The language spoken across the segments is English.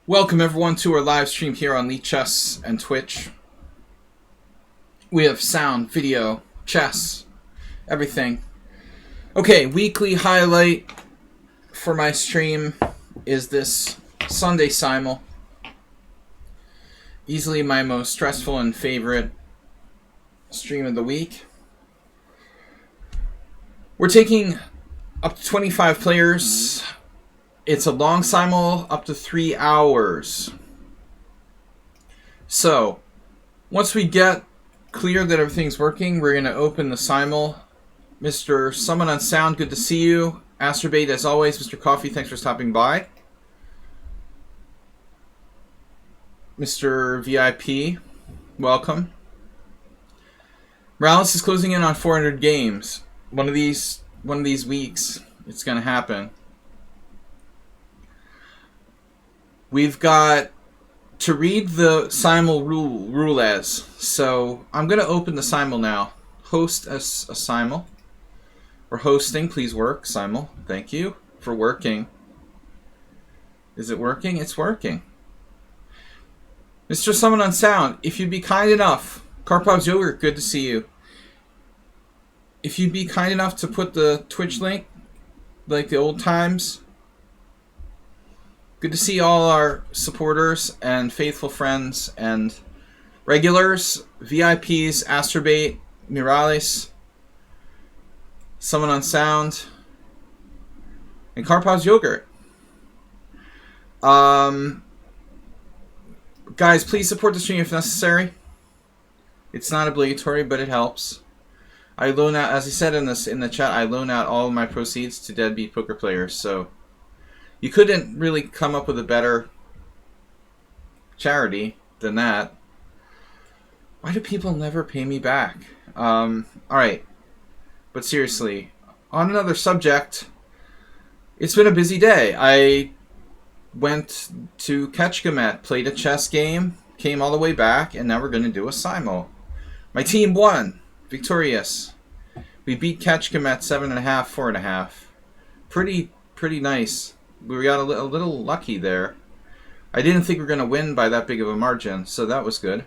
Welcome everyone to our live stream here on Lichess and Twitch. We have sound, video, chess, everything. Okay, weekly highlight for my stream is this Sunday Simul. Easily my most stressful and favorite stream of the week. We're taking up to 25 players. It's a long Simul, up to 3 hours. So, once we get clear that everything's working, we're going to open the Simul. Mr. Someone on Sound, good to see you. Asterbait, as always. Mr. Coffee, thanks for stopping by. Mr. VIP, welcome. Morales is closing in on 400 games. One of these weeks, it's going to happen. We've got to read the Simul Rules. So I'm going to open the Simul now. Host a Simul. Or hosting, please work. Simul, thank you for working. Is it working? It's working. Mr. Someone on Sound, if you'd be kind enough, Karpov's Yogurt, good to see you. If you'd be kind enough to put the Twitch link, like the old times. Good to see all our supporters and faithful friends and regulars, VIPs, Asterbait, Mirales, Someone on Sound, and Karpov's Yogurt. Guys, please support the stream if necessary. It's not obligatory, but it helps. I loan out, as I said in the chat, I loan out all of my proceeds to deadbeat poker players, so you couldn't really come up with a better charity than that. Why do people never pay me back? Alright. But seriously, on another subject, it's been a busy day. I went to Ketchkamet, played a chess game, came all the way back, and now we're going to do a Simul. My team won. Victorious. We beat Ketchkamet 7.5, 4.5. Pretty nice. We got a little lucky there. I didn't think we were going to win by that big of a margin, so that was good.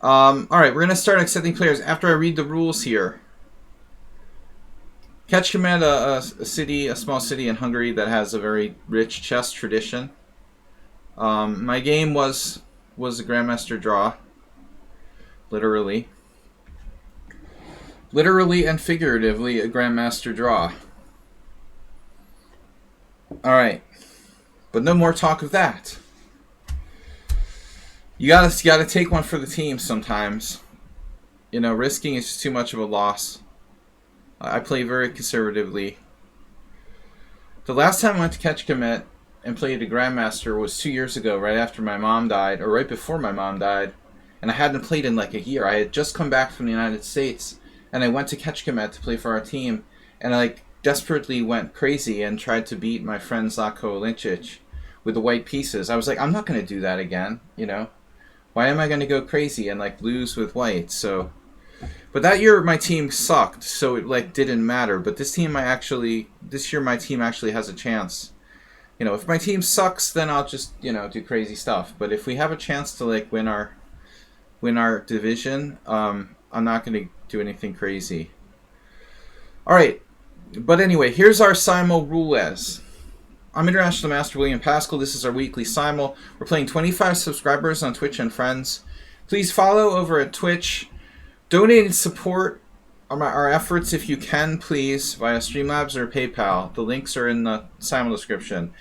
Alright, we're going to start accepting players after I read the rules here. Ketchkamet, a small city in Hungary that has a very rich chess tradition. My game was a Grandmaster draw. Literally and figuratively, a Grandmaster draw. Alright. But no more talk of that. You gotta take one for the team sometimes. You know, risking is just too much of a loss. I play very conservatively. The last time I went to Ketchkamet and played a Grandmaster was 2 years ago, right after my mom died, or right before my mom died. And I hadn't played in like a year. I had just come back from the United States, and I went to Ketchkamet to play for our team, and I desperately went crazy and tried to beat my friend Lichess with the white pieces. I was like, I'm not going to do that again, you know? Why am I going to go crazy and like lose with white? So, but that year my team sucked, so it like didn't matter. But this year my team actually has a chance. You know, if my team sucks, then I'll just, you know, do crazy stuff. But if we have a chance to like win our division, I'm not going to do anything crazy. All right. But anyway, here's our Simul Rules. I'm International Master William Pascal. This is our weekly Simul. We're playing 25 subscribers on Twitch and Friends. Please follow over at Twitch. Donate and support our efforts if you can, please, via Streamlabs or PayPal. The links are in the Simul description.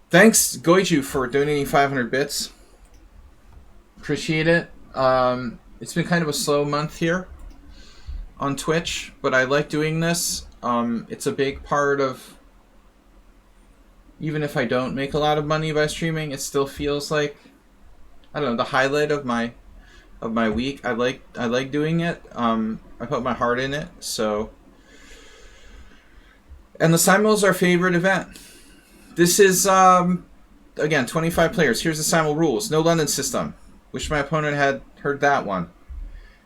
Thanks, Goiju, for donating 500 bits. Appreciate it. It's been kind of a slow month here on Twitch, but I like doing this. It's a big part of, even if I don't make a lot of money by streaming, it still feels like, I don't know, the highlight of my week. I like doing it. I put my heart in it. So, and the Simul is our favorite event. This is again 25 players. Here's the Simul rules. No London system. Wish my opponent had heard that one.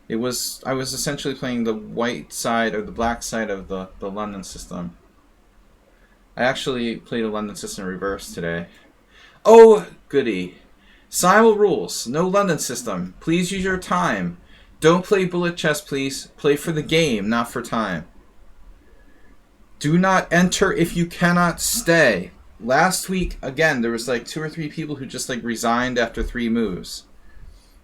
I was essentially playing the white side or the black side of the London system. I actually played a London system reverse today. Oh, goody. Simul Rules. No London system. Please use your time. Don't play bullet chess, please. Play for the game, not for time. Do not enter if you cannot stay. Last week, again, there was like 2 or 3 people who just like resigned after 3 moves.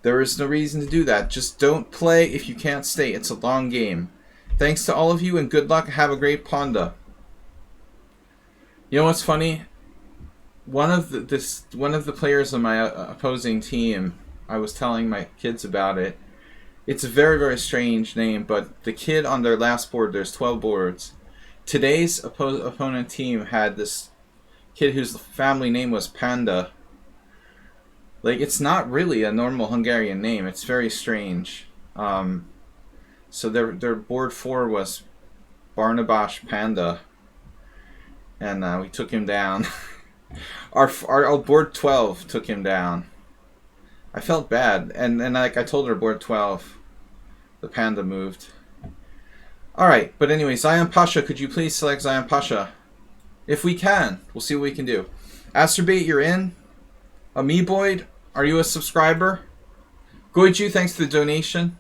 There is no reason to do that. Just don't play if you can't stay. It's a long game. Thanks to all of you and good luck. Have a great Ponda. You know what's funny? One of the players on my opposing team, I was telling my kids about it. It's a very, very strange name, but the kid on their last board, there's 12 boards. Today's opponent team had this kid whose family name was Panda. Like, it's not really a normal Hungarian name. It's very strange. So their board 4 was Barnabash Panda, and we took him down. our board 12 took him down. I felt bad, and like I told her, board 12, the Panda moved. All right, but anyway, Zion Pasha, could you please select Zion Pasha? If we can, we'll see what we can do. Asterbate, you're in. Amoeboid, are you a subscriber? Goiju, thanks for the donation.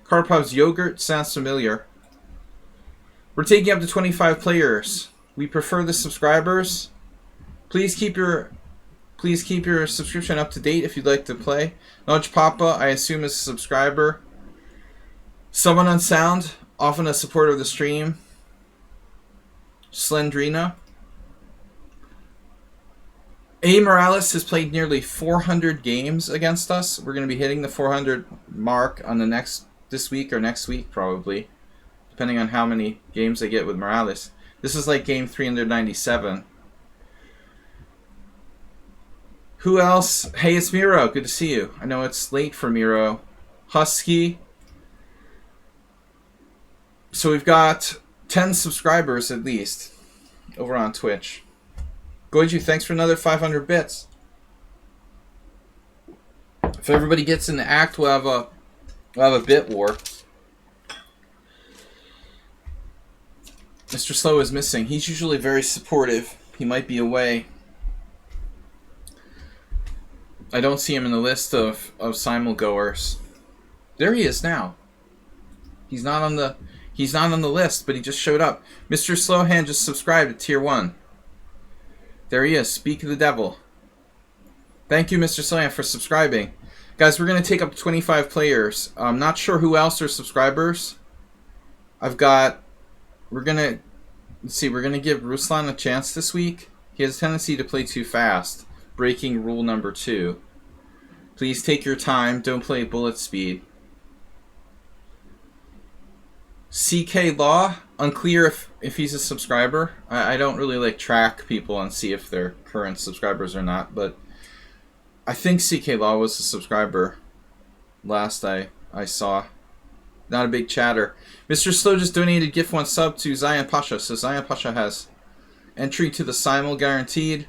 Karpov's Yogurt sounds familiar. We're taking up to 25 players. We prefer the subscribers. Please keep your subscription up to date if you'd like to play. Nudge Papa, I assume, is a subscriber. Someone on sound, often a supporter of the stream. Slendrina. A. Morales has played nearly 400 games against us. We're going to be hitting the 400 mark on this week or next week, probably, depending on how many games I get with Morales. This is like game 397. Who else? Hey, it's Miro. Good to see you. I know it's late for Miro. Husky. So we've got 10 subscribers at least over on Twitch. Goiju, thanks for another 500 bits. If everybody gets in the act, we'll have a bit war. Mr. Slow is missing. He's usually very supportive. He might be away. I don't see him in the list of Simul goers. There he is now. He's not on the list, but he just showed up. Mr. Slowhand just subscribed to Tier 1. There he is. Speak of the devil. Thank you, Mr. Slowhand, for subscribing. Guys, we're going to take up 25 players. I'm not sure who else are subscribers. We're going to give Ruslan a chance this week. He has a tendency to play too fast. Breaking rule number 2. Please take your time. Don't play bullet speed. CK Law, unclear if he's a subscriber. I don't really track people and see if they're current subscribers or not, but I think CK Law was a subscriber last I saw. Not a big chatter. Mr. Slow just donated gift 1 sub to Zion Pasha, so Zion Pasha has entry to the Simul guaranteed.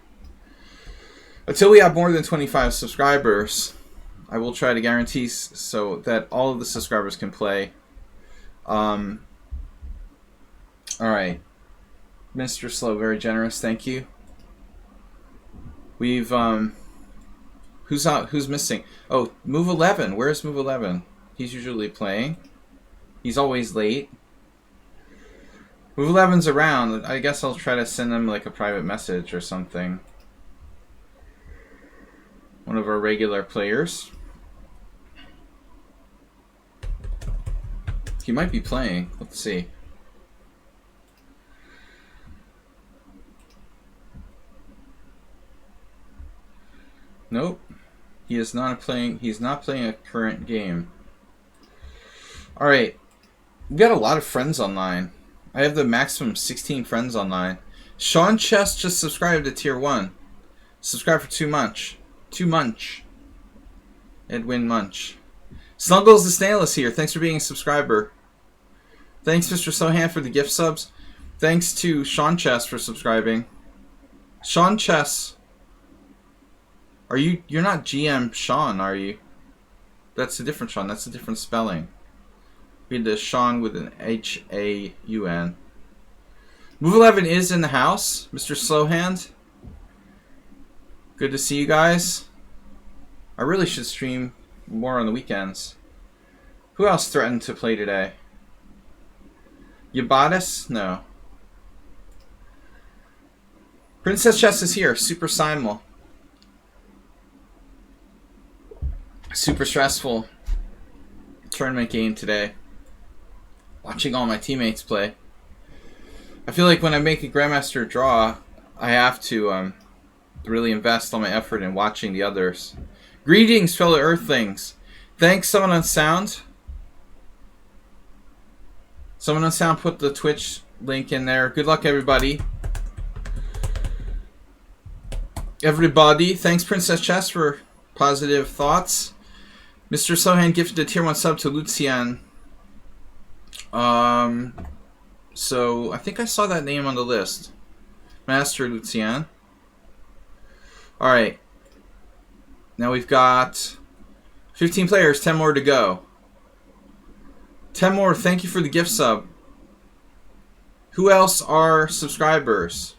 Until we have more than 25 subscribers, I will try to guarantee so that all of the subscribers can play. Alright. Mr. Slow, very generous, thank you. We've, who's missing? Oh, Move 11, where's Move 11? He's usually playing. He's always late. Move 11's around. I guess I'll try to send him like a private message or something. One of our regular players. He might be playing. Let's see. Nope. He is not playing. He's not playing a current game. All right. We've got a lot of friends online. I have the maximum 16 friends online. Sean Chess just subscribed to Tier 1. Subscribe for 2 months. 2 months. Edwin Munch. Snuggles the Snail is here. Thanks for being a subscriber. Thanks, Mr. Sohan, for the gift subs. Thanks to Sean Chess for subscribing. Sean Chess. You're not GM Sean, are you? That's a different Sean. That's a different spelling. Read the Sean with an H-A-U-N. Move 11 is in the house, Mr. Slowhand. Good to see you guys. I really should stream more on the weekends. Who else threatened to play today? Yabatis? No. Princess Chess is here. Super Simul. Super stressful tournament game today. Watching all my teammates play. I feel like when I make a Grandmaster draw, I have to really invest all my effort in watching the others. Greetings, fellow Earthlings. Thanks, someone on sound. Someone on sound put the Twitch link in there. Good luck, everybody. Thanks, Princess Chess, for positive thoughts. Mr. Sohan gifted a tier 1 sub to Lucian. So I think I saw that name on the list. Master Lucian. Alright. Now we've got 15 players, 10 more to go. 10 more, thank you for the gift sub. Who else are subscribers?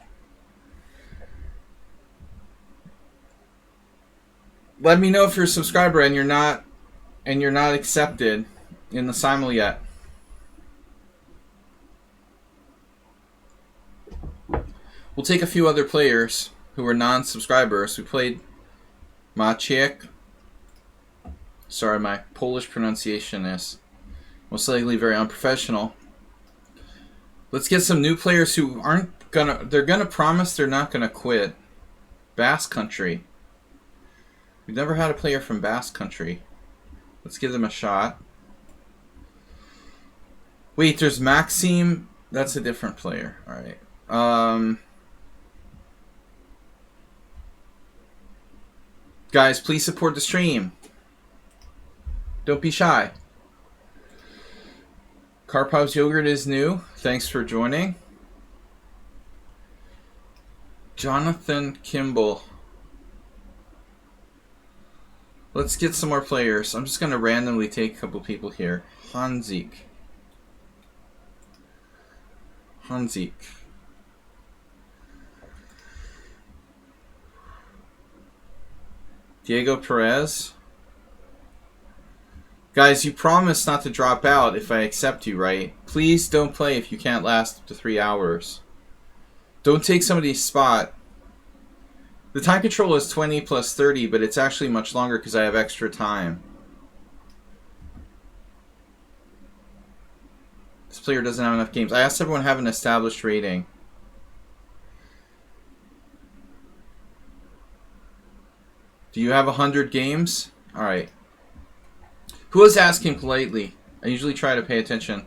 Let me know if you're a subscriber and you're not accepted in the Simul yet. We'll take a few other players who are non-subscribers. We played Maciek. Sorry, my Polish pronunciation is most likely very unprofessional. Let's get some new players who aren't gonna... They're gonna promise they're not gonna quit. Basque Country. We've never had a player from Basque Country. Let's give them a shot. Wait, there's Maxime. That's a different player. Alright. Guys, please support the stream. Don't be shy. Karpov's Yogurt is new. Thanks for joining. Jonathan Kimball. Let's get some more players. I'm just going to randomly take a couple people here. Hanzik. Diego Perez. Guys, you promised not to drop out if I accept you, right? Please don't play if you can't last up to 3 hours. Don't take somebody's spot. The time control is 20 plus 30, but it's actually much longer because I have extra time. This player doesn't have enough games. I asked everyone to have an established rating. Do you have 100 games? Alright. Who is asking politely? I usually try to pay attention.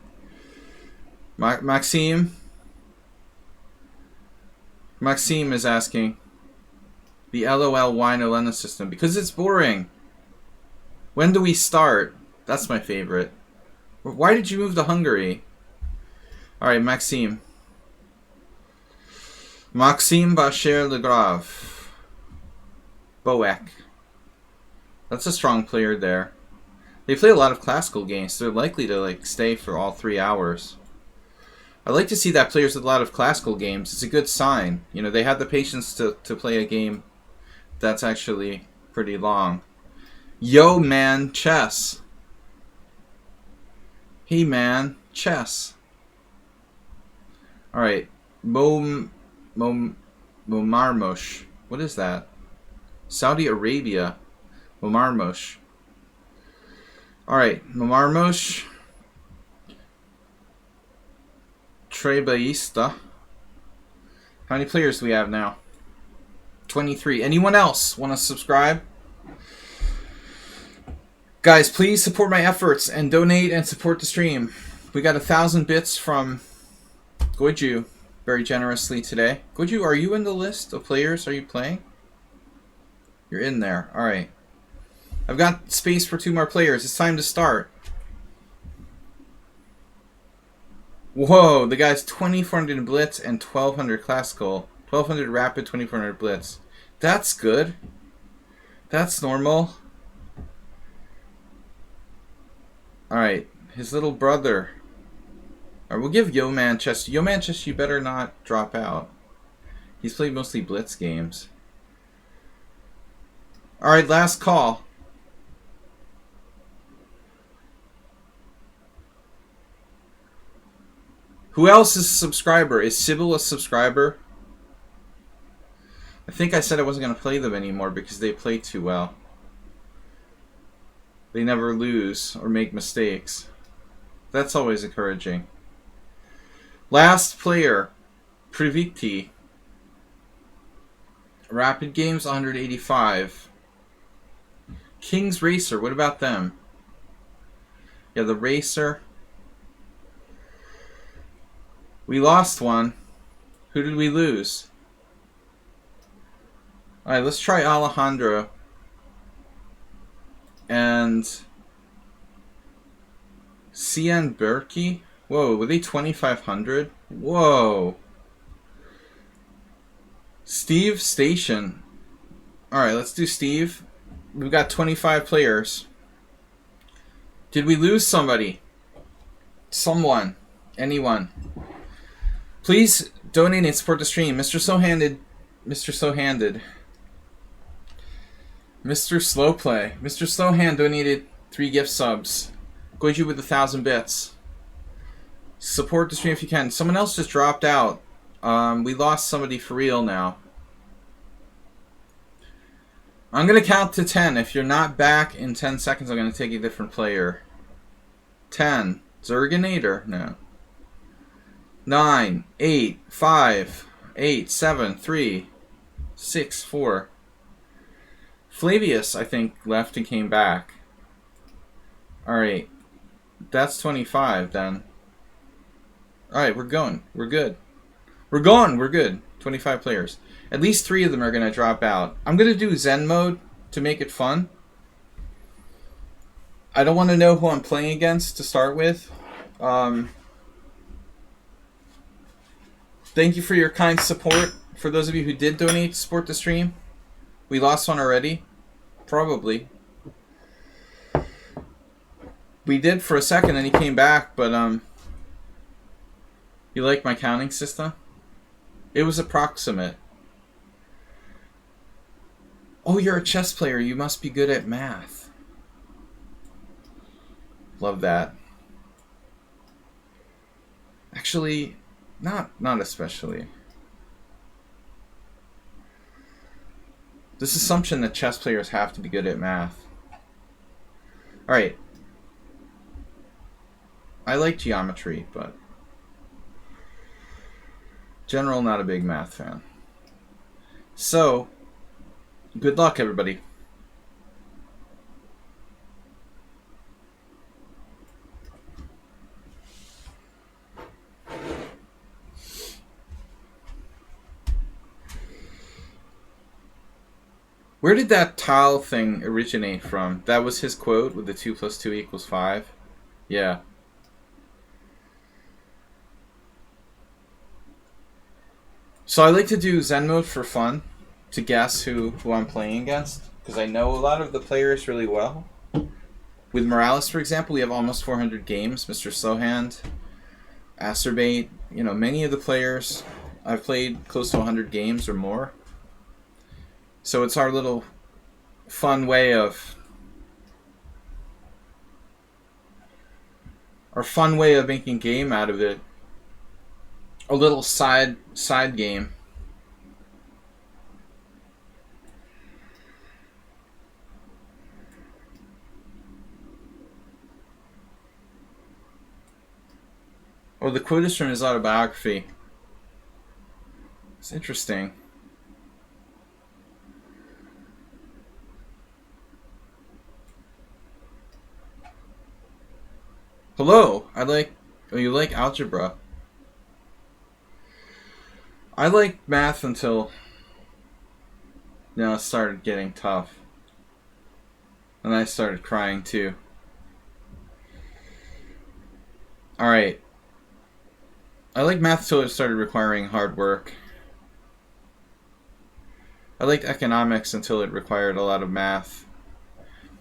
Maxime is asking. The LOL Wine Elena system. Because it's boring. When do we start? That's my favorite. Why did you move to Hungary? Alright, Maxime. Maxime Bachir-Legrave. Boek. That's a strong player there. They play a lot of classical games, so they're likely to stay for all 3 hours. I like to see that players with a lot of classical games. It's a good sign. You know, they have the patience to play a game that's actually pretty long. Yo, man, chess. Hey, man, chess. Alright. Momarmosh. What is that? Saudi Arabia. Momarmosh. Alright, Momarmosh. Trebaista. How many players do we have now? 23. Anyone else want to subscribe? Guys, please support my efforts and donate and support the stream. We got 1,000 bits from Goju very generously today. Goju, are you in the list of players? Are you playing? You're in there. Alright. I've got space for 2 more players. It's time to start. Whoa, the guy's 2400 in Blitz and 1200 Classical. 1200 Rapid, 2400 Blitz. That's good. That's normal. Alright, his little brother. Alright, we'll give Yo Manchester. Yo Manchester, you better not drop out. He's played mostly Blitz games. Alright, last call. Who else is a subscriber? Is Sybil a subscriber? I think I said I wasn't going to play them anymore because they play too well. They never lose or make mistakes. That's always encouraging. Last player, Priviti. Rapid Games, 185. King's Racer, what about them? Yeah, the Racer. We lost one. Who did we lose? Alright, let's try Alejandro. And CN Berkey. Whoa, were they 2,500? Whoa. Steve Station. Alright, let's do Steve. We've got 25 players. Did we lose somebody? Someone. Anyone. Please donate and support the stream. Mr. So-Handed. Mr. So-Handed. Mr. Slow Play. Mr. Slowhand donated 3 gift subs. Goju with 1,000 bits. Support the stream if you can. Someone else just dropped out. We lost somebody for real now. I'm going to count to 10. If you're not back in 10 seconds, I'm going to take a different player. 10. Zerginator? No. 9, 8, 5, 8, 7, 3, 6, 4. Flavius, I think, left and came back. Alright. That's 25, then. Alright, we're going. We're good. We're gone. We're good. 25 players. At least 3 of them are going to drop out. I'm going to do Zen mode to make it fun. I don't want to know who I'm playing against to start with. Thank you for your kind support. For those of you who did donate to support the stream. We lost one already. Probably. We did for a second and he came back, but you like my counting system? It was approximate. Oh, you're a chess player. You must be good at math. Love that. Actually, not especially. This assumption that chess players have to be good at math. Alright. I like geometry, but general, not a big math fan. So, good luck, everybody. Where did that tile thing originate from? That was his quote with the 2 + 2 = 5? Yeah. So I like to do Zen mode for fun, to guess who I'm playing against, because I know a lot of the players really well. With Morales, for example, we have almost 400 games. Mr. Slowhand, Acerbate, you know, many of the players, I've played close to 100 games or more. So it's our little fun way of making game out of it. A little side game. Oh, the quote is from his autobiography. It's interesting. Hello, you like algebra. I liked math until, it started getting tough. And I started crying too. Alright. I liked math until it started requiring hard work. I liked economics until it required a lot of math.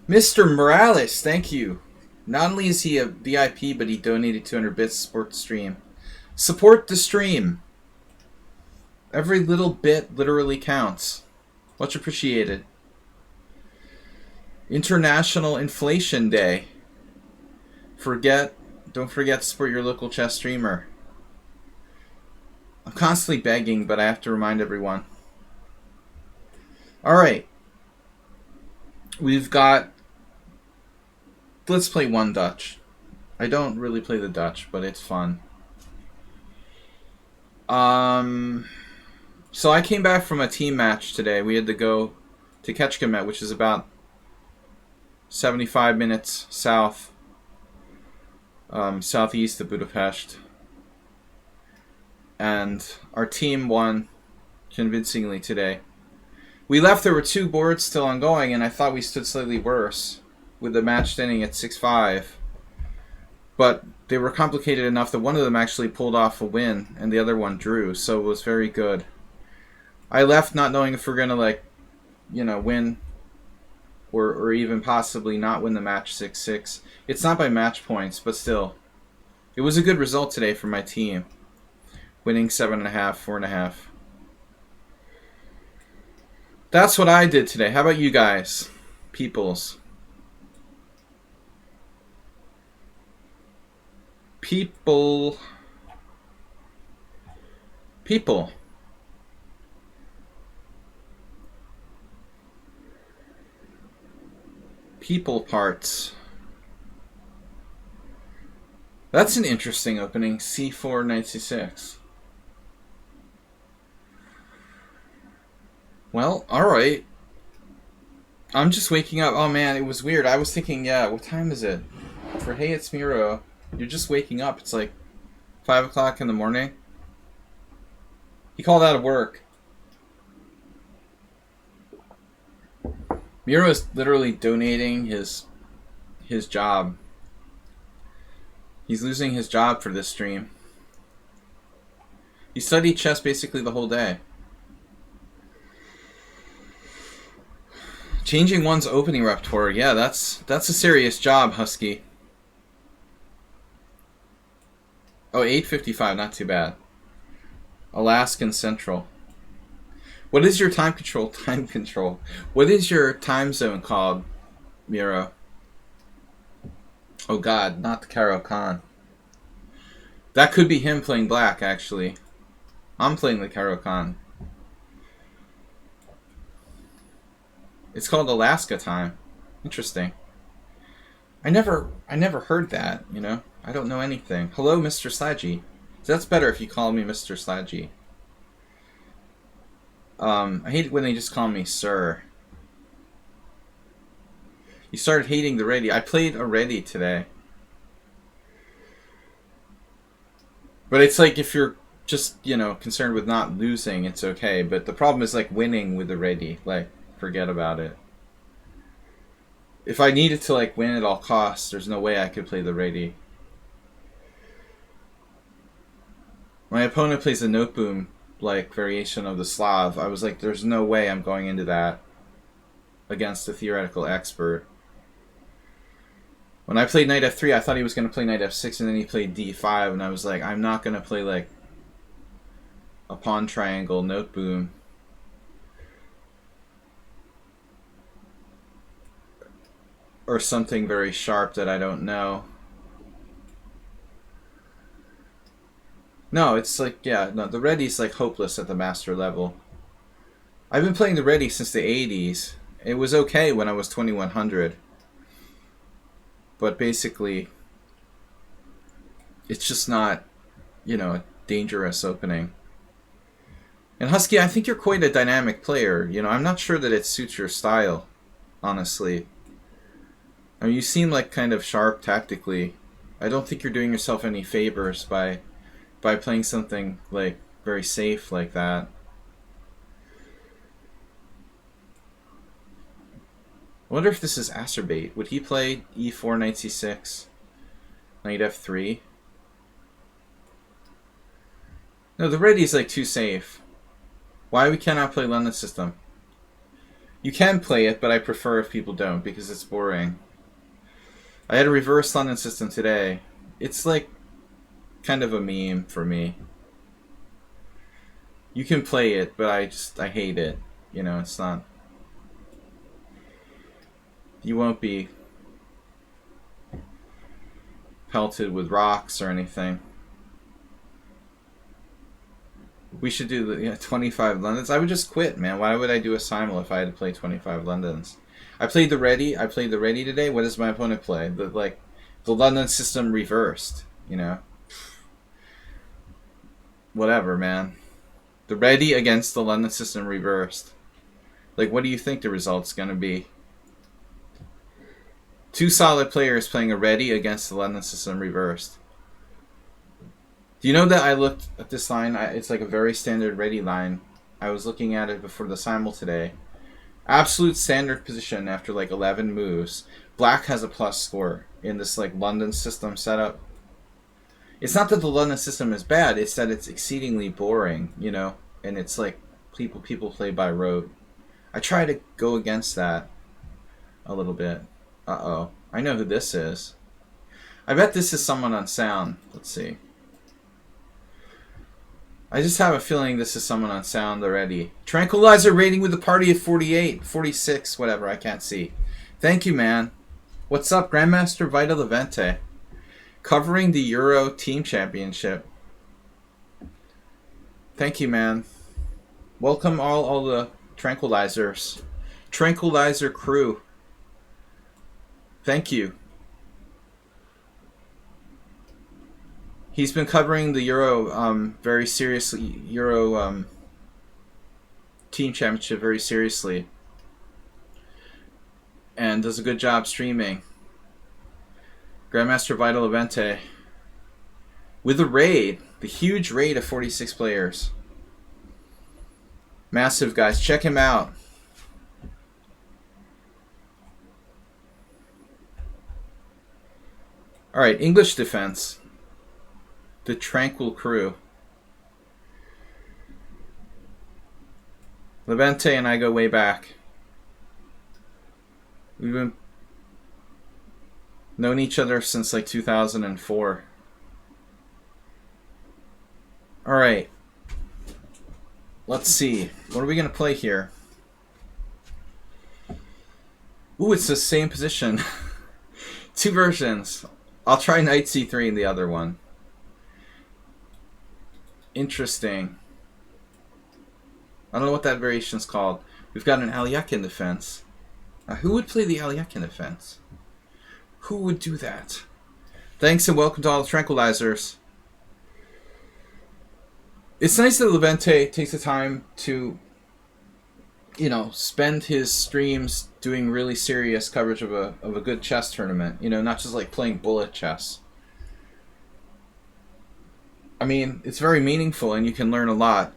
Mr. Morales, thank you. Not only is he a VIP, but he donated 200 bits to support the stream. Support the stream. Every little bit literally counts. Much appreciated. International Inflation Day. Don't forget to support your local chess streamer. I'm constantly begging, but I have to remind everyone. Alright. We've got... Let's play one Dutch. I don't really play the Dutch, but it's fun. So I came back from a team match today. We had to go to Kecskemét, which is about 75 minutes south, southeast of Budapest. And our team won convincingly today. We left, there were 2 boards still ongoing, and I thought we stood slightly worse, with the match standing at 6-5. But they were complicated enough that one of them actually pulled off a win, and the other one drew, so it was very good. I left not knowing if we're going to, win, or even possibly not win the match 6-6. It's not by match points, but still. It was a good result today for my team. Winning 7.5, 4.5. That's what I did today. How about you guys? Peoples. People. People parts. That's an interesting opening. C4, knight c6. Well, alright. I'm just waking up. Oh man, it was weird. I was thinking, yeah, what time is it? For Hey It's Miro, you're just waking up. It's like 5 o'clock in the morning. He called out of work. Miro is literally donating his job. He's losing his job for this stream. He studied chess basically the whole day. Changing one's opening repertoire, yeah, that's a serious job, Husky. Oh, 8:55, not too bad. Alaskan Central. What is your time control? Time control. What is your time zone called, Miro? Oh god, not the Karo Khan. That could be him playing black, actually. I'm playing the Karo Khan. It's called Alaska time. Interesting. I never heard that, you know? I don't know anything. Hello, Mr. Sladgie. That's better if you call me Mr. Sladgie. I hate it when they just call me Sir. You started hating the ready. I played already today. But it's like if you're just, concerned with not losing, it's okay. But the problem is like winning with the ready. Like, forget about it. If I needed to like win at all costs, there's no way I could play the ready. My opponent plays a note boom like variation of the Slav. I was like, there's no way I'm going into that against a theoretical expert. When I played knight f3, I thought he was going to play knight f6, and then he played d5, and I was like, I'm not going to play like a pawn triangle note boom. Or something very sharp that I don't know. No, it's like, yeah, no, the ready's like hopeless at the master level. I've been playing the ready since the 80s. It was okay when I was 2100. But basically, it's just not, a dangerous opening. And Husky, I think you're quite a dynamic player. I'm not sure that it suits your style, honestly. I mean, you seem like kind of sharp tactically. I don't think you're doing yourself any favors by playing something like very safe like that. I wonder if this is Acerbate. Would he play e4, knight c6, knight f3? No, the ready's like too safe. Why we cannot play London system? You can play it, but I prefer if people don't because it's boring. I had a reverse London system today. It's like kind of a meme for me. You can play it, but I hate it. It's not. You won't be pelted with rocks or anything. We should do the 25 Londons. I would just quit, man. Why would I do a simul if I had to play 25 Londons? I played the ready. I played the ready today. What does my opponent play? The London system reversed. You know. Whatever, man. The ready against the London system reversed. Like, what do you think the result's gonna be? Two solid players playing a ready against the London system reversed. Do you know that I looked at this line? It's like a very standard ready line. I was looking at it before the simul today. Absolute standard position after like 11 moves. Black has a plus score in this like London system setup. It's not that the London system is bad, it's that it's exceedingly boring, you know? And it's like people play by rote. I try to go against that a little bit. Uh-oh. I know who this is. I bet this is someone on sound. Let's see. I just have a feeling this is someone on sound already. Tranquilizer rating with a party of 48, 46, whatever, I can't see. Thank you, man. What's up, Grandmaster Vita Levente? Covering the Euro Team Championship. Thank you, man. Welcome all the Tranquilizers. Tranquilizer crew. Thank you. He's been covering the Euro very seriously. Euro Team Championship very seriously. And does a good job streaming. Grandmaster Vital Evente. With a raid. The huge raid of 46 players. Massive, guys. Check him out. Alright, English defense. The Tranquil crew. Levente and I go way back. We've been known each other since like 2004. Alright. Let's see. What are we going to play here? Ooh, it's the same position. Two versions. I'll try knight c3 in the other one. Interesting. I don't know what that variation is called. We've got an Alekhine defense. Who would play the Alekhine defense? Who would do that? Thanks and welcome to all the Tranquilizers. It's nice that Levente takes the time to, you know, spend his streams doing really serious coverage of a good chess tournament. You know, not just like playing bullet chess. I mean, it's very meaningful and you can learn a lot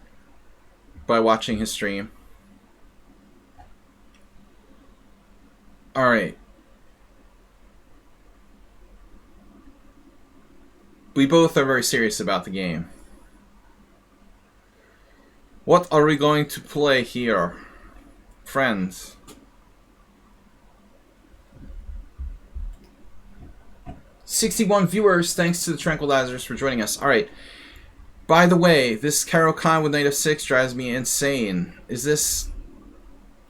by watching his stream. Alright. We both are very serious about the game. What are we going to play here, friends? '61 viewers, thanks to the Tranquilizers for joining us. Alright. By the way, this Caro Khan with knight of 6 drives me insane. Is this...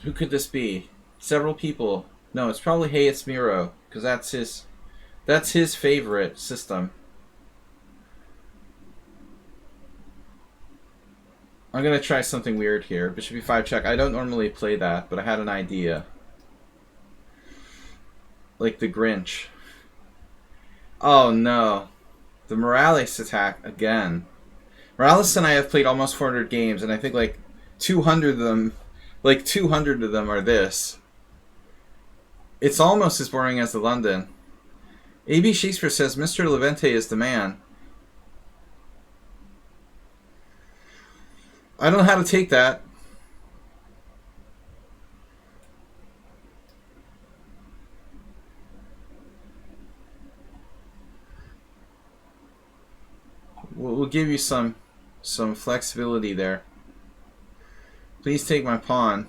Who could this be? Several people. No, it's probably Hey It's Miro, because that's his favorite system. I'm gonna try something weird here. Bishop e5 check. I don't normally play that, but I had an idea. Like the Grinch. Oh no. The Morales attack again. Morales and I have played almost 400 games, and I think like 200 of them are this. It's almost as boring as the London. A.B. Shakespeare says Mr. Levente is the man. I don't know how to take that. We'll give you some flexibility there. Please take my pawn.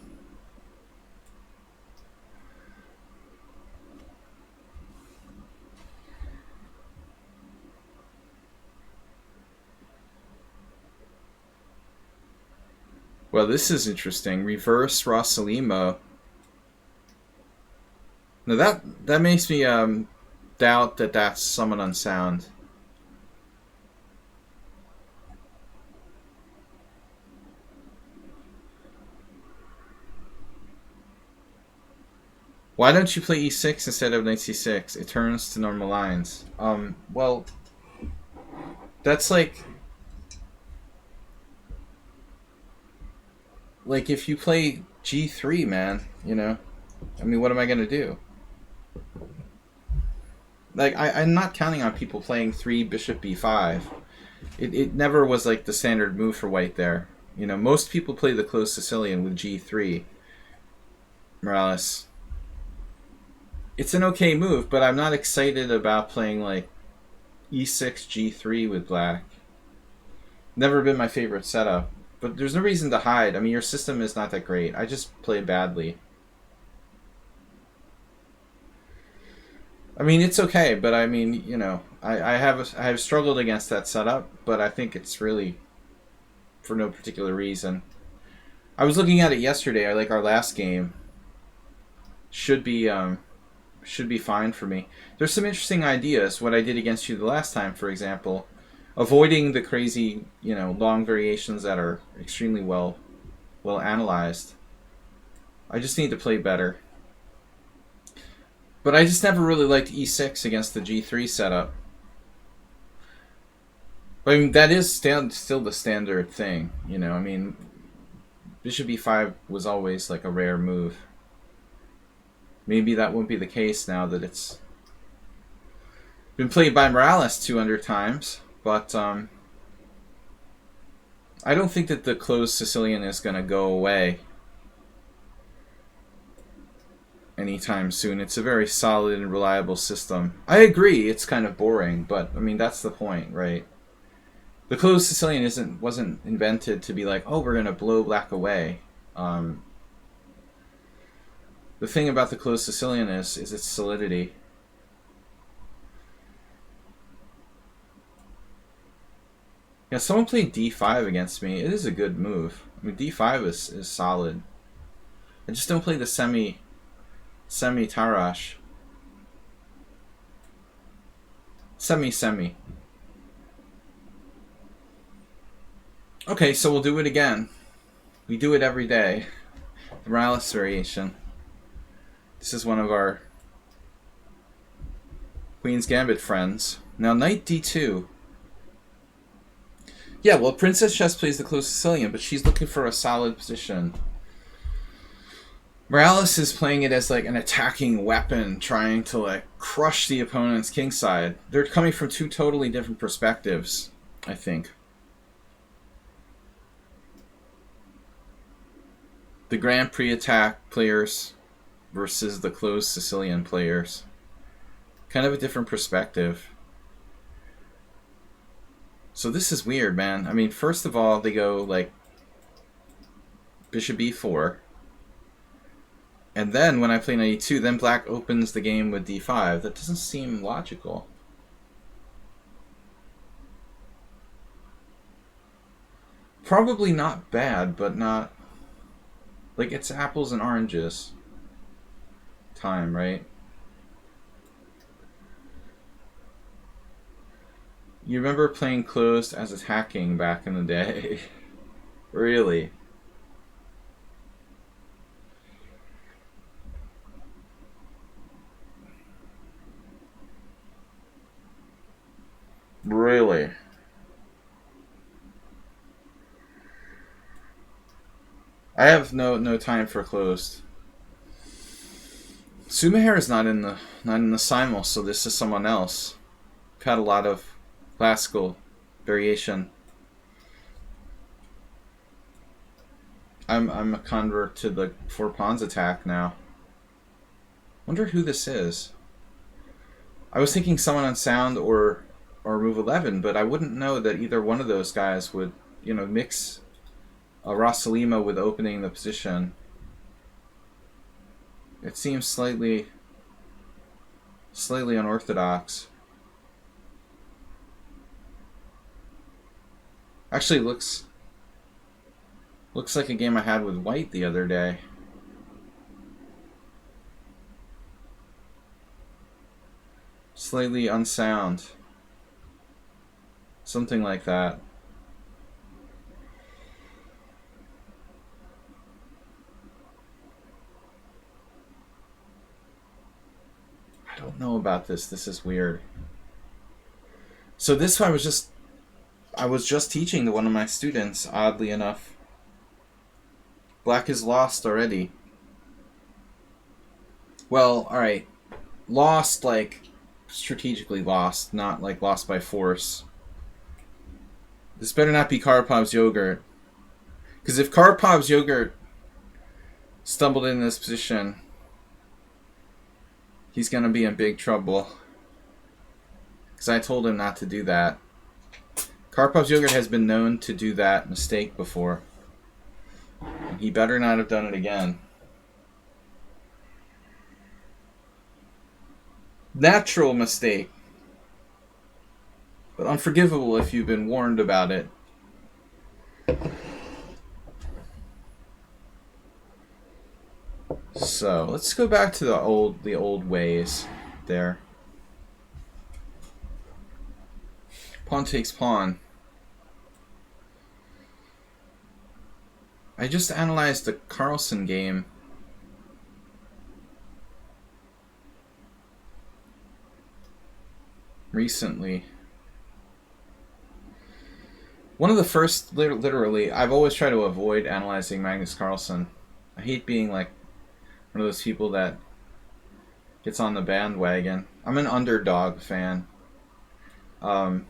Well, this is interesting. Reverse Rossalimo. Now that makes me doubt that that's somewhat unsound. Why don't you play e6 instead of knight c6? It turns to normal lines. Well, that's like if you play g3, man, you know? I mean, what am I going to do? Like, I'm not counting on people playing 3 bishop b5. It never was like the standard move for white there. You know, most people play the closed Sicilian with g3. Morales. It's an okay move, but I'm not excited about playing like e6 g3 with black. Never been my favorite setup. But there's no reason to hide. I mean, your system is not that great. I just play badly. I mean, it's okay, but I mean, you know, I have struggled against that setup, but I think it's really for no particular reason. I was looking at it yesterday. I like our last game. Should be fine for me. There's some interesting ideas. What I did against you the last time, for example, avoiding the crazy, you know, long variations that are extremely well analyzed. I just need to play better. But I just never really liked e6 against the g3 setup. But I mean, that is still the standard thing, you know. I mean, bishop e5 was always like a rare move. Maybe that won't be the case now that it's been played by Morales 200 times. But I don't think that the closed Sicilian is going to go away anytime soon. It's a very solid and reliable system. I agree, it's kind of boring, but I mean, that's the point, right? The closed Sicilian wasn't invented to be like, oh, we're going to blow black away. The thing about the closed Sicilian is its solidity. Yeah, someone played d5 against me. It is a good move. I mean, d5 is solid. I just don't play the semi-Tarash. Semi. Okay, so we'll do it again. We do it every day. The Morales variation. This is one of our Queen's Gambit friends. Now, knight d2. Yeah, well, Princess Chess plays the closed Sicilian, but she's looking for a solid position. Morales is playing it as like an attacking weapon, trying to like crush the opponent's kingside. They're coming from two totally different perspectives, I think. The Grand Prix attack players versus the closed Sicilian players. Kind of a different perspective. So this is weird, man. I mean, first of all, they go like bishop b4. And then when I play knight e2, then black opens the game with d5. That doesn't seem logical. Probably not bad, but not... Like, it's apples and oranges time, right? You remember playing closed as attacking back in the day? Really? Really? I have no time for closed. Sumaher is not in the Simul, so this is someone else. I've had a lot of classical variation. I'm a convert to the 4 pawns attack now. Wonder who this is. I was thinking someone on sound or move 11, but I wouldn't know that either one of those guys would, you know, mix a Rosalima with opening the position. It seems slightly unorthodox. Actually, looks like a game I had with white the other day. Slightly unsound. Something like that. I don't know about this. This is weird. So this I was just teaching to one of my students, oddly enough. Black is lost already. Well, alright. Lost, like, strategically lost, not, like, lost by force. This better not be Karpov's yogurt. Because if Karpov's yogurt stumbled in this position, he's going to be in big trouble. Because I told him not to do that. Karpov's yogurt has been known to do that mistake before. And he better not have done it again. Natural mistake. But unforgivable if you've been warned about it. So, let's go back to the old ways there. Pawn takes pawn. I just analyzed the Carlsen game. Recently. One of the first, literally, I've always tried to avoid analyzing Magnus Carlsen. I hate being like one of those people that gets on the bandwagon. I'm an underdog fan. More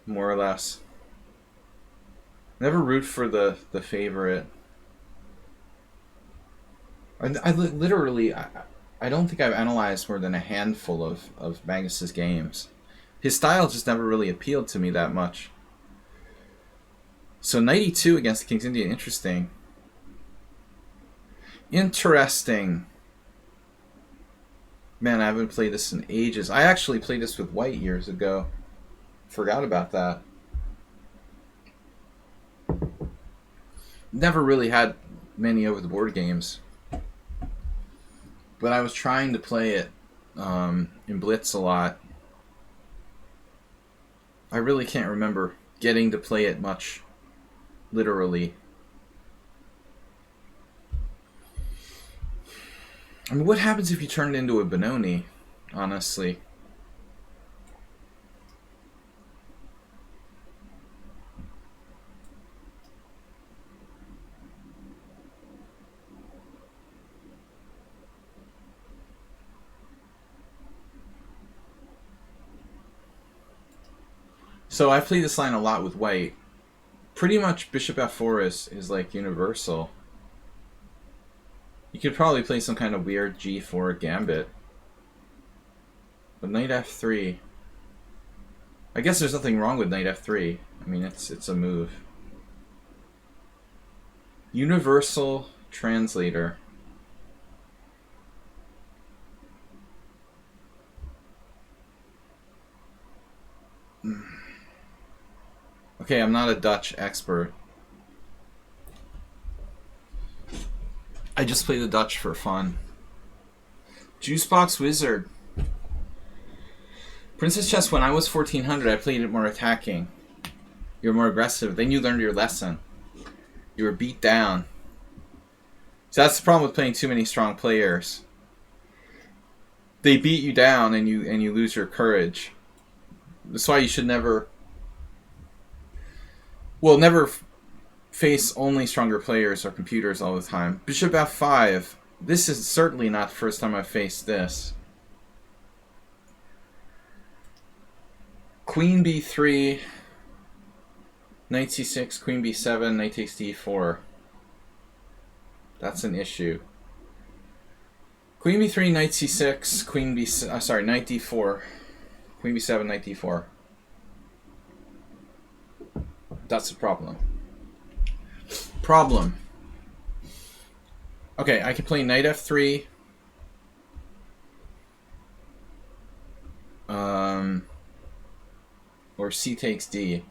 or less. Never root for the favorite. I literally, I don't think I've analyzed more than a handful of Magnus's games. His style just never really appealed to me that much. So knight e2 against the King's Indian, interesting. Interesting. Man, I haven't played this in ages. I actually played this with white years ago. Forgot about that. Never really had many over-the-board games. But I was trying to play it in Blitz a lot. I really can't remember getting to play it much, literally. I mean, what happens if you turn it into a Benoni, honestly? So I play this line a lot with white. Pretty much bishop f4 is like universal. You could probably play some kind of weird g4 gambit. But knight f3... I guess there's nothing wrong with knight f3. I mean, it's a move. Universal translator. Okay, I'm not a Dutch expert. I just play the Dutch for fun. Juicebox Wizard. Princess Chess, when I was 1400, I played it more attacking. You were more aggressive. Then you learned your lesson. You were beat down. So that's the problem with playing too many strong players. They beat you down and you lose your courage. That's why you should never... Well, never face only stronger players or computers all the time. Bishop f5. This is certainly not the first time I've faced this. Queen b3. Knight c6, queen b7, knight takes d4. That's an issue. Queen b3, knight c6, queen b... sorry, knight d4. Queen b7, knight d4. That's the problem. Okay, I can play knight f3. Or c takes d.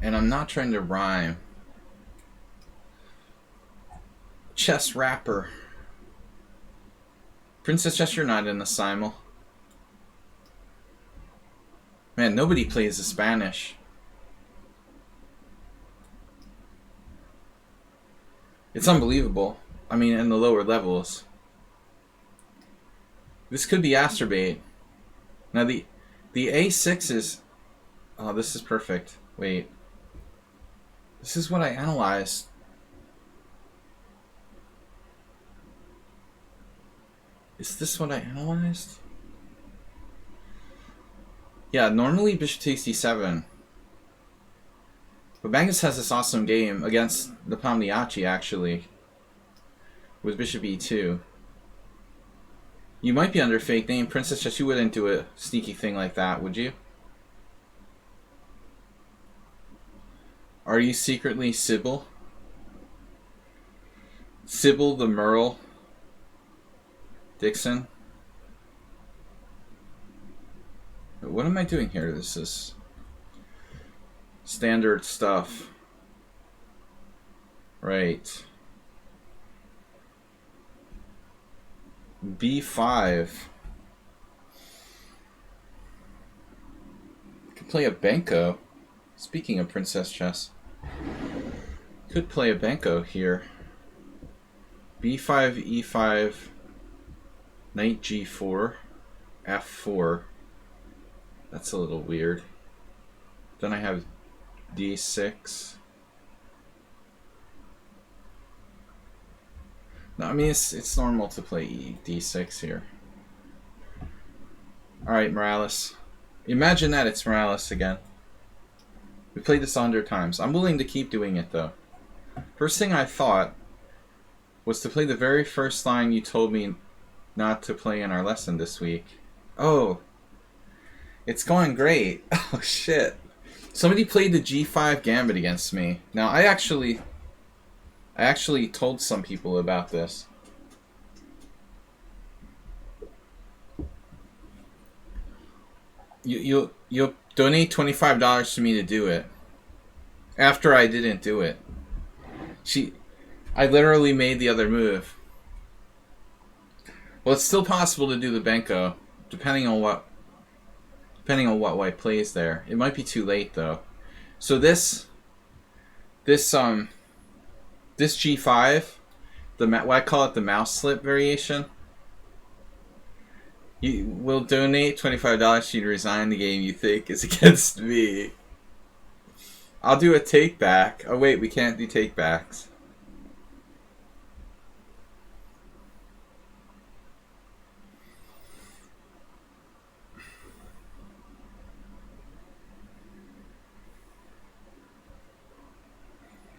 And I'm not trying to rhyme. Chess wrapper. Princess Chess, you're not in the Simul. Man, nobody plays the Spanish. It's unbelievable. I mean, in the lower levels. This could be Asterbait. Now the A6 is... Oh, this is perfect. Wait. This is what I analyzed. Is this what I analyzed? Yeah, normally bishop takes d7. But Magnus has this awesome game against the Palmiachi, actually. With bishop e2. You might be under fake name. Princess Chess, you wouldn't do a sneaky thing like that, would you? Are you secretly Sybil? Sybil the Merle Dixon? What am I doing here? This is standard stuff. Right. B5. Could play a Benko. Speaking of Princess Chess. Could play a Benko here. B5, E5, Knight G4, F4. That's a little weird. Then I have D6. No, I mean, it's normal to play D6 here. Alright, Morales. Imagine that it's Morales again. We played this 100 times. I'm willing to keep doing it, though. First thing I thought was to play the very first line you told me not to play in our lesson this week. Oh. It's going great. Oh, shit. Somebody played the G5 Gambit against me. Now, I actually told some people about this. You'll donate $25 to me to do it. After I didn't do it. I literally made the other move. Well, it's still possible to do the Benko, depending on what white plays there. It might be too late though. So this G5, what I call it the mouse slip variation. You will donate $25 to you to resign the game you think is against me. I'll do a take back. Oh wait, we can't do take backs.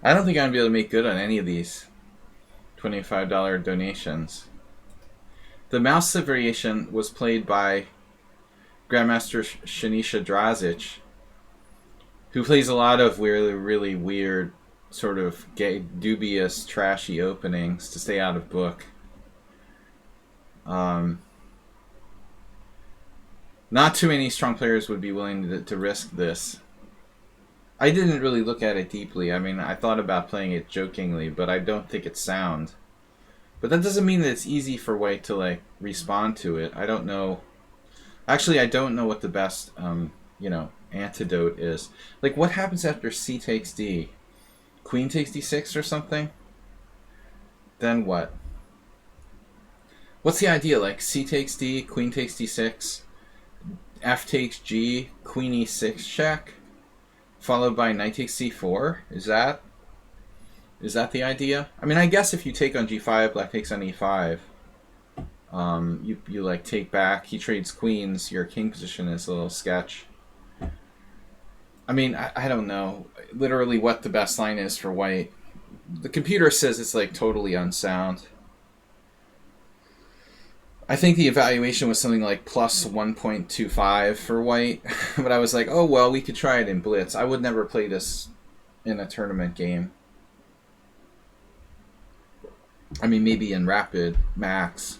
I don't think I'm going to be able to make good on any of these $25 donations. The mouse slip variation was played by Grandmaster Shanisha Drazic, who plays a lot of really, really weird, sort of gay, dubious, trashy openings to stay out of book. Not too many strong players would be willing to risk this. I didn't really look at it deeply. I mean, I thought about playing it jokingly, but I don't think it's sound. But that doesn't mean that it's easy for white to, like, respond to it. I don't know. Actually, I don't know what the best, antidote is. Like, what happens after C takes D? Queen takes D6 or something? Then what? What's the idea? Like, C takes D, Queen takes D6, F takes G, Queen E6 check? Followed by Knight takes C4? Is that the idea? I mean, I guess if you take on G5, Black takes on E5. You like take back. He trades queens. Your king position is a little sketch. I mean, I don't know literally what the best line is for white. The computer says it's like totally unsound. I think the evaluation was something like plus 1.25 for white, but I was like, oh well, we could try it in Blitz. I would never play this in a tournament game. I mean, maybe in Rapid Max,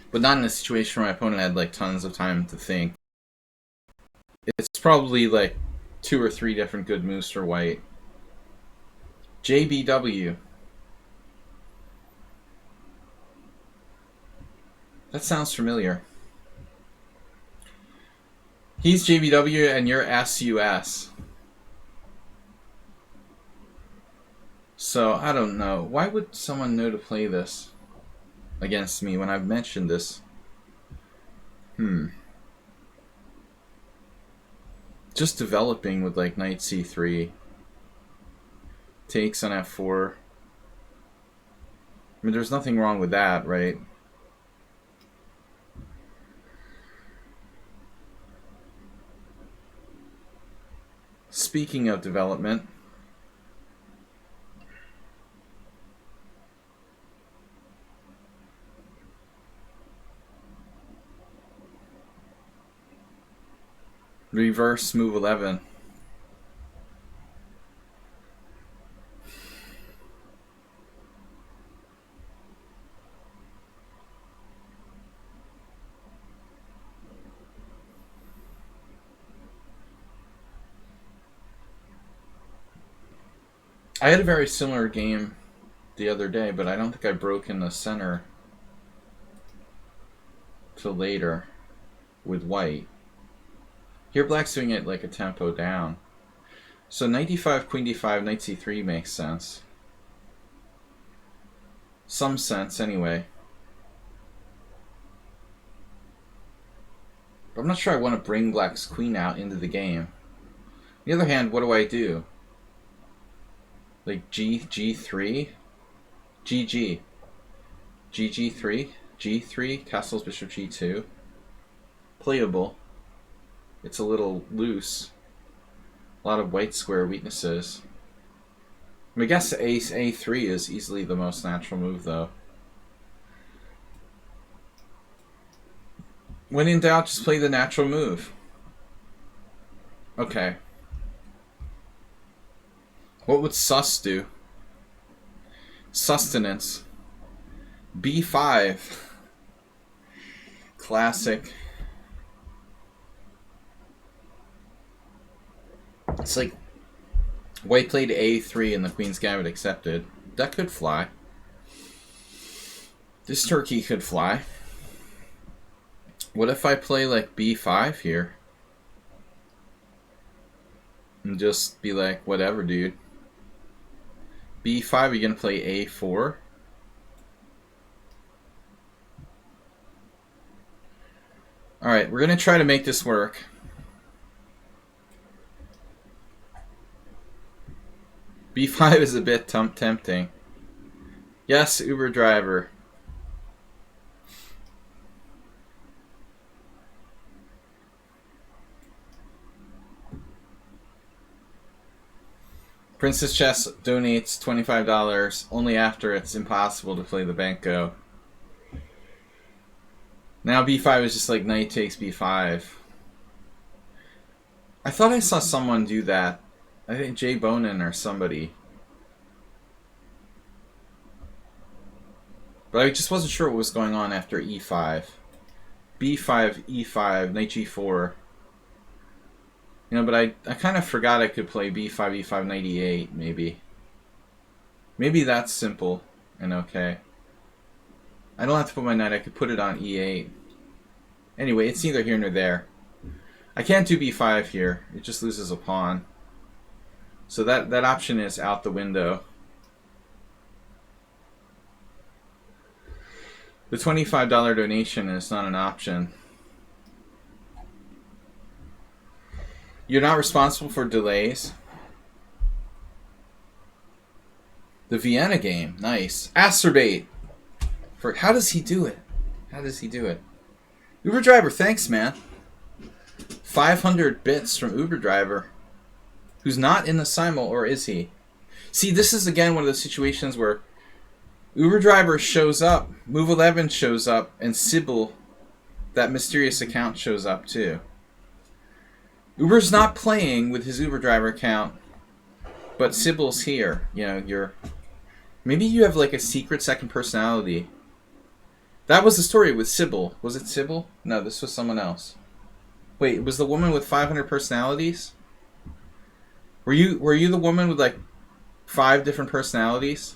but not in a situation where my opponent had like tons of time to think. It's probably like 2 or 3 different good moves for white. JBW. That sounds familiar. He's JBW and you're SUS. So, I don't know. Why would someone know to play this against me when I've mentioned this? Just developing with like knight c3. Takes on f4. I mean, there's nothing wrong with that, right? Speaking of development, reverse move 11. I had a very similar game the other day, but I don't think I broke in the center till later with white. Here black's doing it like a tempo down. So knight d5, queen d5, knight c3 makes sense. Some sense anyway. But I'm not sure I want to bring black's queen out into the game. On the other hand, what do I do? Like G3? GG. GG3? G3? Castles, bishop G2. Playable. It's a little loose. A lot of white square weaknesses. I mean, I guess A3 is easily the most natural move, though. When in doubt, just play the natural move. Okay. What would sus do? Sustenance. B5. Classic. It's like white played A3 and the Queen's Gambit accepted. That could fly. This turkey could fly. What if I play like B5 here? And just be like, whatever, dude. B5, you're gonna play A4? Alright, we're gonna try to make this work. B5 is a bit tempting. Yes, Uber driver. Princess Chess donates $25 only after it's impossible to play the Banco. Now B5 is just like knight takes B5. I thought I saw someone do that. I think Jay Bonin or somebody. But I just wasn't sure what was going on after E5. B5, E5, knight G4. You know, but I kind of forgot I could play B5, E5, knight E8, maybe. Maybe that's simple and okay. I don't have to put my knight, I could put it on E8. Anyway, it's neither here nor there. I can't do B5 here, it just loses a pawn. So that option is out the window. The $25 donation is not an option. You're not responsible for delays. The Vienna game, nice. Acerbate. How does he do it? How does he do it? Uber driver, thanks, man. 500 bits from Uber driver, who's not in the Simul, or is he? See, this is again one of those situations where Uber driver shows up, move 11 shows up, and Simul, that mysterious account, shows up too. Uber's not playing with his Uber driver account, but Simul's here. You know, maybe you have like a secret second personality. That was the story with Simul. Was it Simul? No, this was someone else. Wait, was the woman with 500 personalities? Were you the woman with like 5 different personalities?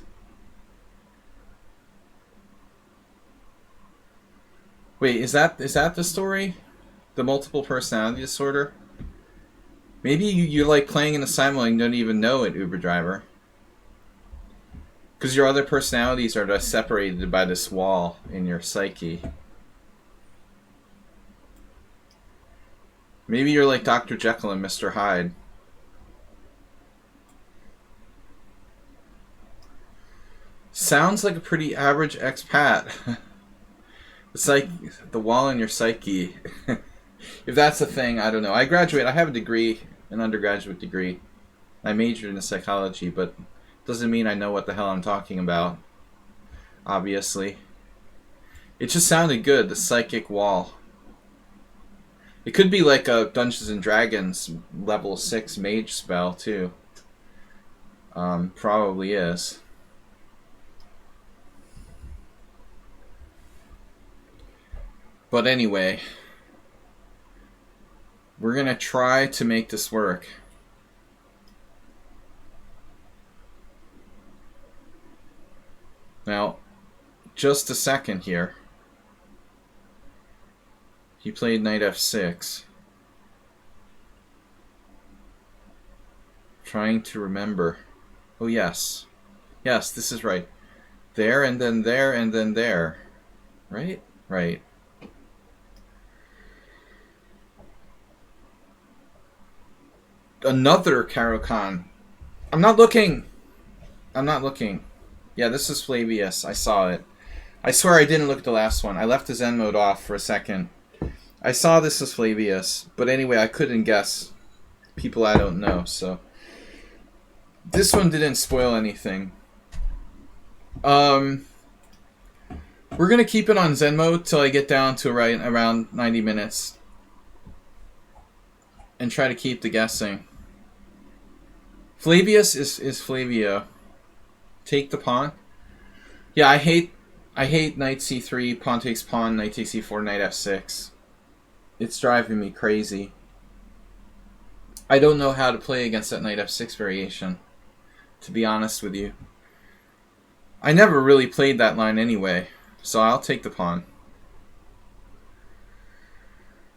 Wait, is that the story? The multiple personality disorder? Maybe you're like playing in a Simul and don't even know it, Uber driver. Because your other personalities are just separated by this wall in your psyche. Maybe you're like Dr. Jekyll and Mr. Hyde. Sounds like a pretty average expat. It's like the wall in your psyche. If that's a thing, I don't know. I have a degree, an undergraduate degree. I majored in psychology, but doesn't mean I know what the hell I'm talking about. Obviously. It just sounded good, the psychic wall. It could be like a Dungeons and Dragons level 6 mage spell, too. Probably is. But anyway, we're going to try to make this work. Now, just a second here. He played knight f6. Trying to remember. Oh, yes. Yes, this is right. There, and then there, and then there. Right? Right. Another Caro-Kann. I'm not looking. Yeah, this is Flavius. I saw it. I swear I didn't look at the last one. I left the Zen mode off for a second. I saw this as Flavius. But anyway, I couldn't guess people I don't know, so. This one didn't spoil anything. We're going to keep it on Zen mode till I get down to around 90 minutes. And try to keep the guessing. Flavius is Flavio. Take the pawn. Yeah, I hate knight c3, pawn takes pawn, knight takes e4, knight f6. It's driving me crazy. I don't know how to play against that knight f6 variation, to be honest with you. I never really played that line anyway, so I'll take the pawn.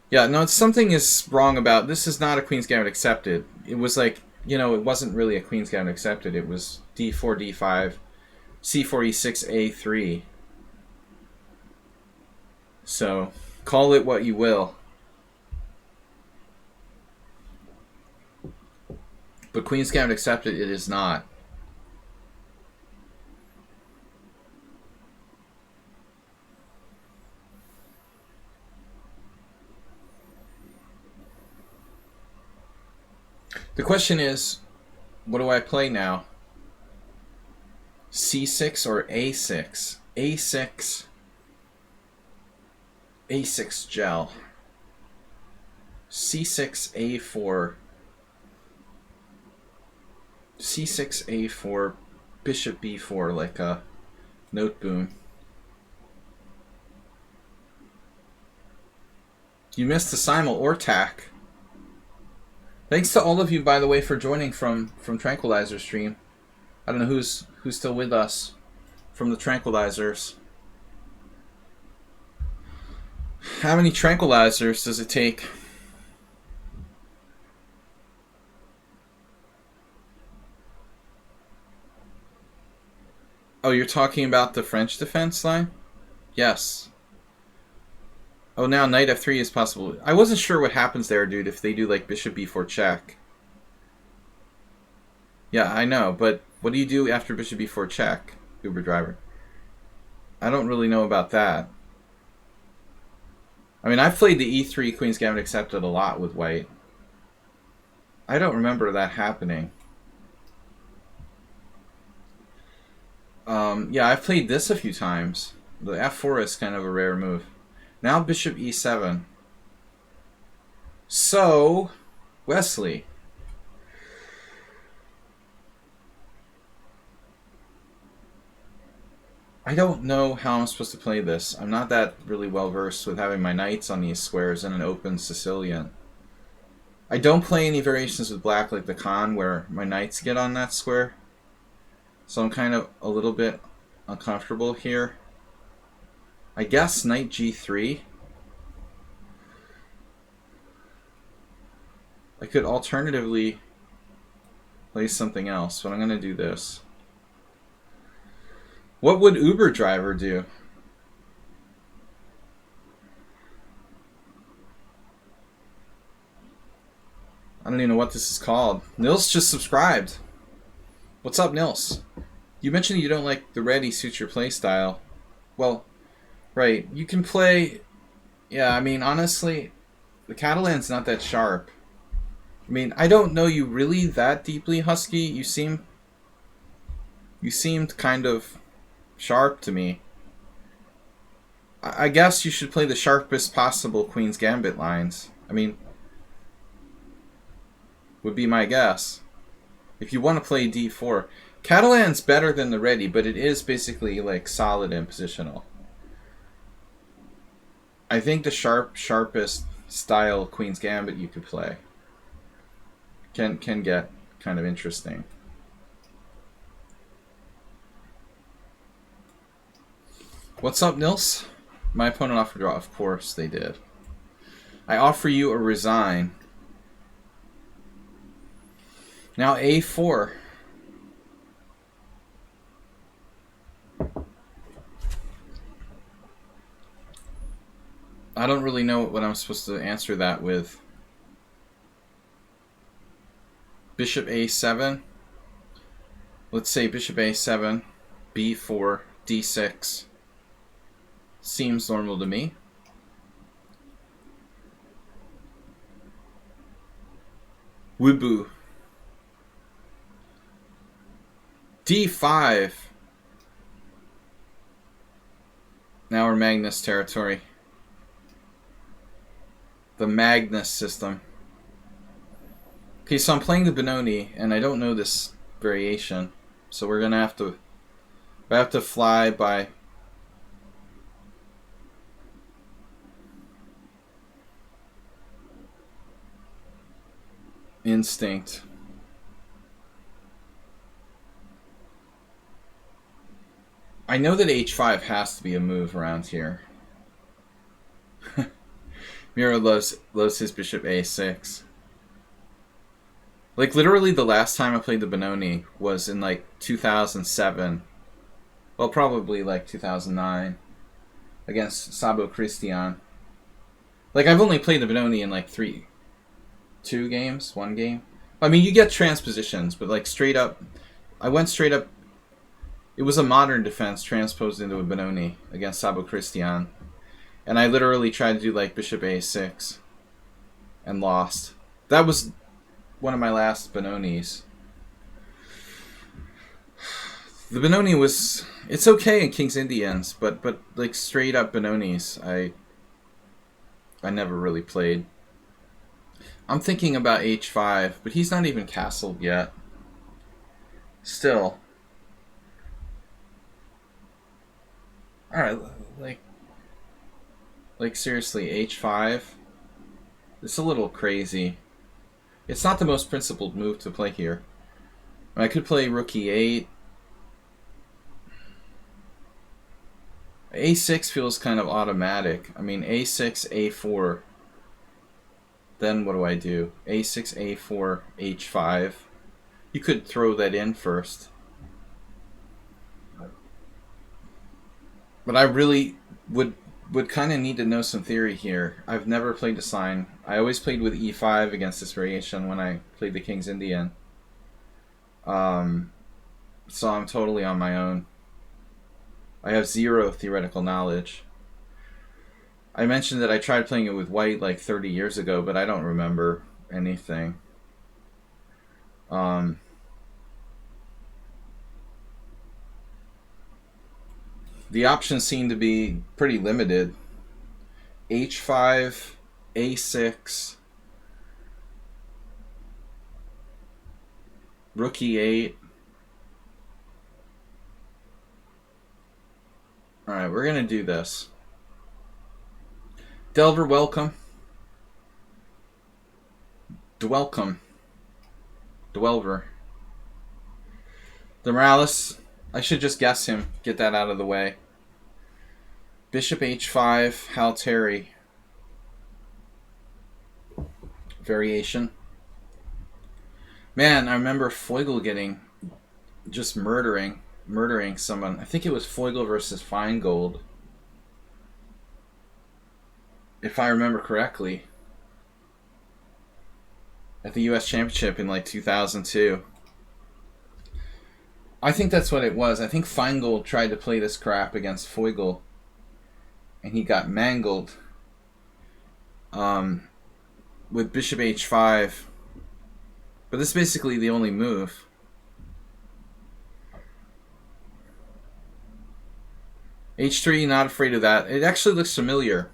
Yeah, no, something is wrong about... This is not a Queen's Gambit accepted. It was like, you know, it wasn't really a Queen's Gambit accepted. It was d4, d5, c4, e6, a3. So, call it what you will. But Queen's Gambit accepted, it is not. The question is, what do I play now? C6 or A6? A6. A6 gel. C6, A4. C6, A4. Bishop B4 like a note boom. You missed the Simul or tack. Thanks to all of you, by the way, for joining from Tranquilizer stream. I don't know who's still with us from the Tranquilizers. How many Tranquilizers does it take? Oh, you're talking about the French defense line? Yes. Oh, now knight f3 is possible. I wasn't sure what happens there, dude, if they do, like, bishop b4 check. Yeah, I know, but what do you do after bishop b4 check, Uber driver? I don't really know about that. I mean, I've played the e3 Queen's Gambit accepted a lot with white. I don't remember that happening. Yeah, I've played this a few times. The f4 is kind of a rare move. Now bishop e7. So, Wesley. I don't know how I'm supposed to play this. I'm not that really well versed with having my knights on these squares in an open Sicilian. I don't play any variations with black like the Khan where my knights get on that square. So I'm kind of a little bit uncomfortable here. I guess knight g3. I could alternatively play something else, but I'm going to do this. What would Uber driver do? I don't even know what this is called. Nils just subscribed. What's up, Nils? You mentioned you don't like the ready suits your play style. Well, right. You can play... Yeah, I mean, honestly, the Catalan's not that sharp. I mean, I don't know you really that deeply, Husky. You seemed kind of sharp to me. I guess you should play the sharpest possible Queen's Gambit lines. I mean, would be my guess. If you want to play d4. Catalan's better than the ready, but it is basically like solid and positional. I think the sharpest style Queen's Gambit you could play can get kind of interesting. What's up, Nils? My opponent offered draw. Of course they did. I offer you a resign. Now a4. I don't really know what I'm supposed to answer that with. Bishop a7. Let's say bishop a7, b4, d6. Seems normal to me. Wubu. d5. Now we're Magnus territory. The Magnus system. Okay, so I'm playing the Benoni, and I don't know this variation, so we're gonna have to fly by instinct. I know that h5 has to be a move around here. Miro loves his bishop a6. Like, literally the last time I played the Benoni was in, like, 2007. Well, probably, like, 2009. Against Sabo Christian. Like, I've only played the Benoni in, like, 2 games? 1 game? I mean, you get transpositions, but, like, straight up... I went straight up... It was a modern defense transposed into a Benoni against Sabo Christian. And I literally tried to do, like, bishop a6. And lost. That was one of my last Benonis. The Benoni was... It's okay in King's Indians, but like, straight up Benonis, I never really played. I'm thinking about h5, but he's not even castled yet. Still. Alright, like seriously, h5? It's a little crazy. It's not the most principled move to play here. I could play rook e8. a6 feels kind of automatic. I mean, a6, a4. Then what do I do? a6, a4, h5. You could throw that in first. But I really would kind of need to know some theory here. I've never played a sign. I always played with e5 against this variation when I played the King's Indian. So I'm totally on my own. I have zero theoretical knowledge. I mentioned that I tried playing it with white like 30 years ago, but I don't remember anything. The options seem to be pretty limited. h5, a6, rook e8. Alright, we're going to do this. Delver, welcome. Dwelcome. Dwelver. The Morales, I should just guess him. Get that out of the way. Bishop h5, Hal Terry. Variation. Man, I remember Foigle getting just murdering someone. I think it was Foigle versus Feingold, if I remember correctly, at the U.S. Championship in like 2002. I think that's what it was. I think Feingold tried to play this crap against Foigle, and he got mangled with Bishop H5. But this is basically the only move. H3, not afraid of that. It actually looks familiar.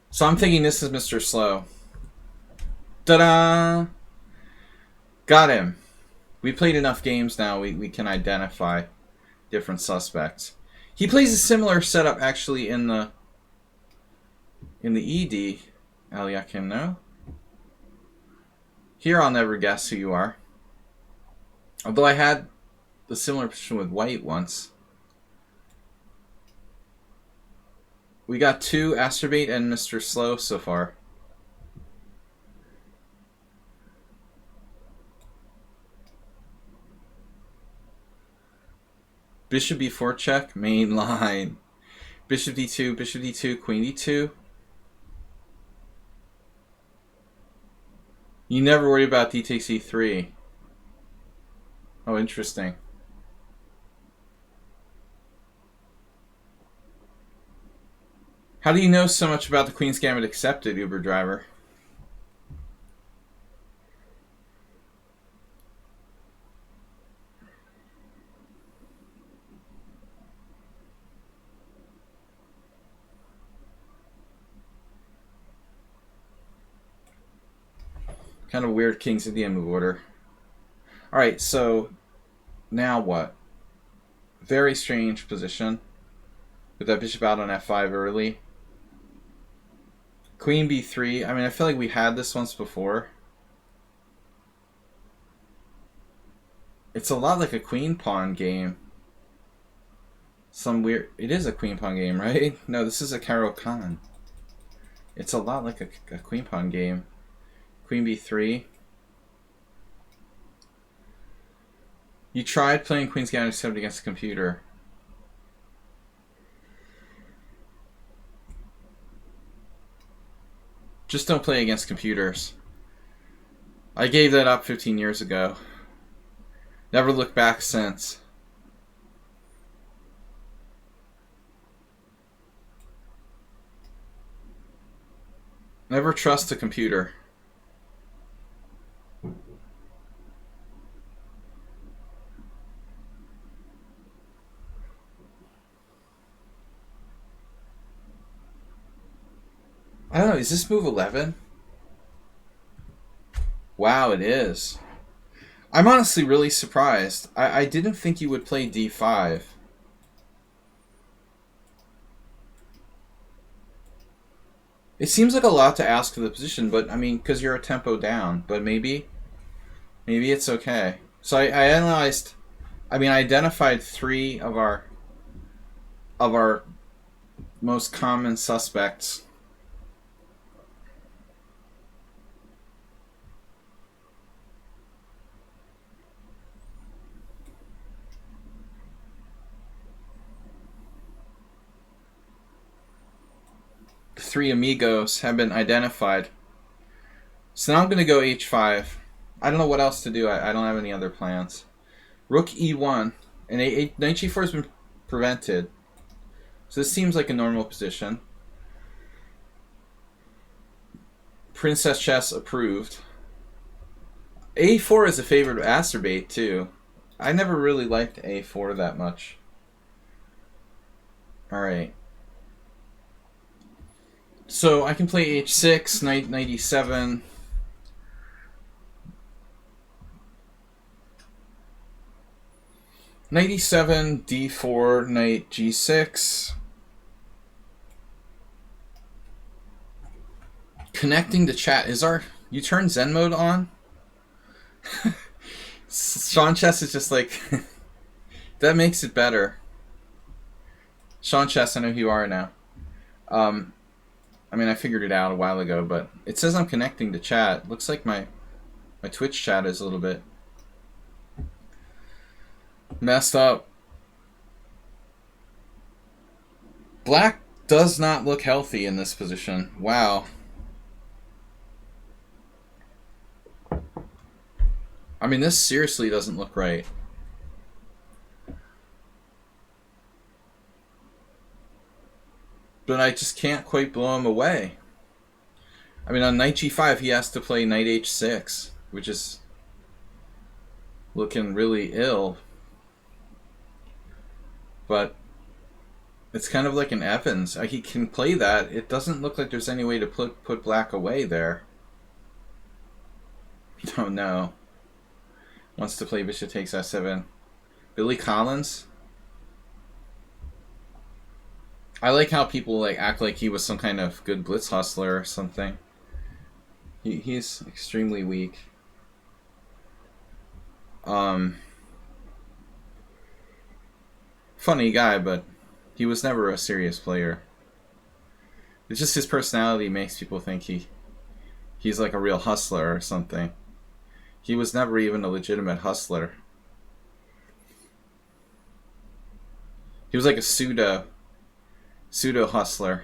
So I'm thinking this is Mr. Slow. Ta-da! Got him. We played enough games now, we can identify different suspects. He plays a similar setup actually in the ED. Aliakim, no? Here I'll never guess who you are. Although I had the similar position with white once. We got 2 Astrobate and Mr. Slow so far. Bishop b4 check, main line. Bishop d2, queen d2. You never worry about d takes e3. Oh, interesting. How do you know so much about the Queen's Gambit accepted, Uber driver? Kind of weird King's Indian move order. Alright, so now what? Very strange position. With that bishop out on f5 early. Queen b3. I mean, I feel like we had this once before. It's a lot like a queen pawn game. Some weird... It is a queen pawn game, right? No, this is a Caro-Kann. It's a lot like a queen pawn game. Queen b3. You tried playing Queen's Gambit accepted against the computer. Just don't play against computers. I gave that up 15 years ago. Never looked back since. Never trust a computer. I don't know, is this move 11? Wow, it is. I'm honestly really surprised. I didn't think you would play d5. It seems like a lot to ask for the position, but I mean, because you're a tempo down. But maybe it's okay. So I analyzed, I mean, I identified 3 of our most common suspects. The 3 amigos have been identified. So now I'm going to go h5. I don't know what else to do. I don't have any other plans. Rook e1. And knight g4 has been prevented. So this seems like a normal position. Princess chess approved. a4 is a favorite of Astrobate too. I never really liked a4 that much. Alright. So I can play h6, knight e7. Knight e7, d4, knight g6. Connecting to chat. Is our... You turn Zen mode on? Sean Chess is just like... that makes it better. Sean Chess, I know who you are now. I mean, I figured it out a while ago, but it says I'm connecting to chat. Looks like my My Twitch chat is a little bit messed up. Black does not look healthy in this position. Wow. I mean, this seriously doesn't look right. But I just can't quite blow him away. I mean, on knight g5, he has to play knight h6, which is looking really ill. But it's kind of like an Evans. He can play that. It doesn't look like there's any way to put black away there. Oh no. Wants to play bishop takes f7. Billy Collins. I like how people like act like he was some kind of good blitz hustler or something. He's extremely weak. Funny guy, but he was never a serious player. It's just his personality makes people think he's like a real hustler or something. He was never even a legitimate hustler. He was like a pseudo hustler.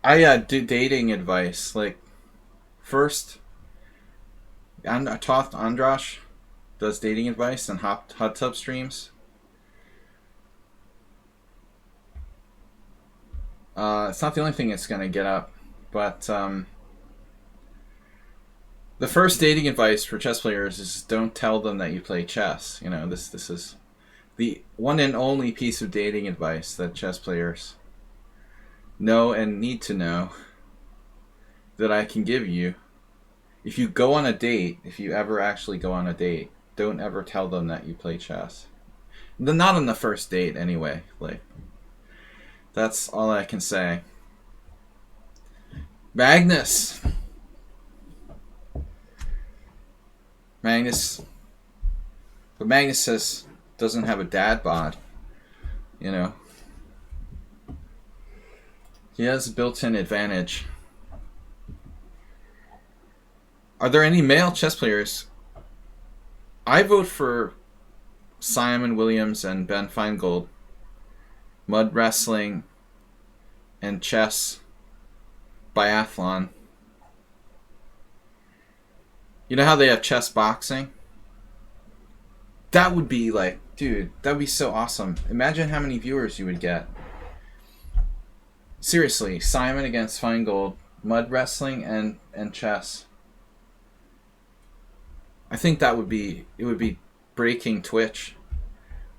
I do dating advice. Like, first, Toth Andrash does dating advice and hot tub streams. It's not the only thing it's gonna get up, but the first dating advice for chess players is don't tell them that you play chess. You know, this is the one and only piece of dating advice that chess players know and need to know that I can give you. If you go on a date, if you ever actually go on a date, don't ever tell them that you play chess. Not on the first date, anyway. Like, that's all I can say. Magnus. But Magnus says doesn't have a dad bod. You know. He has a built-in advantage. Are there any male chess players? I vote for Simon Williams and Ben Feingold. Mud wrestling and chess biathlon. You know how they have chess boxing? That would be like, dude, that would be so awesome. Imagine how many viewers you would get. Seriously, Simon against Feingold, mud wrestling and chess. I think it would be breaking Twitch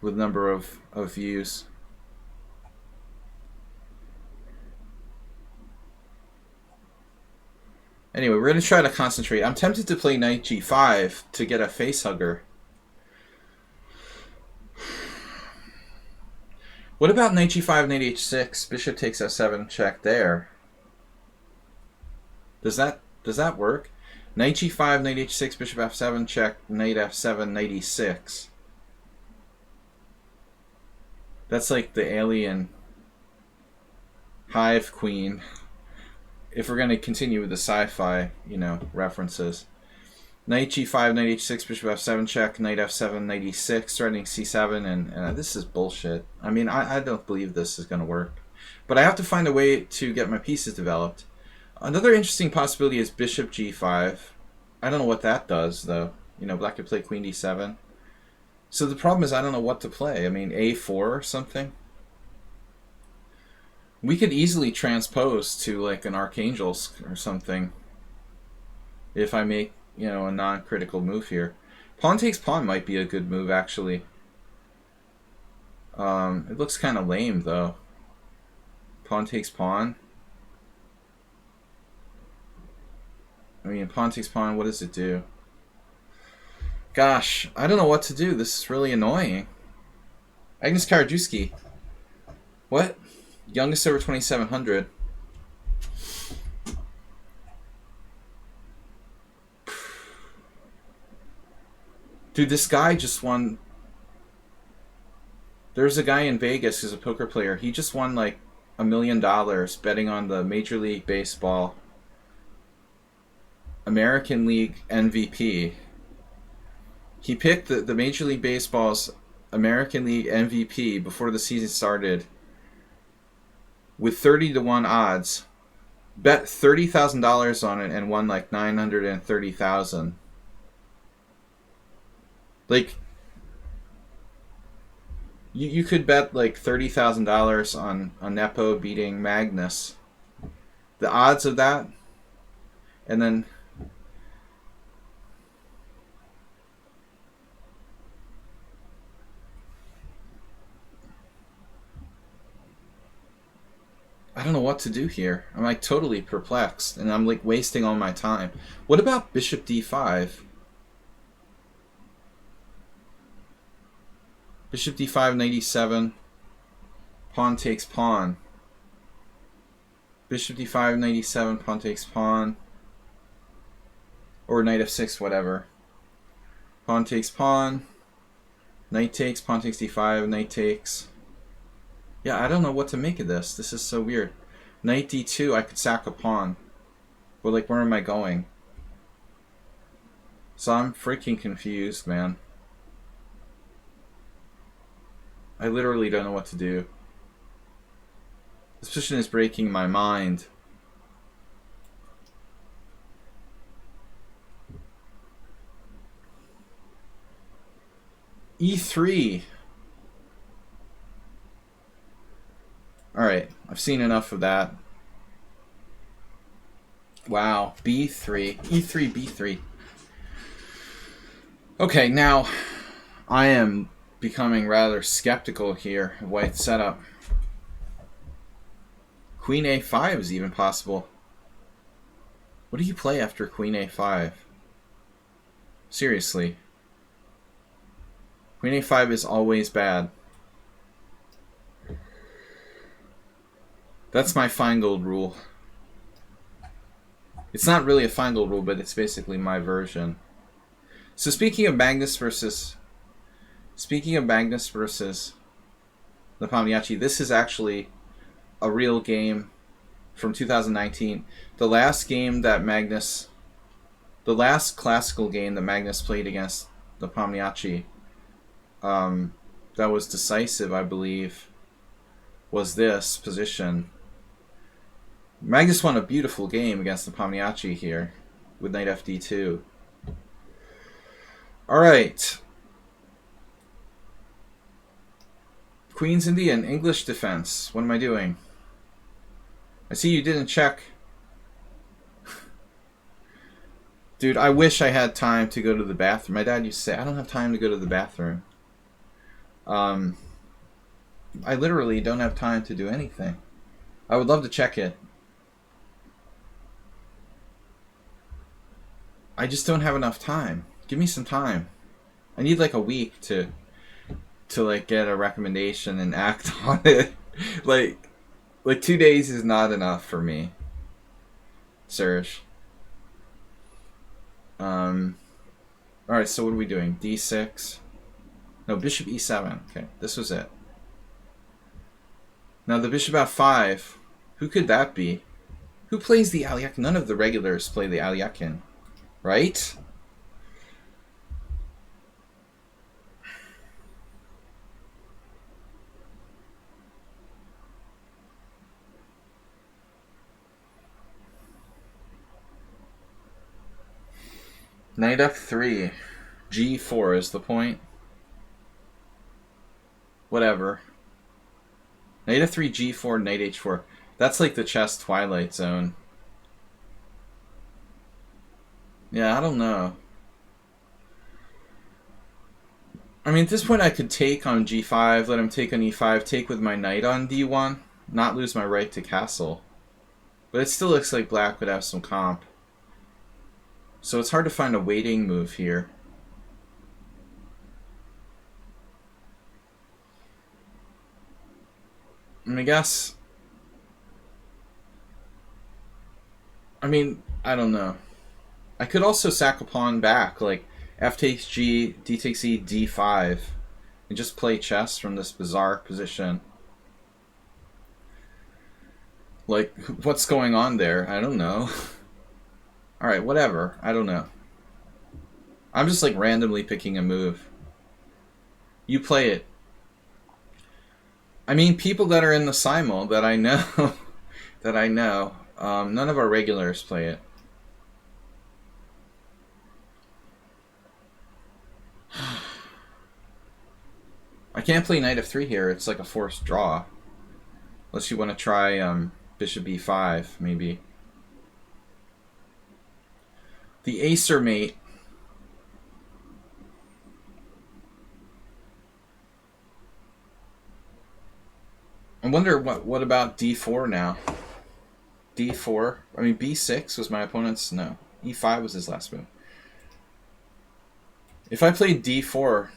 with number of views. Anyway, we're going to try to concentrate. I'm tempted to play knight g5 to get a facehugger. What about knight g5, knight h6, bishop takes f7, check there? Does that work? Knight g5, knight h6, bishop f7, check, knight f7, knight e6. That's like the alien hive queen. If we're going to continue with the sci-fi, you know, references. Knight g5, knight h6, bishop f7 check, knight f7, knight e6, threatening c7, and this is bullshit. I mean, I don't believe this is going to work. But I have to find a way to get my pieces developed. Another interesting possibility is bishop g5. I don't know what that does, though. You know, black could play queen d7. So the problem is I don't know what to play. I mean, a4 or something? We could easily transpose to, like, an Archangelsk or something. If I make, you know, a non-critical move here. Pawn takes pawn might be a good move, actually. It looks kind of lame, though. Pawn takes pawn. I mean, pawn takes pawn, what does it do? Gosh, I don't know what to do. This is really annoying. Agnes Karajewski. What? Youngest over 2,700. Dude, this guy just won. There's a guy in Vegas who's a poker player. He just won like $1 million betting on the Major League Baseball American League MVP. He picked the Major League Baseball's American League MVP before the season started with 30-1 odds. Bet $30,000 on it and won like $930,000. Like, you could bet like $30,000 on Nepo beating Magnus. The odds of that, and then I don't know what to do here. I'm like totally perplexed, and I'm like wasting all my time. What about Bishop D5? Bishop D5, knight E7. Pawn takes pawn. Bishop D5, knight E7, pawn takes pawn. Or knight F6, whatever. Pawn takes pawn. Knight takes, pawn takes D5, knight takes. Yeah, I don't know what to make of this. This is so weird. Knight D2, I could sack a pawn. But like, where am I going? So I'm freaking confused, man. I literally don't know what to do. This position is breaking my mind. E3. Alright, I've seen enough of that. Wow, B3. E3, B3. Okay, now I am becoming rather skeptical here of White's setup. Queen A5 is even possible. What do you play after Queen A5? Seriously. Queen A5 is always bad. That's my Feingold rule. It's not really a Feingold rule, but it's basically my version. So speaking of Magnus versus the Palmiachi, this is actually a real game from 2019. The last classical game that Magnus played against the Palmiachi, that was decisive, I believe, was this position. Magnus won a beautiful game against the Palmiachi here with knight FD2. Alright. Queen's Indian, English defense. What am I doing? I see you didn't check. Dude, I wish I had time to go to the bathroom. My dad used to say, I don't have time to go to the bathroom. I literally don't have time to do anything. I would love to check it. I just don't have enough time. Give me some time. I need like a week to like get a recommendation and act on it. like 2 days is not enough for me, Serge. Alright, so what are we doing? D6. No, bishop E7. Okay, this was it. Now the bishop F5. Who could that be? Who plays the Alekhine? None of the regulars play the Alekhine, right? Knight F3. G4 is the point. Whatever. Knight F3, G4, Knight H4. That's like the chess Twilight Zone. Yeah, I don't know. I mean, at this point I could take on G5, let him take on E5, take with my knight on D1, not lose my right to castle. But it still looks like black would have some comp. So it's hard to find a waiting move here. I guess... I mean, I don't know. I could also sack a pawn back, like, F takes G, D takes E, D5. And just play chess from this bizarre position. Like, what's going on there? I don't know. Alright, whatever. I don't know. I'm just like randomly picking a move. You play it. I mean, people that are in the Simul that I know, none of our regulars play it. I can't play knight f3 here. It's like a forced draw. Unless you want to try bishop e5, maybe. The Acer mate. I wonder what about d4 now? d4. I mean, b6 was my opponent's. No, e5 was his last move. If I played d4,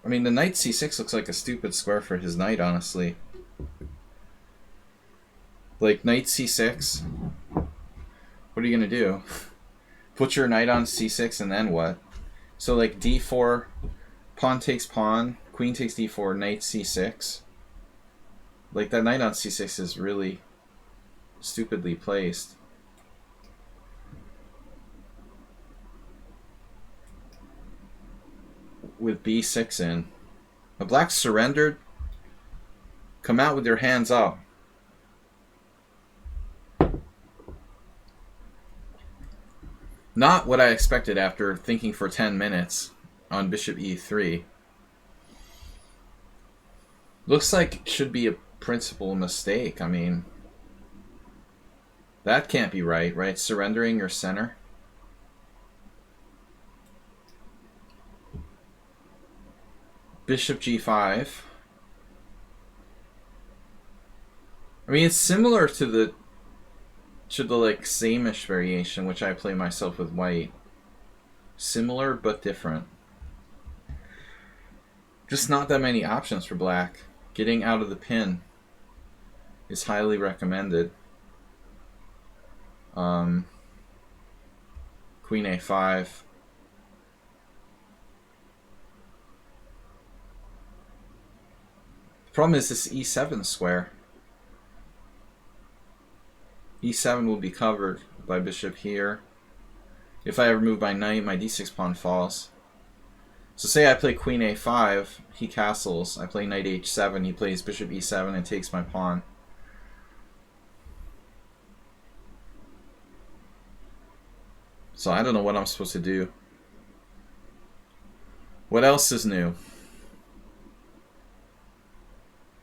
I mean, the knight c6 looks like a stupid square for his knight, honestly. Like, knight c6. What are you going to do? Put your knight on c6 and then what? So, like, d4, pawn takes pawn, queen takes d4, knight c6. Like, that knight on c6 is really stupidly placed. With b6 in. The black surrendered. Come out with your hands up. Not what I expected after thinking for 10 minutes on bishop e3. Looks like it should be a principal mistake. I mean, that can't be right, right? Surrendering your center. Bishop g5. I mean, it's similar to the like same-ish variation, which I play myself with white. Similar but different. Just not that many options for black. Getting out of the pin is highly recommended. Queen a5. The problem is this e7 square. e7 will be covered by bishop here. If I ever move my knight, my d6 pawn falls. So say I play queen a5, he castles. I play knight h7, he plays bishop e7 and takes my pawn. So I don't know what I'm supposed to do. What else is new?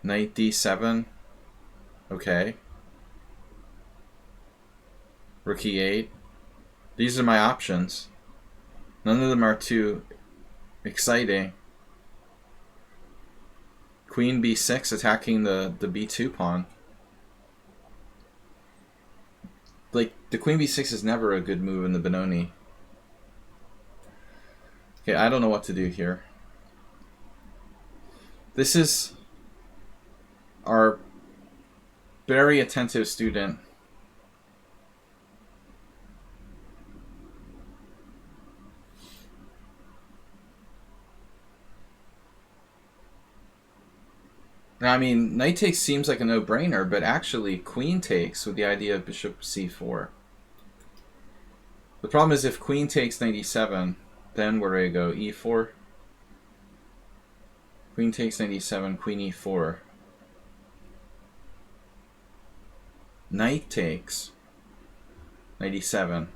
Knight d7. Okay. Rook e8. These are my options. None of them are too exciting. Queen b6 attacking the b2 pawn. Like, the queen b6 is never a good move in the Benoni. Okay, I don't know what to do here. This is our very attentive student. Now, I mean, knight takes seems like a no-brainer, but actually queen takes with the idea of bishop c4. The problem is if queen takes knight e7, then where do I go? e4? Queen takes knight e7, queen e4. Knight takes knight e7.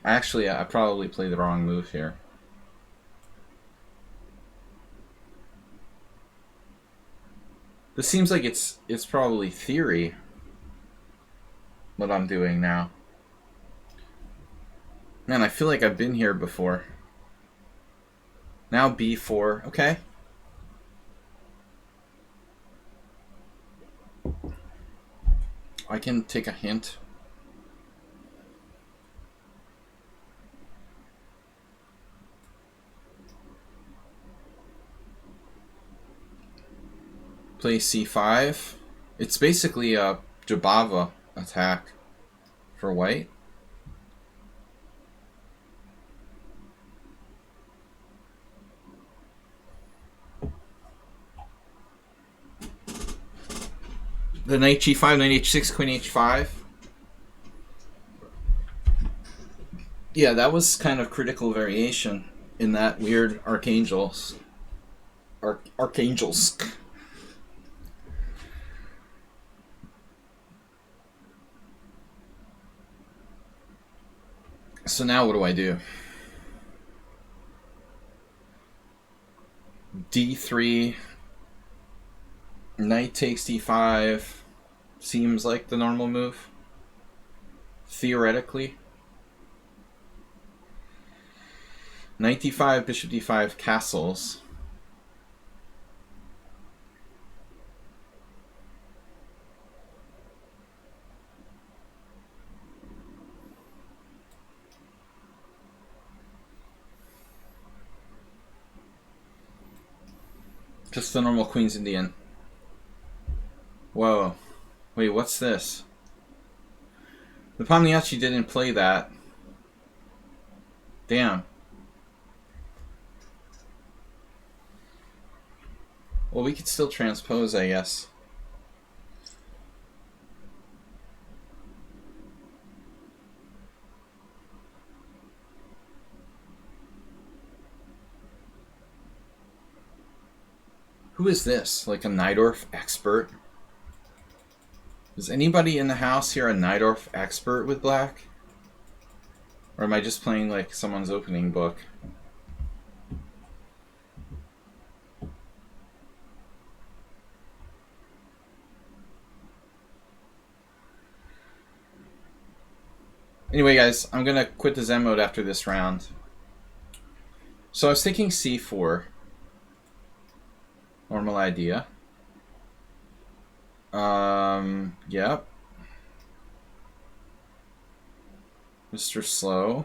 Actually, I probably played the wrong move here. This seems like it's probably theory, what I'm doing now. Man, I feel like I've been here before. Now b4, okay. I can take a hint. Play c5. It's basically a Jabava attack for white. The knight g5, knight h6, queen h5. Yeah, that was kind of critical variation in that weird Archangelsk. So now what do I do? d3, knight takes d5 seems like the normal move, theoretically. Knight d5, bishop d5, castles. Just the normal Queen's Indian. Whoa. Wait, what's this? The Pomniachi didn't play that. Damn. Well, we could still transpose, I guess. Who is this? Like a Najdorf expert? Is anybody in the house here a Najdorf expert with black? Or am I just playing like someone's opening book? Anyway, guys, I'm going to quit the Zen mode after this round. So I was thinking c4. Normal idea. Yep. Mr. Slow.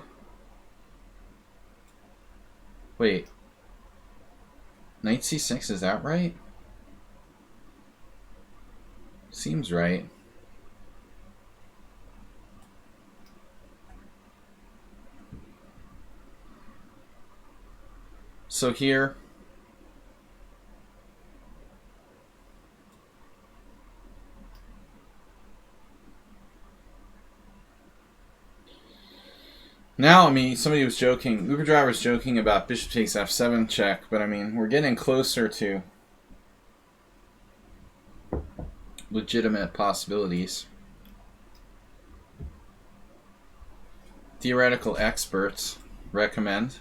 Wait. Knight c6, is that right? Seems right. So here... Now, I mean, somebody was joking, Uber driver was joking about bishop takes f7 check, but I mean, we're getting closer to legitimate possibilities. Theoretical experts recommend.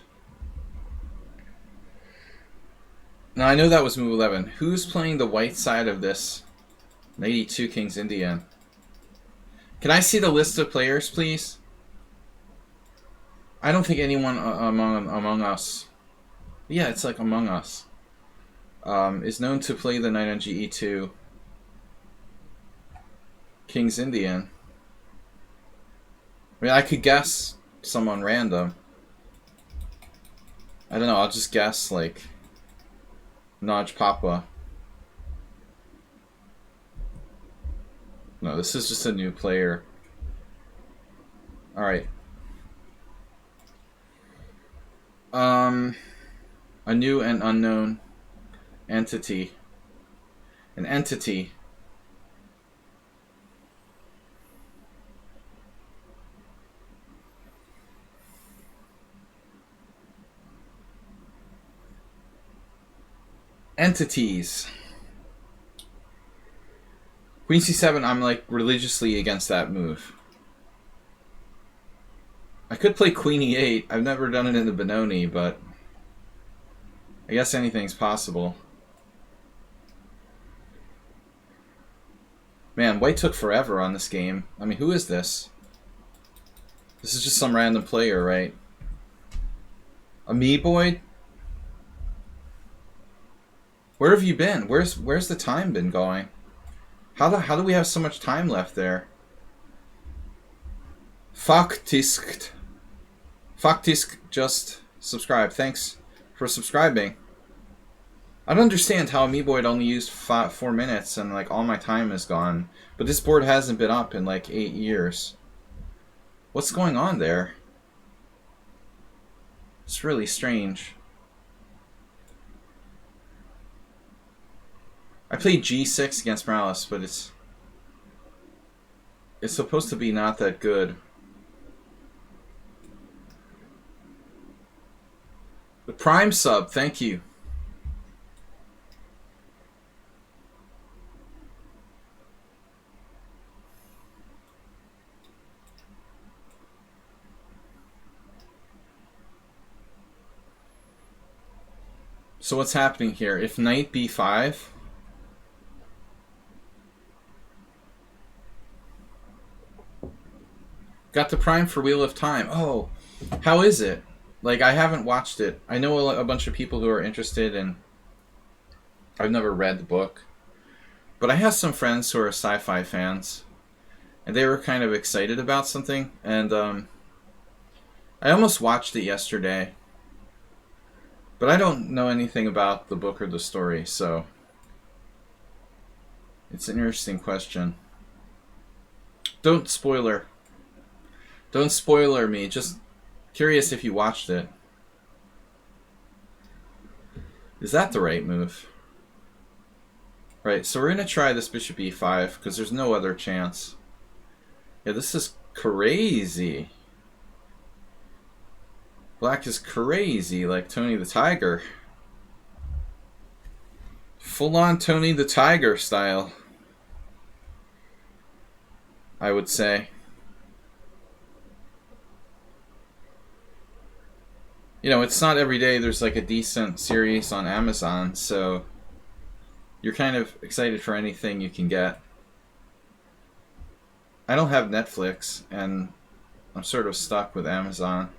Now, I know that was move 11. Who's playing the white side of this? Knight e2, King's Indian. Can I see the list of players, please? I don't think anyone among us, yeah, it's like among us, is known to play the knight on ge2, King's Indian. I mean, I could guess someone random. I don't know, I'll just guess, like, Naj Papa. No, this is just a new player. Alright. A new and unknown entity. An entity. Entities. Queen c7, I'm like religiously against that move. I could play Queen e8. I've never done it in the Benoni, but I guess anything's possible. Man, white took forever on this game. I mean, who is this? This is just some random player, right? A me-boy? Where have you been? Where's the time been going? How do we have so much time left there? Faktisk just subscribed. Thanks for subscribing. I don't understand how Amiiboid only used 4 minutes and like all my time is gone. But this board hasn't been up in like 8 years. What's going on there? It's really strange. I played G6 against Morales, but it's supposed to be not that good. The Prime sub, thank you. So what's happening here? If knight b5... Got the Prime for Wheel of Time. Oh, how is it? Like, I haven't watched it. I know a bunch of people who are interested, and I've never read the book. But I have some friends who are sci-fi fans, and they were kind of excited about something, and I almost watched it yesterday. But I don't know anything about the book or the story, so it's an interesting question. Don't spoiler me. Just curious if you watched it. Is that the right move? Right, so we're going to try this bishop e5 because there's no other chance. Yeah, this is crazy. Black is crazy, like Tony the Tiger. Full-on Tony the Tiger style, I would say. You know, it's not every day there's like a decent series on Amazon, so you're kind of excited for anything you can get. I don't have Netflix, and I'm sort of stuck with Amazon.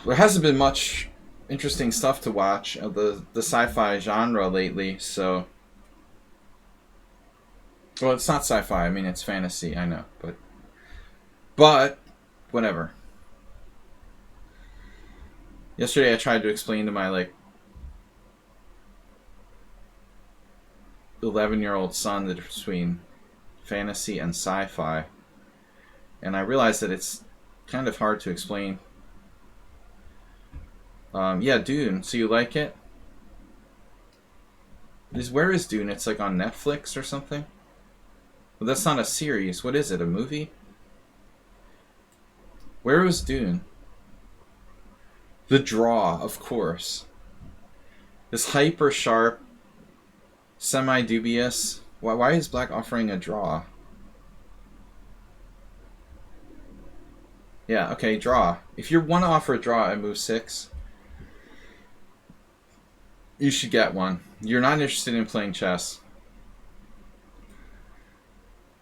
There hasn't been much interesting stuff to watch of the sci-fi genre lately, so... Well, it's not sci-fi, I mean, it's fantasy, I know, but whatever. Yesterday I tried to explain to my, like, 11-year-old son the difference between fantasy and sci-fi, and I realized that it's kind of hard to explain. Yeah, Dune. So you like it? Where is Dune? It's like on Netflix or something? Well, that's not a series. What is it? A movie? Where was Dune? The Draw, of course. This hyper sharp, semi-dubious. Why is Black offering a draw? Yeah, okay, draw. If you want to offer a draw at move 6, you should get one. You're not interested in playing chess.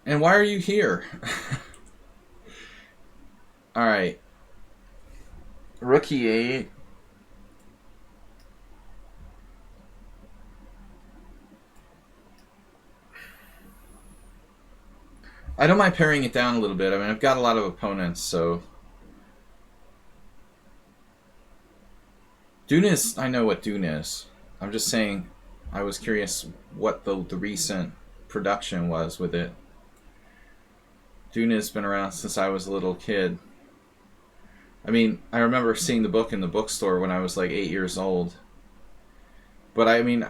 And why are you here? Alright. Rook e8. I don't mind paring it down a little bit. I mean, I've got a lot of opponents, so... Dune is... I know what Dune is. I'm just saying, I was curious what the recent production was with it. Dune has been around since I was a little kid. I mean, I remember seeing the book in the bookstore when I was like 8 years old. But I mean,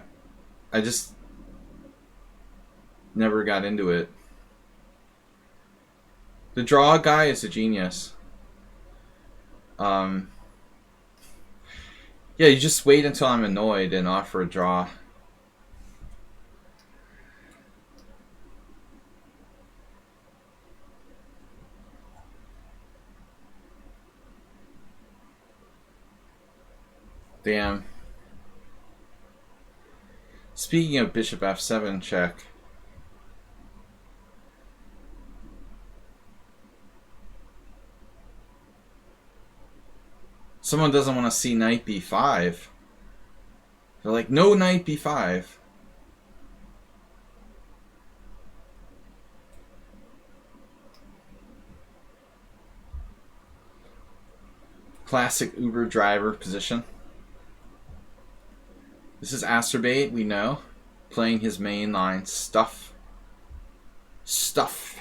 I just never got into it. The draw guy is a genius. Yeah, you just wait until I'm annoyed and offer a draw. Damn. Speaking of bishop f7 check. Someone doesn't want to see knight b5. They're like, no knight b5. Classic Uber driver position. This is Asterbait, we know. Playing his main line stuff. Stuff.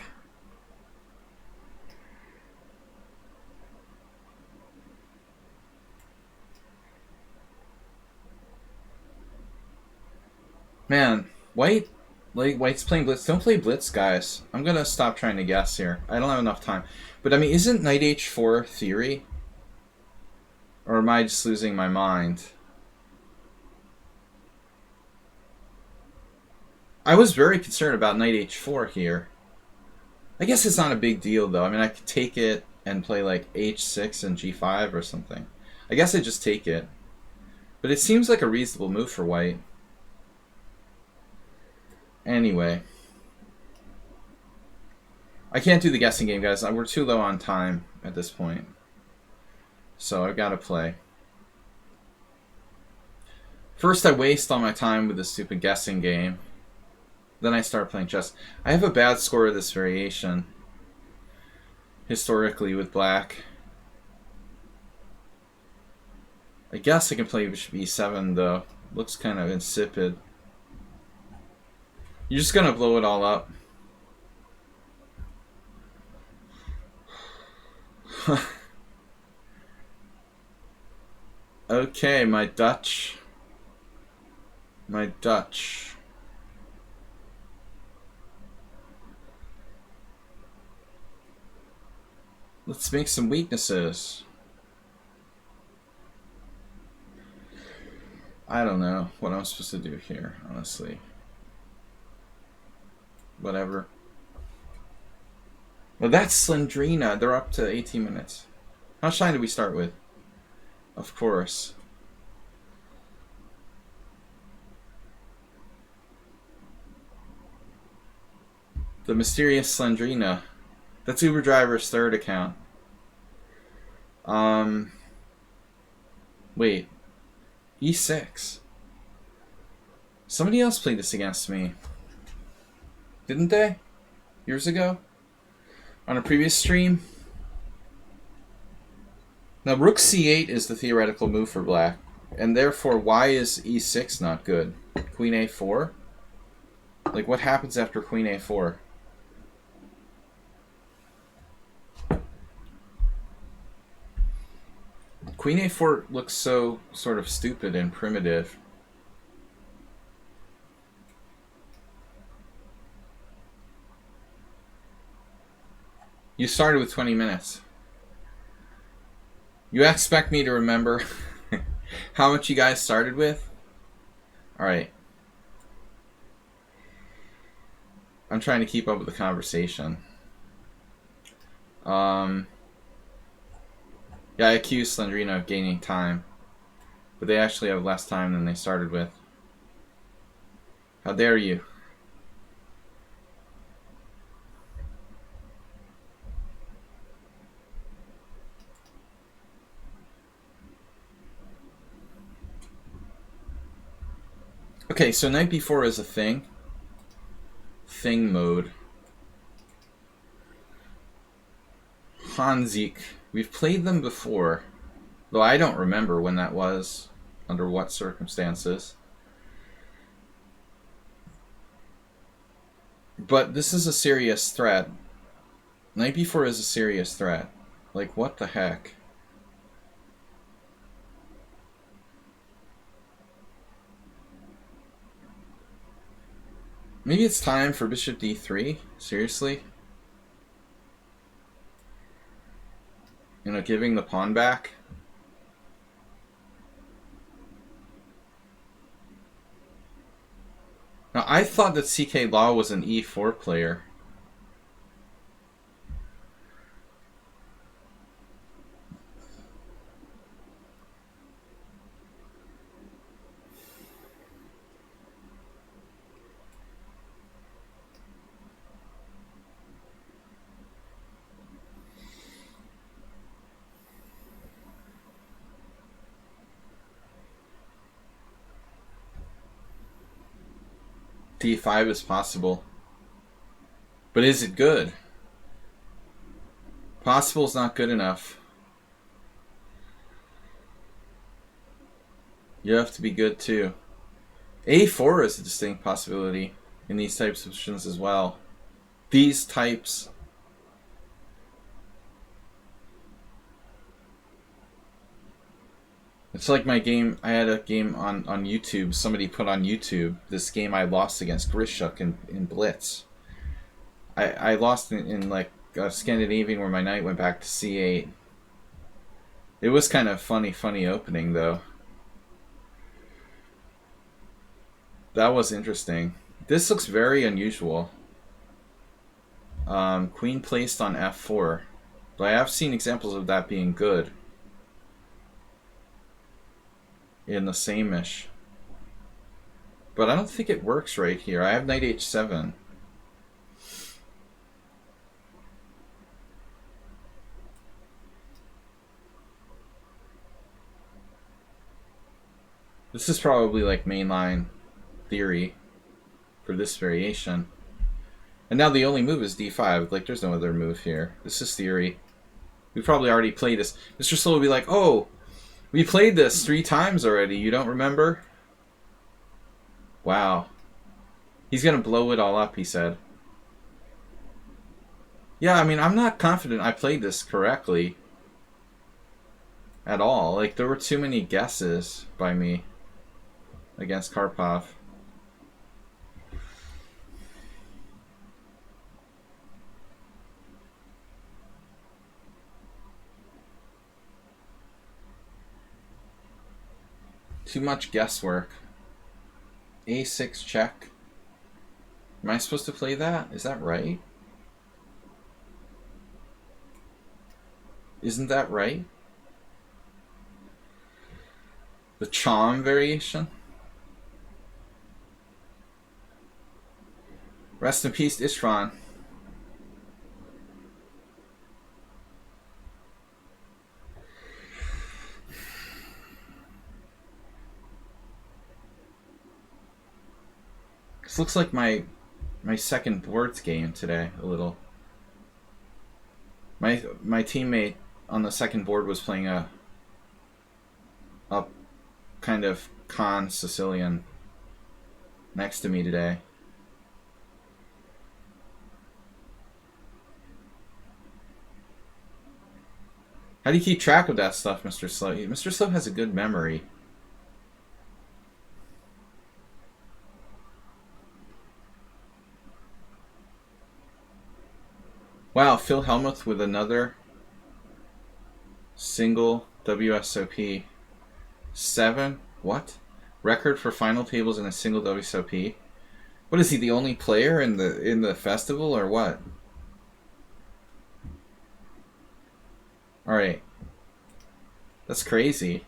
Man, White's playing Blitz. Don't play Blitz, guys. I'm gonna stop trying to guess here. I don't have enough time. But I mean, isn't Knight H4 theory? Or am I just losing my mind? I was very concerned about Knight H4 here. I guess it's not a big deal, though. I mean, I could take it and play like H6 and G5 or something. I guess I just take it. But it seems like a reasonable move for White. Anyway. I can't do the guessing game, guys. We're too low on time at this point. So I've got to play. First I waste all my time with this stupid guessing game. Then I start playing chess. I have a bad score of this variation. Historically with black. I guess I can play bishop e7 though. Looks kind of insipid. You're just gonna blow it all up. Okay, my Dutch. Let's make some weaknesses. I don't know what I'm supposed to do here, honestly. Whatever. Well, that's Slendrina. They're up to 18 minutes. How much time did we start with? Of course. The mysterious Slendrina. That's Uber Driver's third account. Wait. E6. Somebody else played this against me. Didn't they? Years ago? On a previous stream? Now, Rook C8 is the theoretical move for black. And therefore, why is E6 not good? Queen A4? Like, what happens after Queen A4? Queen A4 looks so sort of stupid and primitive. You started with 20 minutes. You expect me to remember how much you guys started with? Alright. I'm trying to keep up with the conversation. Yeah, I accuse Slendrina of gaining time. But they actually have less time than they started with. How dare you? Okay, so Knight B4 is a thing. Thing mode. Hanzik. We've played them before, though I don't remember when that was, under what circumstances. But this is a serious threat. Knight B4 is a serious threat. Like, what the heck? Maybe it's time for bishop D3? Seriously? You know, giving the pawn back? Now, I thought that CK Law was an E4 player. D5 is possible. But is it good? Possible is not good enough. You have to be good too. A4 is a distinct possibility in these types of positions as well. These types. It's like my game. I had a game on YouTube. Somebody put on YouTube this game I lost against Grishuk in Blitz. I lost in like Scandinavian where my knight went back to c8. It was kind of funny opening though. That was interesting. This looks very unusual. Queen placed on f4. But I have seen examples of that being good. In the same-ish. But I don't think it works right here. I have knight h7. This is probably like mainline theory for this variation. And now the only move is d5. Like, there's no other move here. This is theory. We probably already played this. Mr. Slow will be like, oh, we played this 3 times already. You don't remember? Wow. He's going to blow it all up, he said. Yeah, I mean, I'm not confident I played this correctly. At all. Like, there were too many guesses by me against Karpov. Too much guesswork. A6 check. Am I supposed to play that? Is that right? Isn't that right? The Chom variation? Rest in peace, Ishvan. This looks like my second boards game today, a little. My teammate on the second board was playing a kind of con Sicilian next to me today. How do you keep track of that stuff, Mr. Slow? Mr. Slow has a good memory. Wow, Phil Hellmuth with another single WSOP. 7? What? Record for final tables in a single WSOP? What is he, the only player in the festival or what? Alright. That's crazy.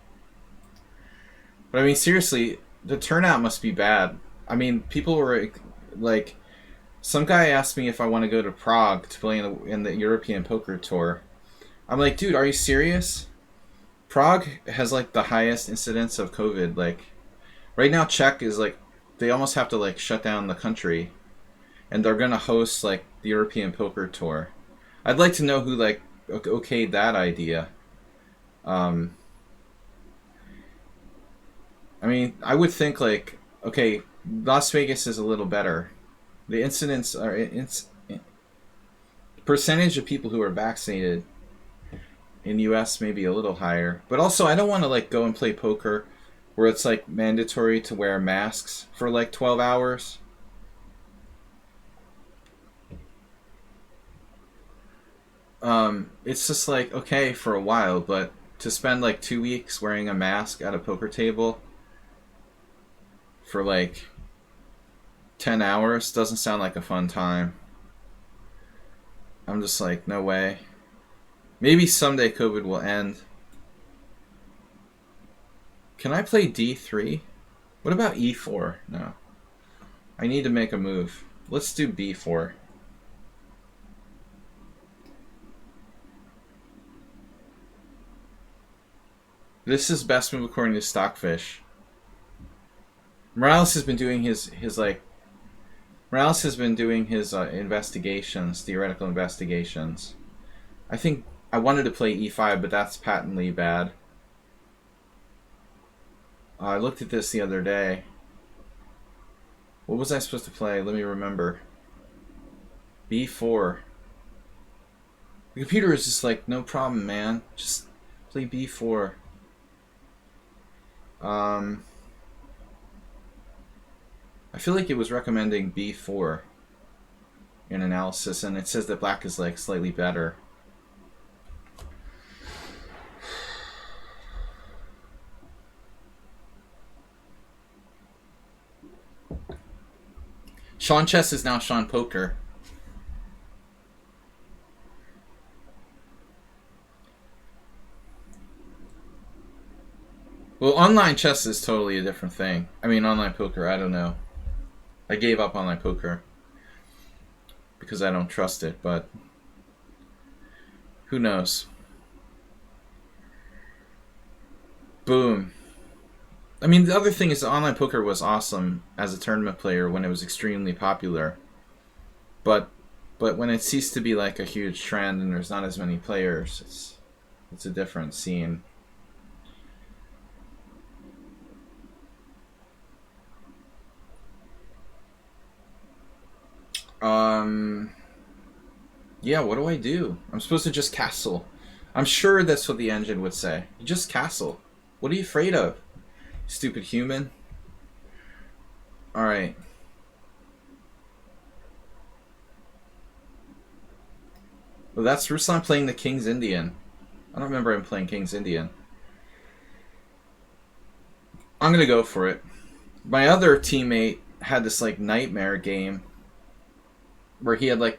But I mean, seriously, the turnout must be bad. I mean, people were like, some guy asked me if I want to go to Prague to play in the European Poker Tour. I'm like, dude, are you serious? Prague has like the highest incidence of COVID. Like, right now, Czech is like, they almost have to like shut down the country, and they're gonna host like the European Poker Tour. I'd like to know who like okayed that idea. I mean, I would think like, okay, Las Vegas is a little better. The incidents are percentage of people who are vaccinated in US may be a little higher, but also I don't want to like go and play poker where it's like mandatory to wear masks for like 12 hours. It's just like okay for a while, but to spend like 2 weeks wearing a mask at a poker table for like 10 hours doesn't sound like a fun time. I'm just like, no way. Maybe someday COVID will end. Can I play D3? What about E4? No. I need to make a move. Let's do B4. This is best move according to Stockfish. Morales has been doing his investigations, theoretical investigations. I think I wanted to play E5, but that's patently bad. I looked at this the other day. What was I supposed to play? Let me remember. B4. The computer is just like, no problem, man. Just play B4. I feel like it was recommending B4 in analysis, and it says that black is like slightly better. Sean Chess is now Sean Poker. Well, online chess is totally a different thing. I mean, online poker, I don't know. I gave up online poker because I don't trust it, but who knows? Boom. I mean, the other thing is that online poker was awesome as a tournament player when it was extremely popular. But when it ceased to be like a huge trend and there's not as many players, it's a different scene. Yeah, what do I do? I'm supposed to just castle. I'm sure that's what the engine would say. You just castle. What are you afraid of? Stupid human. Alright. Well, that's Ruslan playing the King's Indian. I don't remember him playing King's Indian. I'm gonna go for it. My other teammate had this like nightmare game where he had like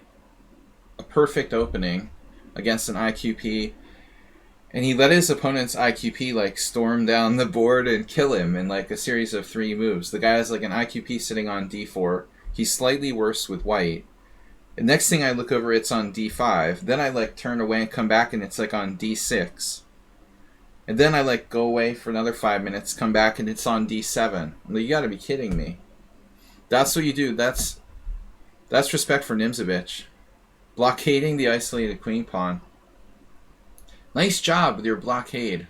a perfect opening against an IQP, and he let his opponent's IQP like storm down the board and kill him in like a series of 3 moves. The guy has like an IQP sitting on D4. He's slightly worse with white. And next thing I look over, it's on D5. Then I like turn away and come back and it's like on D6. And then I like go away for another 5 minutes, come back and it's on D7. Like, you gotta be kidding me. That's what you do. That's respect for Nimzovich. Blockading the isolated queen pawn. Nice job with your blockade.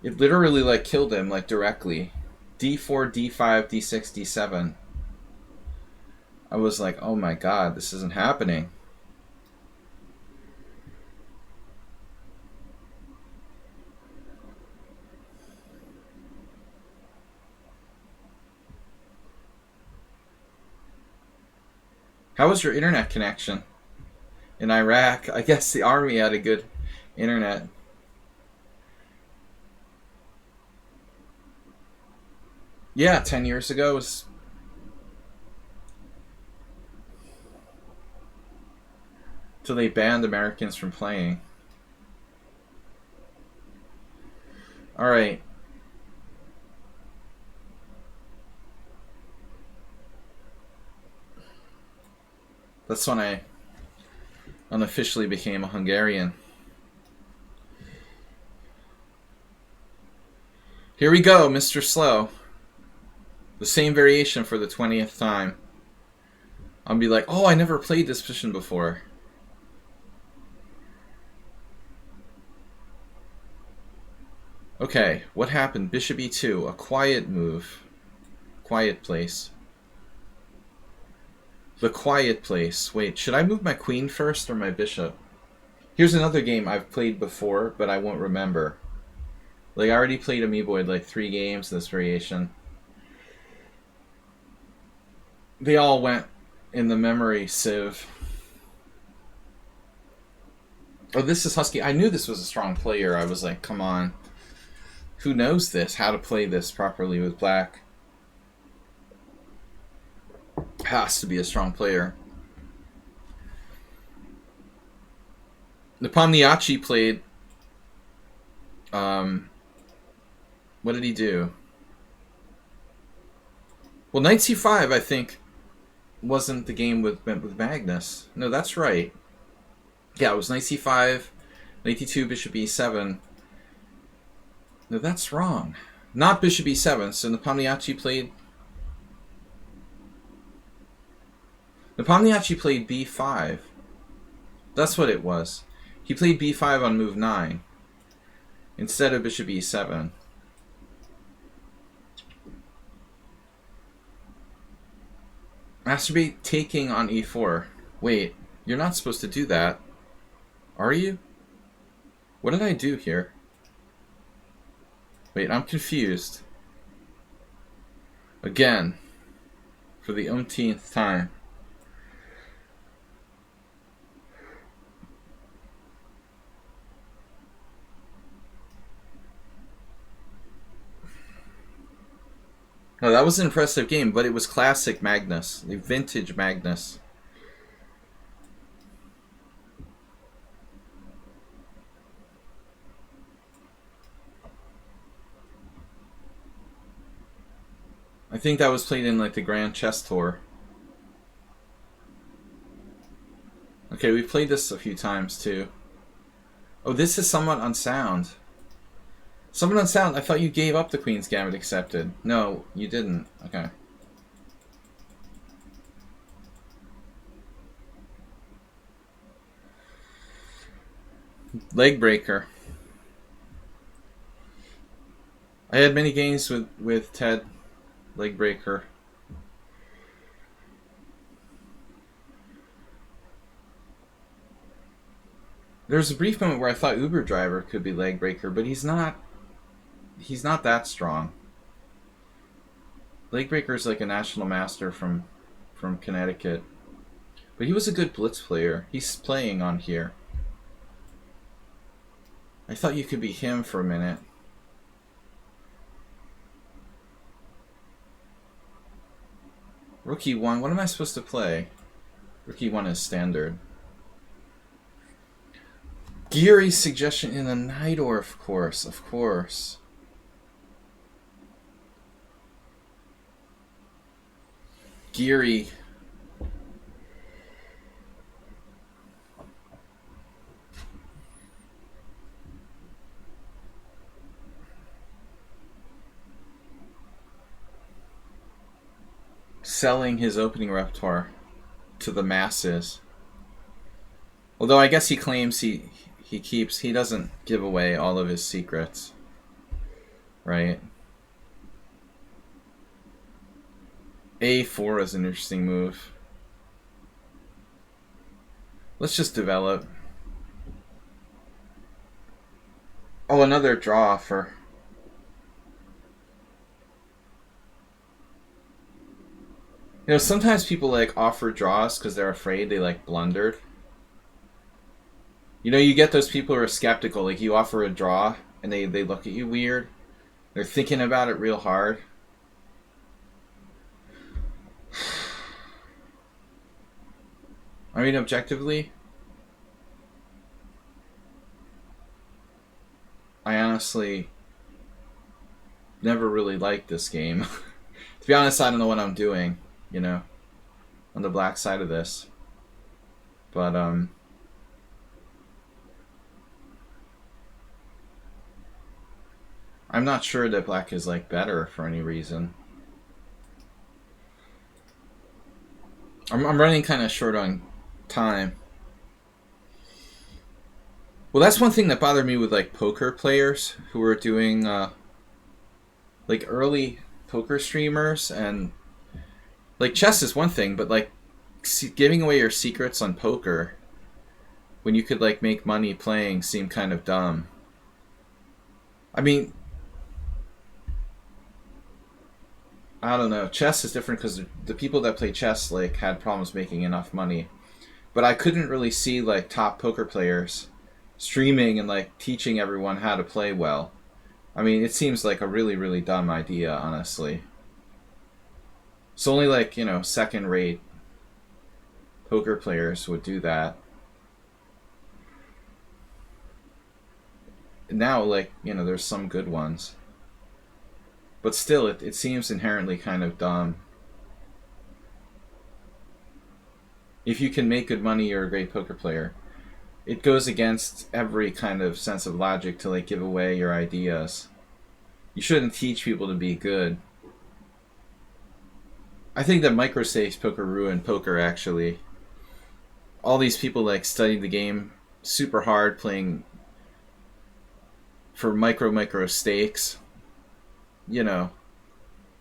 It literally like killed him like directly. D4, D5, D6, D7. I was like, oh my god, this isn't happening. How was your internet connection in Iraq? I guess the army had a good internet. Yeah, 10 years ago was... till they banned Americans from playing. Alright. That's when I unofficially became a Hungarian. Here we go, Mr. Slow. The same variation for the 20th time. I'll be like, oh, I never played this position before. Okay, what happened? Bishop e2, a quiet move. Quiet place. The quiet place. Wait, should I move my queen first or my bishop? Here's another game I've played before, but I won't remember. Like, I already played Amoeboid like 3 games this variation. They all went in the memory sieve. Oh, this is Husky. I knew this was a strong player. I was like, come on. Who knows this? How to play this properly with black? Has to be a strong player. Nepomniachtchi played... what did he do? Well, knight c5, I think, wasn't the game with Magnus. No, that's right. Yeah, it was knight c5, knight d2, bishop e7. No, that's wrong. Not bishop e7, so Nepomniachtchi played... Nepomniachtchi played b5. That's what it was. He played b5 on move 9 instead of bishop e7. Masturbate taking on e4. Wait, you're not supposed to do that. Are you? What did I do here? Wait, I'm confused. Again. For the umpteenth time. No, that was an impressive game, but it was classic Magnus. The vintage Magnus. I think that was played in like the Grand Chess Tour. Okay, we've played this a few times too. Oh, this is somewhat unsound. Somewhat unsound? I thought you gave up the Queen's Gambit accepted. No, you didn't. Okay. Leg breaker. I had many games with Ted. Leg breaker. There was a brief moment where I thought Uber Driver could be leg breaker, but he's not that strong. Leg breaker is like a national master from Connecticut. But he was a good blitz player. He's playing on here. I thought you could be him for a minute. Rookie 1, what am I supposed to play? Rookie 1 is standard. Geary's suggestion in the Najdorf course, of course. Geary. Selling his opening repertoire to the masses. Although I guess he claims he doesn't give away all of his secrets. Right? A4 is an interesting move. Let's just develop. Oh, another draw for... You know, sometimes people like offer draws because they're afraid they like blundered. You know, you get those people who are skeptical. Like, you offer a draw and they look at you weird. They're thinking about it real hard. I mean, objectively, I honestly never really liked this game. To be honest, I don't know what I'm doing, you know, on the black side of this. But, I'm not sure that black is, like, better for any reason. I'm running kind of short on time. Well, that's one thing that bothered me with, like, poker players who are doing, like, early poker streamers, and, like, chess is one thing, but, like, giving away your secrets on poker when you could, like, make money playing seemed kind of dumb. I mean, I don't know. Chess is different because the people that play chess, like, had problems making enough money. But I couldn't really see, like, top poker players streaming and, like, teaching everyone how to play well. I mean, it seems like a really, really dumb idea, honestly. So only, like, you know, second-rate poker players would do that. Now, like, you know, there's some good ones. But still, it seems inherently kind of dumb. If you can make good money, you're a great poker player. It goes against every kind of sense of logic to, like, give away your ideas. You shouldn't teach people to be good. I think that microstakes poker ruined poker, actually. All these people, like, studied the game super hard, playing for micro stakes. You know,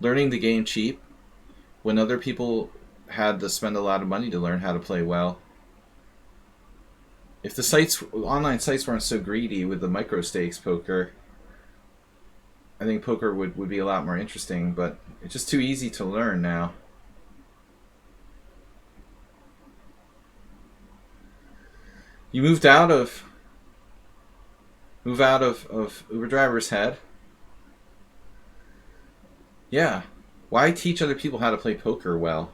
learning the game cheap when other people had to spend a lot of money to learn how to play well. If the online sites weren't so greedy with the micro stakes poker, I think poker would be a lot more interesting, but it's just too easy to learn now. You move out of Uber driver's head. Yeah. Why teach other people how to play poker well?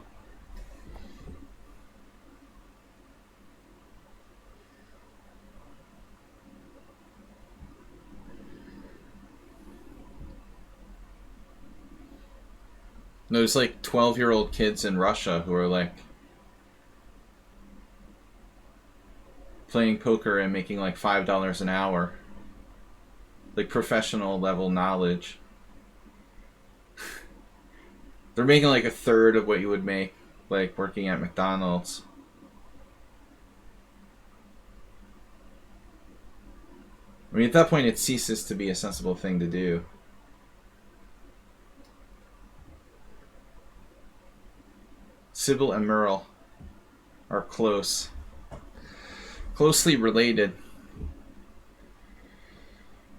There's like 12-year-old kids in Russia who are like playing poker and making like $5 an hour. Like professional level knowledge. They're making like a third of what you would make like working at McDonald's. I mean, at that point it ceases to be a sensible thing to do. Sybil and Merle are closely related.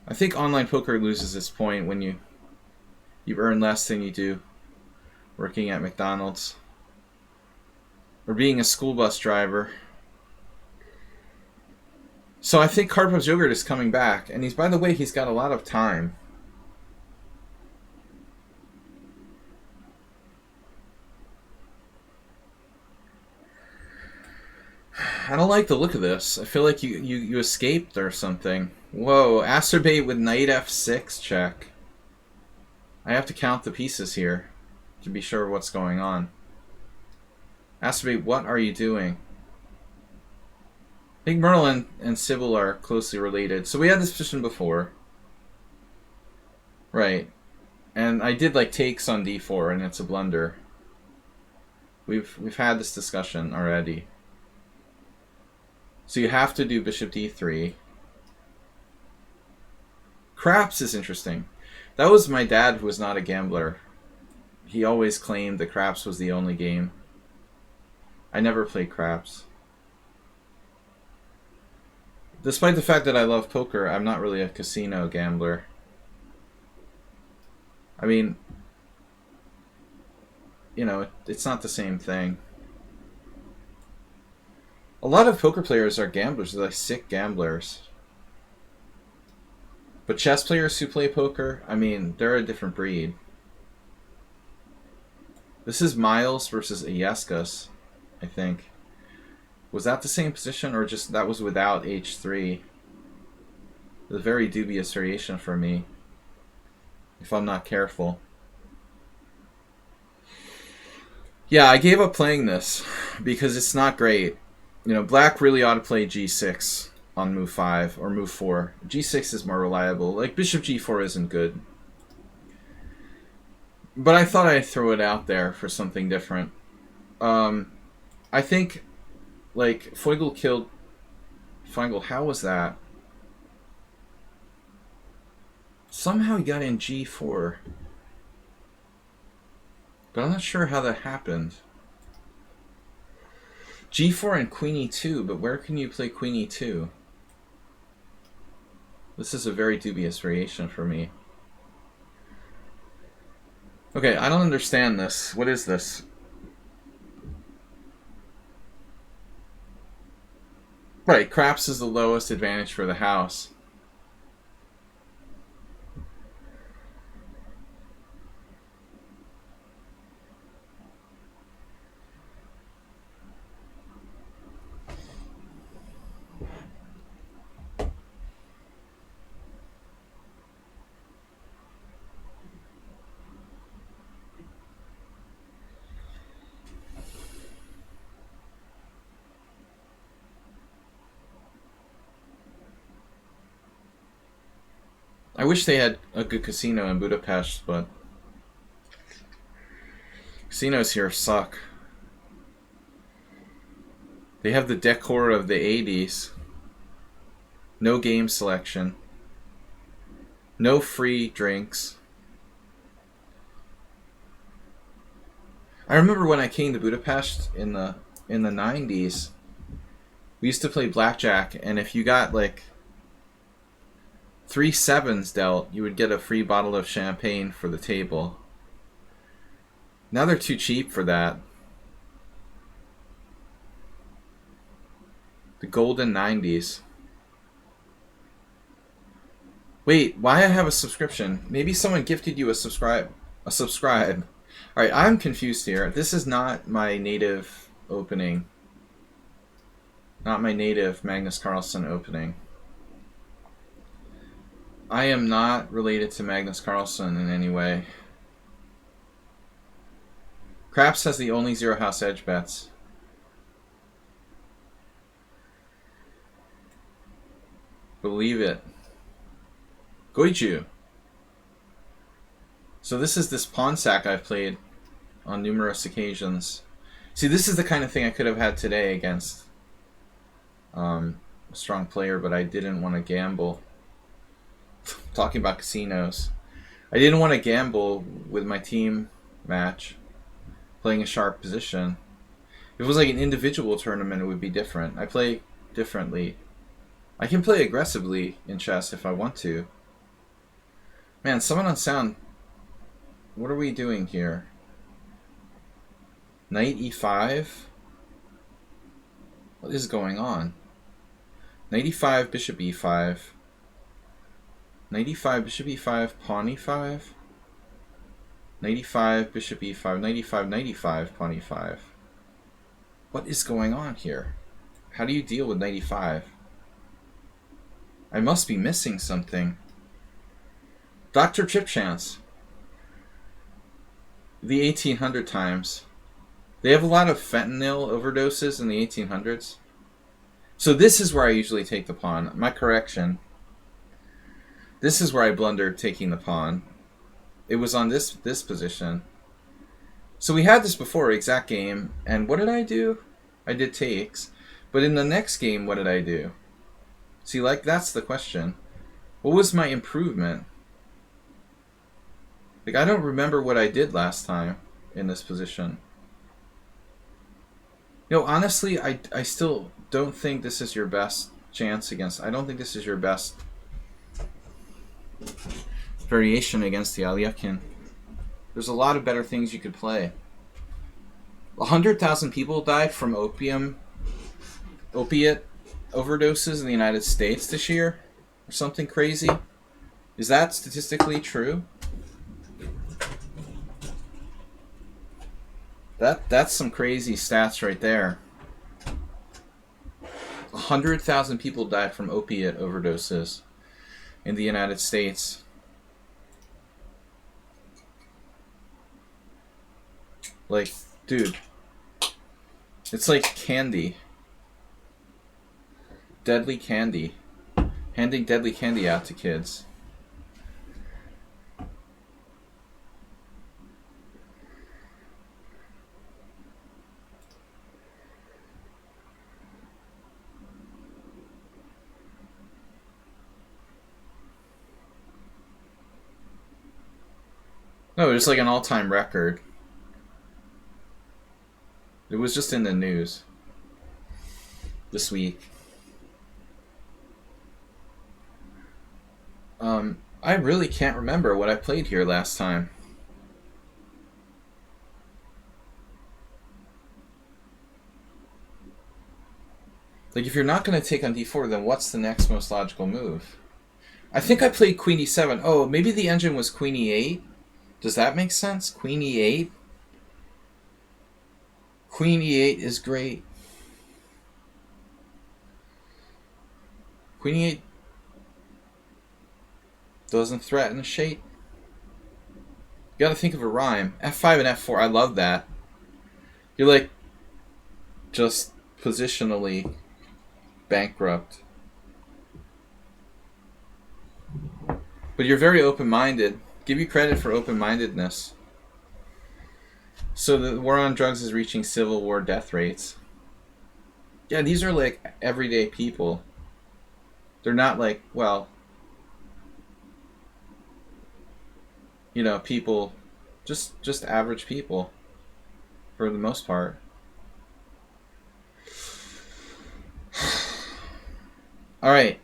I think online poker loses its point when you earn less than you do working at McDonald's or being a school bus driver. So I think Karpov's Yogurt is coming back, and by the way, he's got a lot of time. I don't like the look of this. I feel like you escaped or something. Whoa, Acerbate with knight f6 check. I have to count the pieces here to be sure what's going on. Acerbate, what are you doing? I think Merle and Sybil are closely related. So we had this position before. Right. And I did like takes on d4, and it's a blunder. We've had this discussion already. So you have to do bishop d3. Craps is interesting. That was my dad, who was not a gambler. He always claimed that craps was the only game. I never played craps. Despite the fact that I love poker, I'm not really a casino gambler. I mean, you know, it's not the same thing. A lot of poker players are gamblers. They're like sick gamblers. But chess players who play poker, I mean, they're a different breed. This is Miles versus Iescas, I think. Was that the same position, or just that was without h3? It was a very dubious variation for me, if I'm not careful. Yeah, I gave up playing this because it's not great. You know, black really ought to play g6 on move 5 or move 4. g6 is more reliable. Like, bishop g4 isn't good. But I thought I'd throw it out there for something different. I think, like, Feigl killed... Feigl, how was that? Somehow he got in g4. But I'm not sure how that happened. g4 and queen e2, but where can you play queen e2? This is a very dubious variation for me. Okay, I don't understand this. What is this? Right, craps is the lowest advantage for the house. I wish they had a good casino in Budapest, but casinos here suck. They have the decor of the 80s. No game selection. No free drinks. I remember when I came to Budapest in the 90s, we used to play blackjack, and if you got like 3 sevens dealt, you would get a free bottle of champagne for the table. Now they're too cheap for that. The golden 90s. Wait, why I have a subscription? Maybe someone gifted you a subscribe. Alright, I'm confused here. This is not my native opening. Not my native Magnus Carlsen opening. I am not related to Magnus Carlsen in any way. Craps has the only zero house edge bets. Believe it. Goichu. So this is this pawn sack I've played on numerous occasions. See, this is the kind of thing I could have had today against a strong player, but I didn't want to gamble. Talking about casinos. I didn't want to gamble with my team match, playing a sharp position. If it was like an individual tournament, it would be different. I play differently. I can play aggressively in chess if I want to. Man, someone on sound, what are we doing here? Knight e5? What is going on? Knight e5, bishop e5. Knight e5, bishop e5, pawn e5. Knight e5, bishop e5, knight e5, knight e5, pawn e5. What is going on here? How do you deal with knight e5? I must be missing something. Dr. Chipchance. The 1800 times. They have a lot of fentanyl overdoses in the 1800s. So this is where I usually take the pawn. My correction. This is where I blundered taking the pawn. It was on this position. So we had this before, exact game. And what did I do? I did takes. But in the next game, what did I do? See, like, that's the question. What was my improvement? Like, I don't remember what I did last time in this position. You know, honestly, I still don't think this is your best chance against... I don't think this is your best variation against the Alievkin. There's a lot of better things you could play. 100,000 people died from opiate overdoses in the United States this year, or something crazy. Is that statistically true? That's some crazy stats right there. 100,000 people died from opiate overdoses in the United States. Like, dude, it's like candy. Deadly candy. Handing deadly candy out to kids. No, it was like an all-time record. It was just in the news this week. I really can't remember what I played here last time. Like, if you're not going to take on d4, then what's the next most logical move? I think I played queen e7. Oh, maybe the engine was queen e8? Does that make sense? Queen e8? Queen e8 is great. Queen e8 doesn't threaten a shape. You gotta think of a rhyme. f5 and f4, I love that. You're like just positionally bankrupt. But you're very open-minded. Give you credit for open-mindedness. So the war on drugs is reaching civil war death rates. Yeah, these are like everyday people. They're not like, well, you know, people, just average people. for the most part. Alright.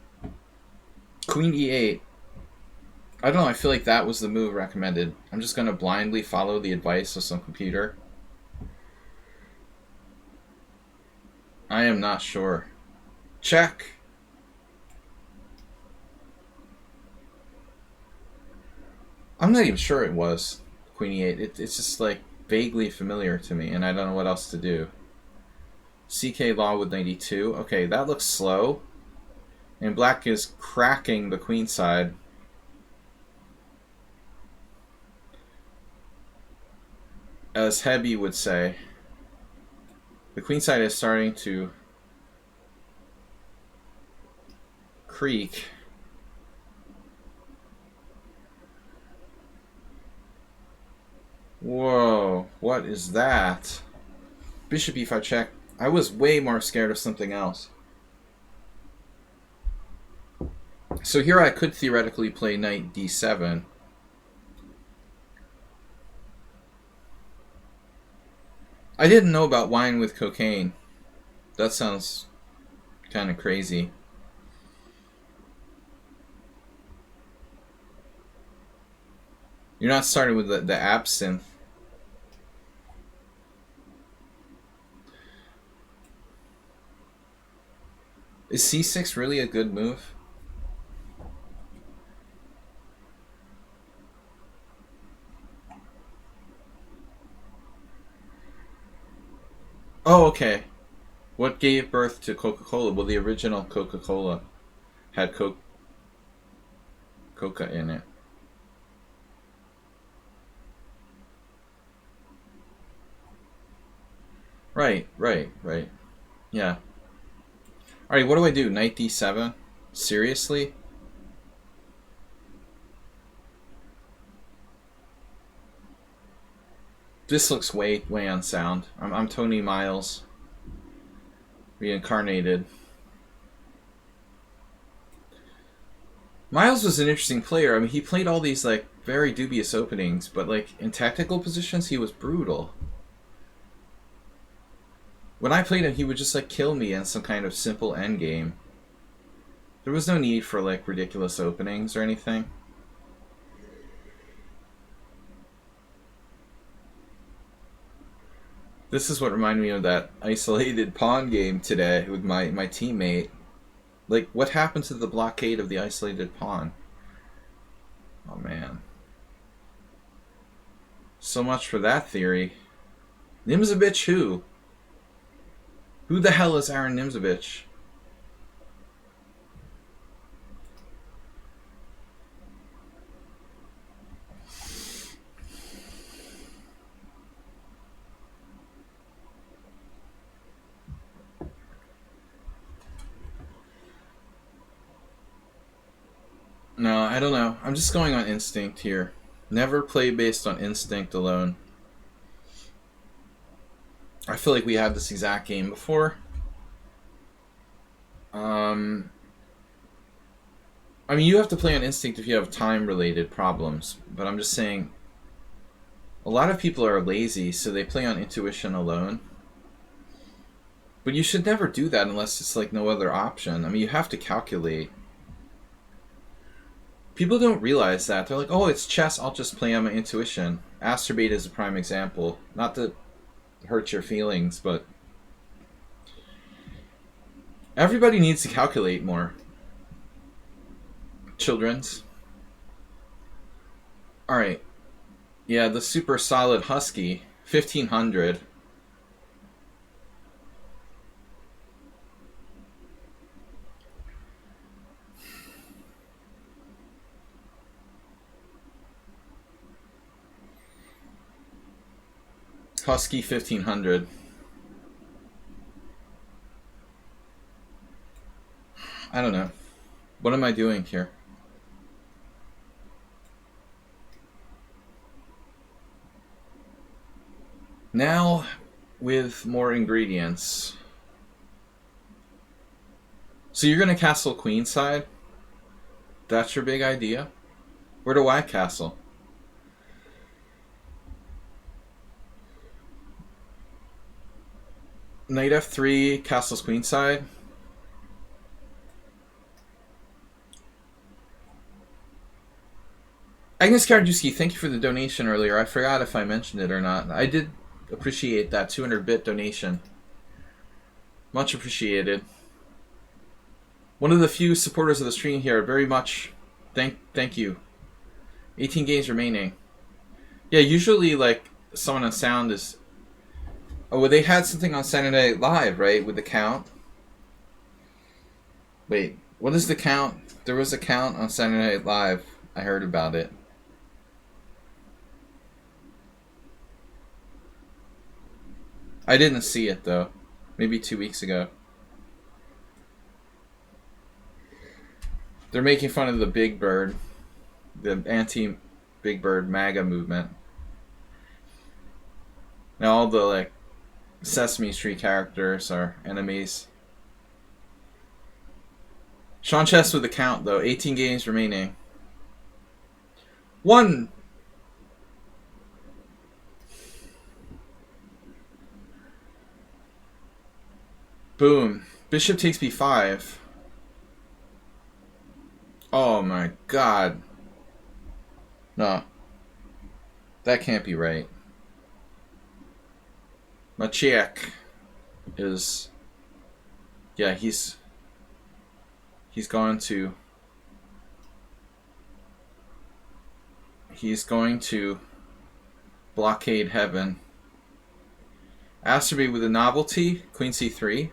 Queen e8. I don't know, I feel like that was the move recommended. I'm just going to blindly follow the advice of some computer. I am not sure. Check. I'm not even sure it was Queen e8. It's just like vaguely familiar to me, and I don't know what else to do. CK Law with 92. Okay, that looks slow. And black is cracking the queen side. As Hebby would say, the queen side is starting to creak. Whoa, what is that? Bishop e5 check. I was way more scared of something else. So here I could theoretically play knight d7. I didn't know about wine with cocaine. That sounds kind of crazy. You're not starting with the absinthe. Is c6 really a good move? Oh, okay. What gave birth to Coca-Cola? Well, the original Coca-Cola had Coca in it. Right. Yeah. Alright, what do I do? Knight d7? Seriously? This looks way unsound. I'm Tony Miles. Reincarnated. Miles was an interesting player. I mean, he played all these, like, very dubious openings, but, like, in tactical positions, he was brutal. When I played him, he would just, like, kill me in some kind of simple endgame. There was no need for, like, ridiculous openings or anything. This is what reminded me of that isolated pawn game today with my teammate. Like, what happened to the blockade of the isolated pawn? Oh, man. So much for that theory. Nimzovich who? Who the hell is Aaron Nimzovich? No, I don't know. I'm just going on instinct here. Never play based on instinct alone. I feel like we had this exact game before. I mean, you have to play on instinct if you have time-related problems, but I'm just saying a lot of people are lazy, so they play on intuition alone. But you should never do that unless it's like no other option. I mean, you have to calculate. People don't realize that. They're like, oh, it's chess, I'll just play on my intuition. Asterbate is a prime example. Not to hurt your feelings, but everybody needs to calculate more. Children's. Alright. Yeah, the super solid Husky. 1500. Husky 1500. I don't know. What am I doing here? Now, with more ingredients. So you're going to castle queenside? That's your big idea? Where do I castle? Knight f3, castles queenside. Agnes Karajuski, thank you for the donation earlier. I forgot if I mentioned it or not. I did appreciate that 200-bit donation. Much appreciated. One of the few supporters of the stream here. Very much. Thank you. 18 games remaining. Yeah, usually like someone on sound is. Oh, well, they had something on Saturday Night Live, right, with the count. Wait, what is the count? There was a count on Saturday Night Live. I heard about it. I didn't see it though. Maybe 2 weeks ago. They're making fun of the Big Bird, the anti-Big Bird MAGA movement. Now all the like Sesame Street characters are enemies. Sean Chess with the count though. 18 games remaining. 1. Boom. Bishop takes b5. Oh my god. No. That can't be right. Maciek is... Yeah, he's going to... He's going to blockade heaven. Asterby with a novelty. Queen c3.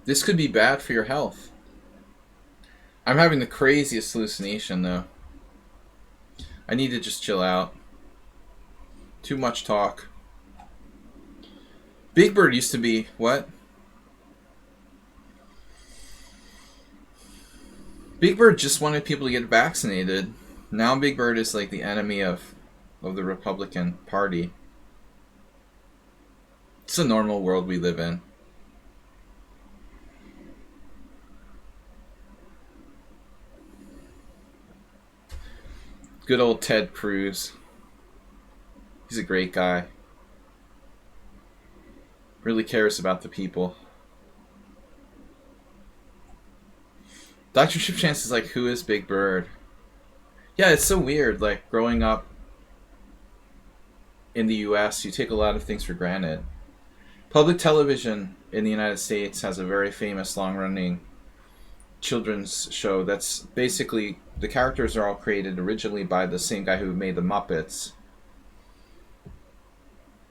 This could be bad for your health. I'm having the craziest hallucination though. I need to just chill out. Too much talk. Big Bird used to be what? Big Bird just wanted people to get vaccinated. Now Big Bird is like the enemy of the Republican Party. It's a normal world we live in. Good old Ted Cruz. He's a great guy. Really cares about the people. Dr. Shipchance is like, who is Big Bird? Yeah, it's so weird. Like, growing up in the US, you take a lot of things for granted. Public television in the United States has a very famous long-running children's show that's basically, the characters are all created originally by the same guy who made the Muppets.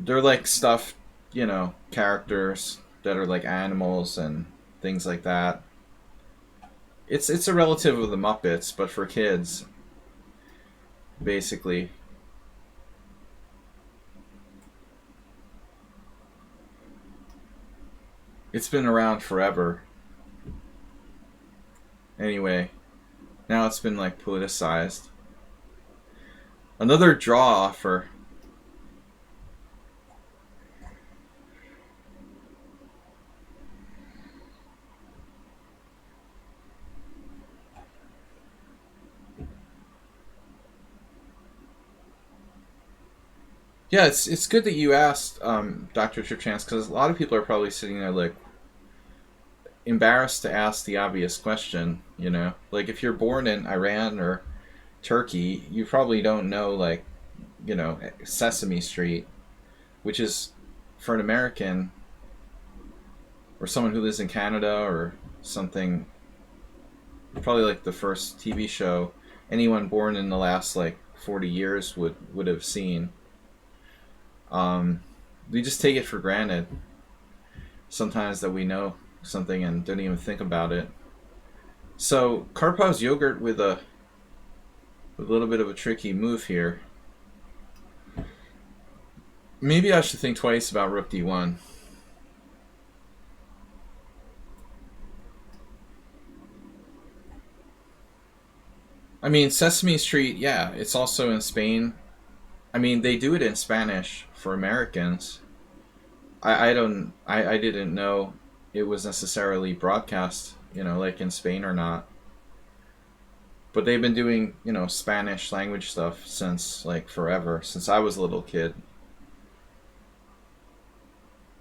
They're like stuffed, you know, characters that are like animals and things like that. It's a relative of the Muppets, but for kids, basically. It's been around forever. Anyway, now it's been like politicized. Another draw offer. Yeah, it's good that you asked, Dr. Tripchance, because a lot of people are probably sitting there like embarrassed to ask the obvious question, you know? Like, if you're born in Iran or Turkey, you probably don't know, like, you know, Sesame Street, which is, for an American, or someone who lives in Canada or something, probably like the first TV show anyone born in the last, like, 40 years would have seen. We just take it for granted sometimes that we know something and don't even think about it. So Karpov's yogurt with a little bit of a tricky move here. Maybe I should think twice about rook d1. I mean, Sesame Street, yeah, it's also in Spain. I mean, they do it in Spanish for Americans. I didn't know it was necessarily broadcast, you know, like in Spain or not. But they've been doing, you know, Spanish language stuff since, like, forever, since I was a little kid.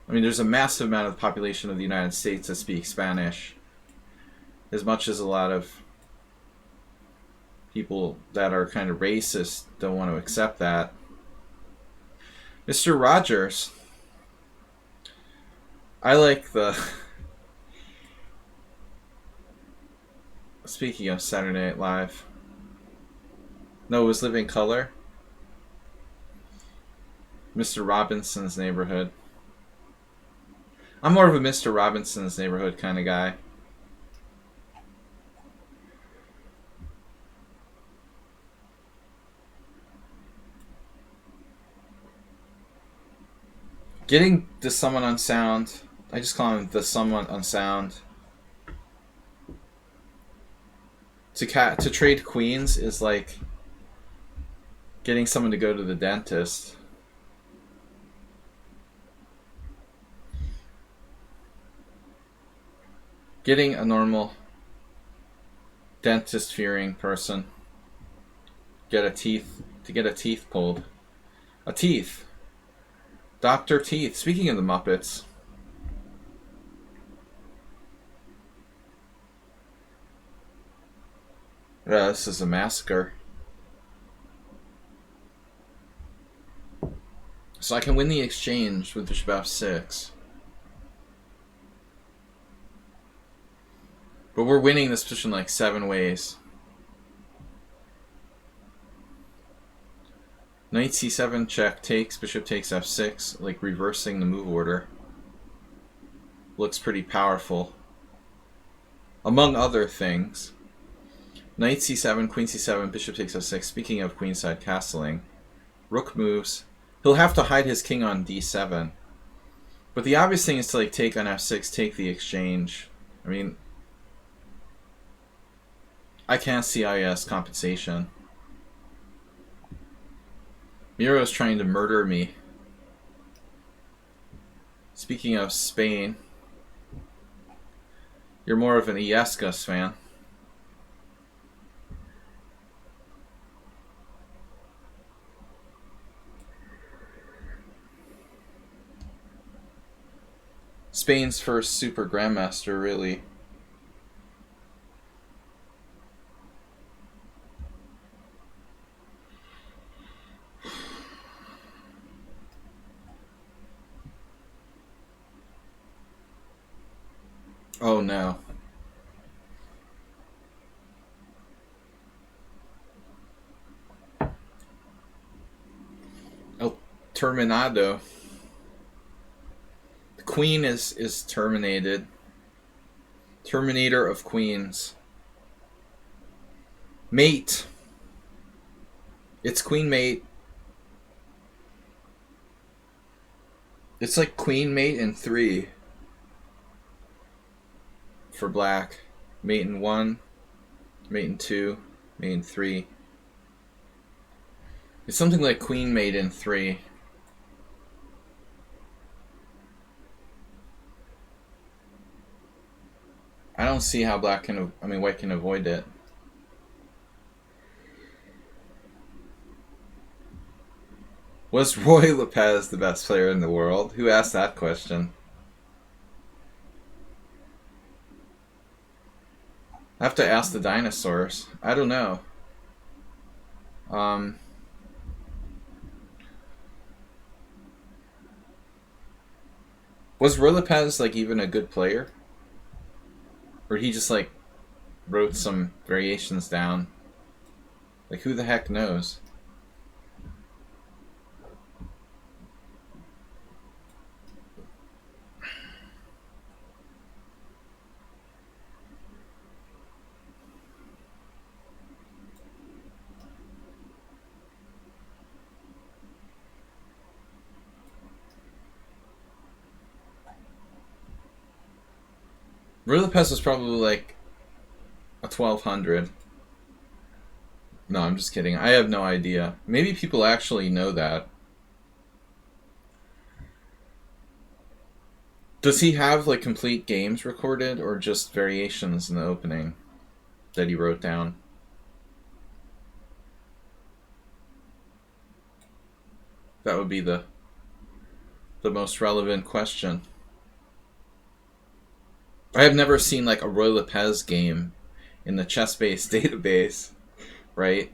I mean, there's a massive amount of the population of the United States that speaks Spanish, as much as a lot of people that are kind of racist don't want to accept that. Mr. Rogers, I like the... Speaking of Saturday Night Live. No, it was Living Color. Mr. Robinson's Neighborhood. I'm more of a Mr. Robinson's Neighborhood kind of guy. Getting the Someone on Sound. I just call him the Someone on Sound. To trade queens is like getting someone to go to the dentist. Getting a normal dentist fearing person get a teeth pulled. A teeth. Dr. Teeth. Speaking of the Muppets. Yeah, this is a massacre. So I can win the exchange with bishop f6. But we're winning this position like 7 ways. Knight c7 check takes, bishop takes f6, like reversing the move order. Looks pretty powerful. Among other things. Knight c7, queen c7, bishop takes f6. Speaking of queenside castling, rook moves. He'll have to hide his king on d7. But the obvious thing is to like take on f6, take the exchange. I mean, I can't see IS compensation. Miro's trying to murder me. Speaking of Spain, you're more of an Iescas fan. Spain's first super Grandmaster, really. Oh no. El Terminado. The queen is terminated. Terminator of queens. Mate. It's queen mate. It's like queen mate in 3. For black. Mate in 1. Mate in 2. Mate in 3. It's something like queen mate in 3. I don't see how white can avoid it. Was Roy Lopez the best player in the world? Who asked that question? I have to ask the dinosaurs. I don't know. Was Roy Lopez like even a good player? Or he just like wrote some variations down? Like who the heck knows? Roy Lopez was probably like a 1200. No, I'm just kidding. I have no idea. Maybe people actually know that. Does he have like complete games recorded or just variations in the opening that he wrote down? That would be the most relevant question. I have never seen like a Roy Lopez game in the chess-based database, right?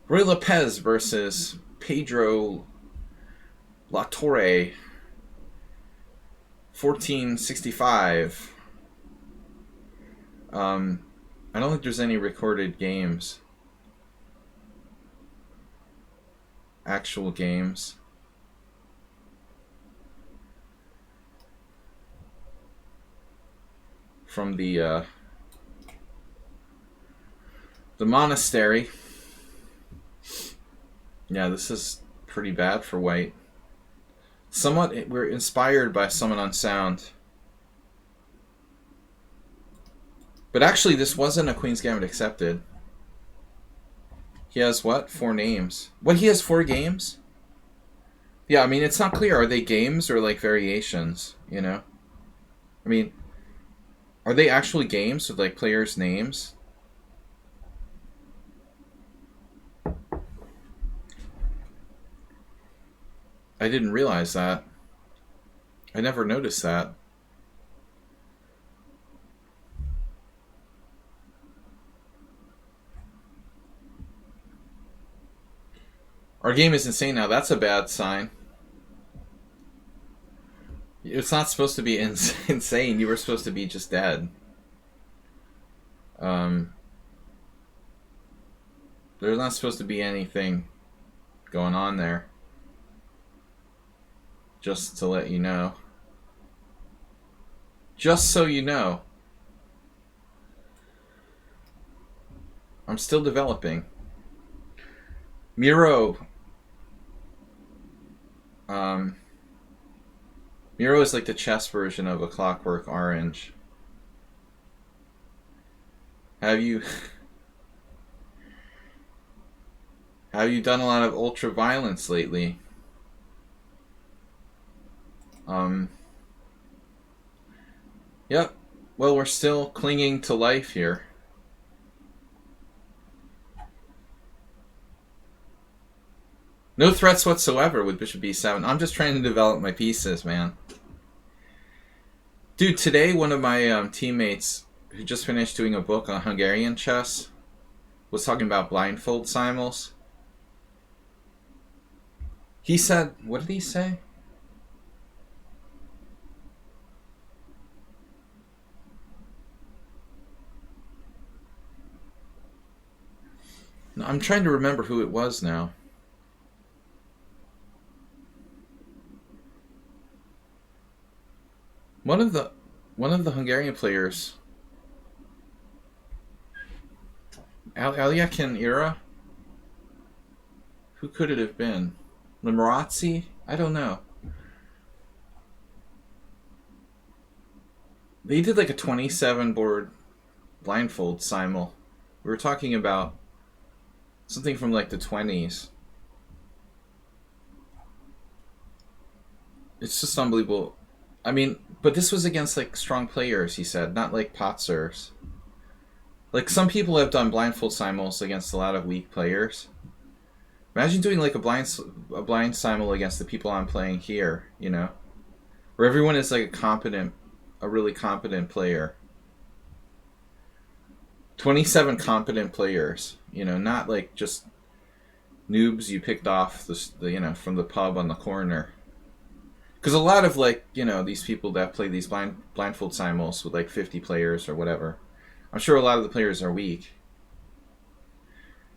Roy Lopez versus Pedro Latorre, 1465. I don't think there's any recorded games. Actual games. From the monastery. Yeah, this is pretty bad for white. Somewhat, we're inspired by Summon Unsound. But actually, this wasn't a Queen's Gambit accepted. He has what? 4 names. What, he has 4 games? Yeah, I mean, it's not clear. Are they games or, like, variations, you know? I mean, are they actually games with, like, players' names? I didn't realize that. I never noticed that. Our game is insane now. That's a bad sign. It's not supposed to be insane. You were supposed to be just dead. There's not supposed to be anything going on there. Just to let you know. Just so you know. I'm still developing. Miro. Miro is like the chess version of A Clockwork Orange. Have you done a lot of ultra violence lately? Yep. Well, we're still clinging to life here. No threats whatsoever with Bishop B7. I'm just trying to develop my pieces, man. Dude, today one of my teammates who just finished doing a book on Hungarian chess was talking about blindfold simuls. He said, what did he say? No, I'm trying to remember who it was now. One of the Hungarian players, Alyakin era. Who could it have been? Limarazzi? I don't know. They did like a 27 board blindfold simul. We were talking about something from like the 20s. It's just unbelievable. I mean, but this was against like strong players, he said, not like potsers. Like some people have done blindfold simuls against a lot of weak players. Imagine doing like a blind simul against the people I'm playing here, you know, where everyone is like a really competent player. 27 competent players, you know, not like just noobs you picked off the from the pub on the corner. Because a lot of, like, you know, these people that play these blindfold simuls with, like, 50 players or whatever, I'm sure a lot of the players are weak.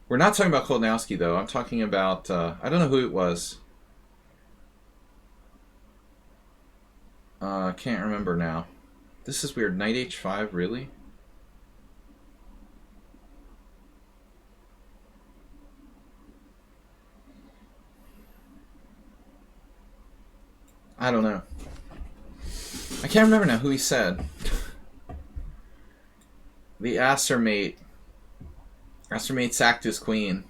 We're not talking about Kolnowski, though. I'm talking about, I don't know who it was. I can't remember now. This is weird. Knight H5, really? I don't know. I can't remember now who he said. The Aster mate sacked his queen.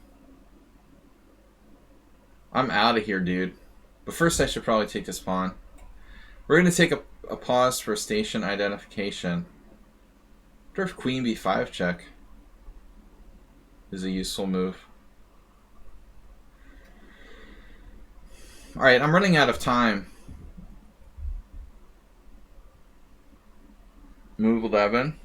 I'm out of here, dude. But first I should probably take this pawn. We're going to take a pause for station identification. I wonder if queen b5 check is a useful move. Alright, I'm running out of time. Move 11.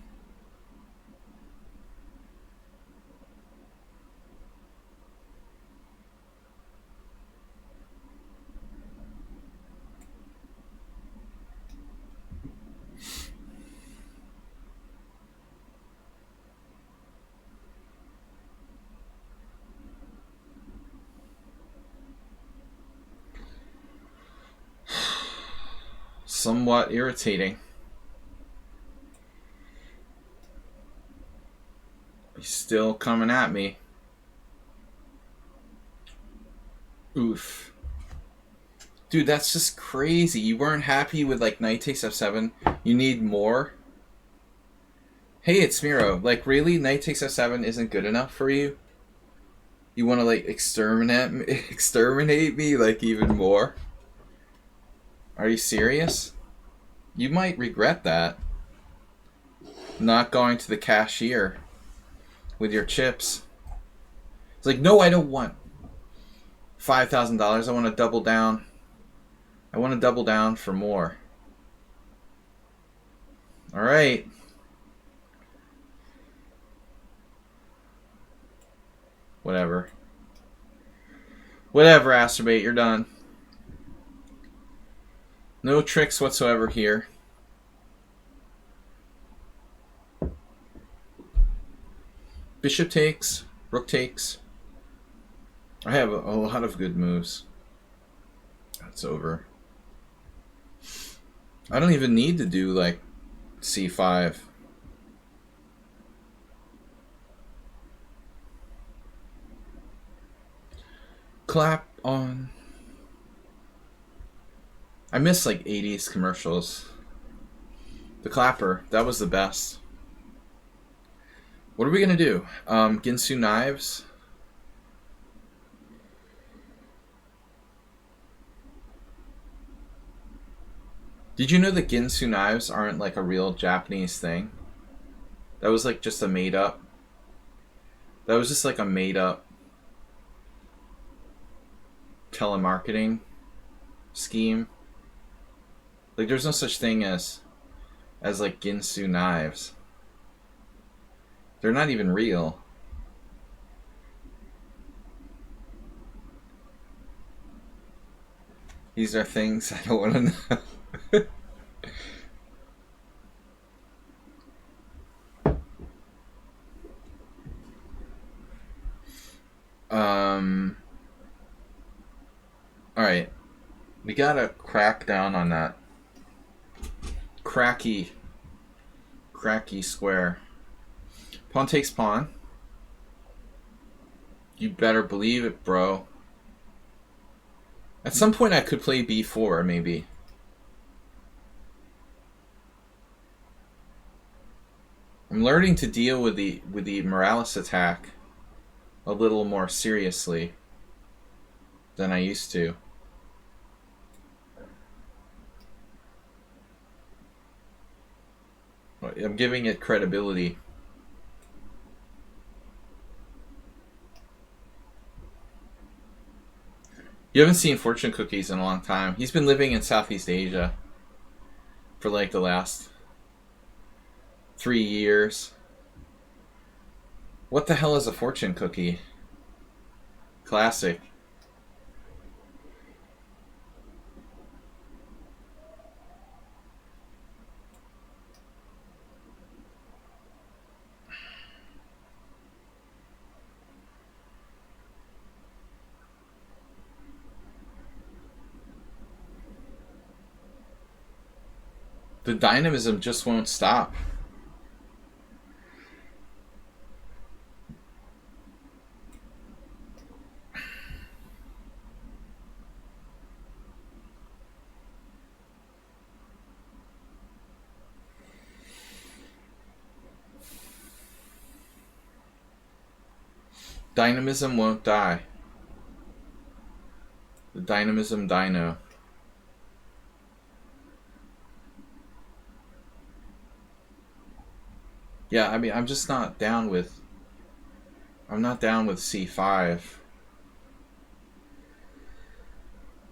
Somewhat irritating. He's still coming at me. Oof. Dude, that's just crazy. You weren't happy with like knight takes f7. You need more? Hey, it's Miro. Like, really? Knight takes f7 isn't good enough for you? You want to like exterminate me like even more? Are you serious? You might regret that. Not going to the cashier with your chips. It's like, no, I don't want $5,000. I want to double down. I want to double down for more. All right. Whatever. Whatever, Astrobate, you're done. No tricks whatsoever here. Bishop takes. Rook takes. I have a lot of good moves. That's over. I don't even need to do like c5. Clap on. I miss like 80s commercials. The clapper, that was the best. What are we gonna do? Ginsu knives. Did you know that Ginsu knives aren't like a real Japanese thing? That was like just a made up. That was just like a made up telemarketing scheme. Like there's no such thing as like Ginsu knives. They're not even real. These are things I don't want to know. Alright. We gotta crack down on that cracky square. Pawn takes pawn. You better believe it, bro. At some point I could play b4, maybe. I'm learning to deal with the Morales attack a little more seriously than I used to. I'm giving it credibility. You haven't seen Fortune Cookies in a long time. He's been living in Southeast Asia for like the last 3 years. What the hell is a fortune cookie? Classic. The dynamism just won't stop. Dynamism won't die. The dynamism dino. Yeah, I mean, I'm just not down with... I'm not down with c5.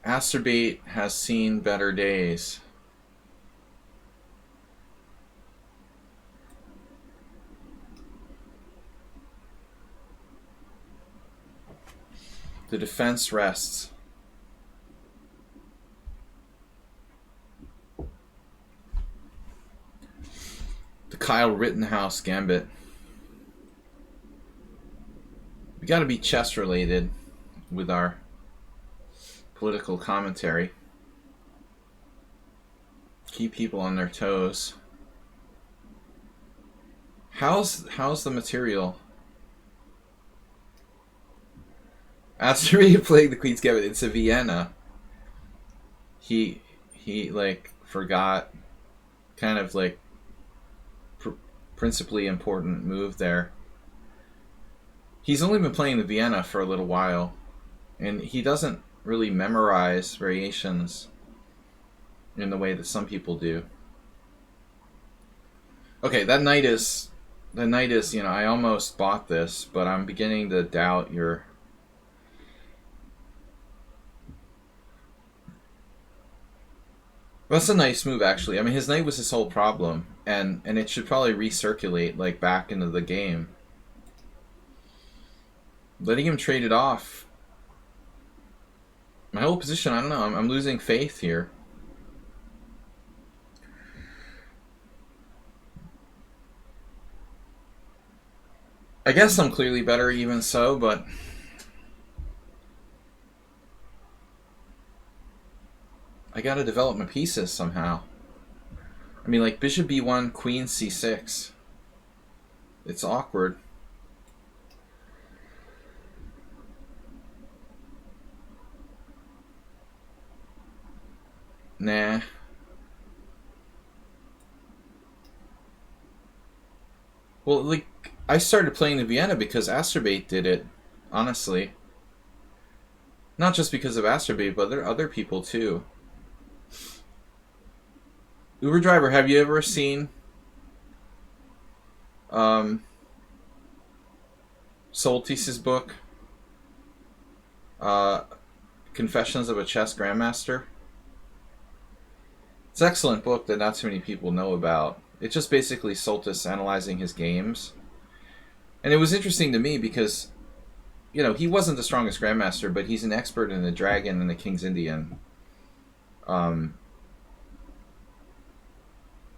Asterbate has seen better days. The defense rests. The Kyle Rittenhouse gambit. We gotta be chess related with our political commentary. Keep people on their toes. How's the material? After playing the Queen's Gambit, it's a Vienna. He like forgot kind of like principally important move there. He's only been playing the Vienna for a little while, and he doesn't really memorize variations in the way that some people do. Okay, that knight is, you know, I almost bought this, but I'm beginning to doubt your... That's a nice move, actually. I mean, his knight was his whole problem, and it should probably recirculate, like, back into the game. Letting him trade it off. My whole position, I don't know, I'm losing faith here. I guess I'm clearly better even so, but... I gotta develop my pieces somehow. I mean, like, bishop b1, queen c6. It's awkward. Nah. Well, like, I started playing the Vienna because Asterbate did it, honestly. Not just because of Asterbate, but there are other people too. Uber Driver, have you ever seen Soltis's book, Confessions of a Chess Grandmaster? It's an excellent book that not too many people know about. It's just basically Soltis analyzing his games. And it was interesting to me because, you know, he wasn't the strongest Grandmaster, but he's an expert in the Dragon and the King's Indian.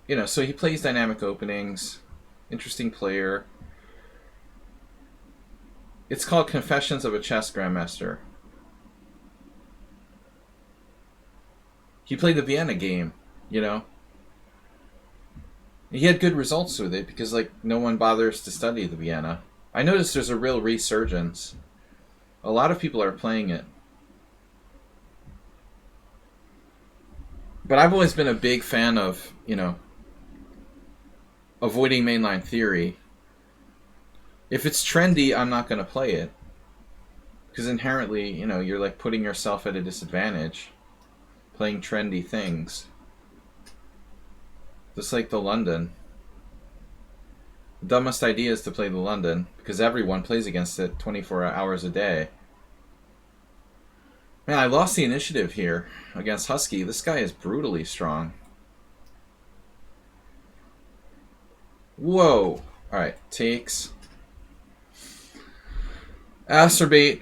You know, so he plays dynamic openings. Interesting player. It's called Confessions of a Chess Grandmaster. He played the Vienna game, you know. He had good results with it because, like, no one bothers to study the Vienna. I noticed there's a real resurgence. A lot of people are playing it. But I've always been a big fan of, you know, avoiding mainline theory. If it's trendy, I'm not going to play it. Because inherently, you know, you're like putting yourself at a disadvantage. Playing trendy things. Just like the London. The dumbest idea is to play the London, because everyone plays against it 24 hours a day. Man, I lost the initiative here against Husky. This guy is brutally strong. Whoa. Alright, takes. Asterbate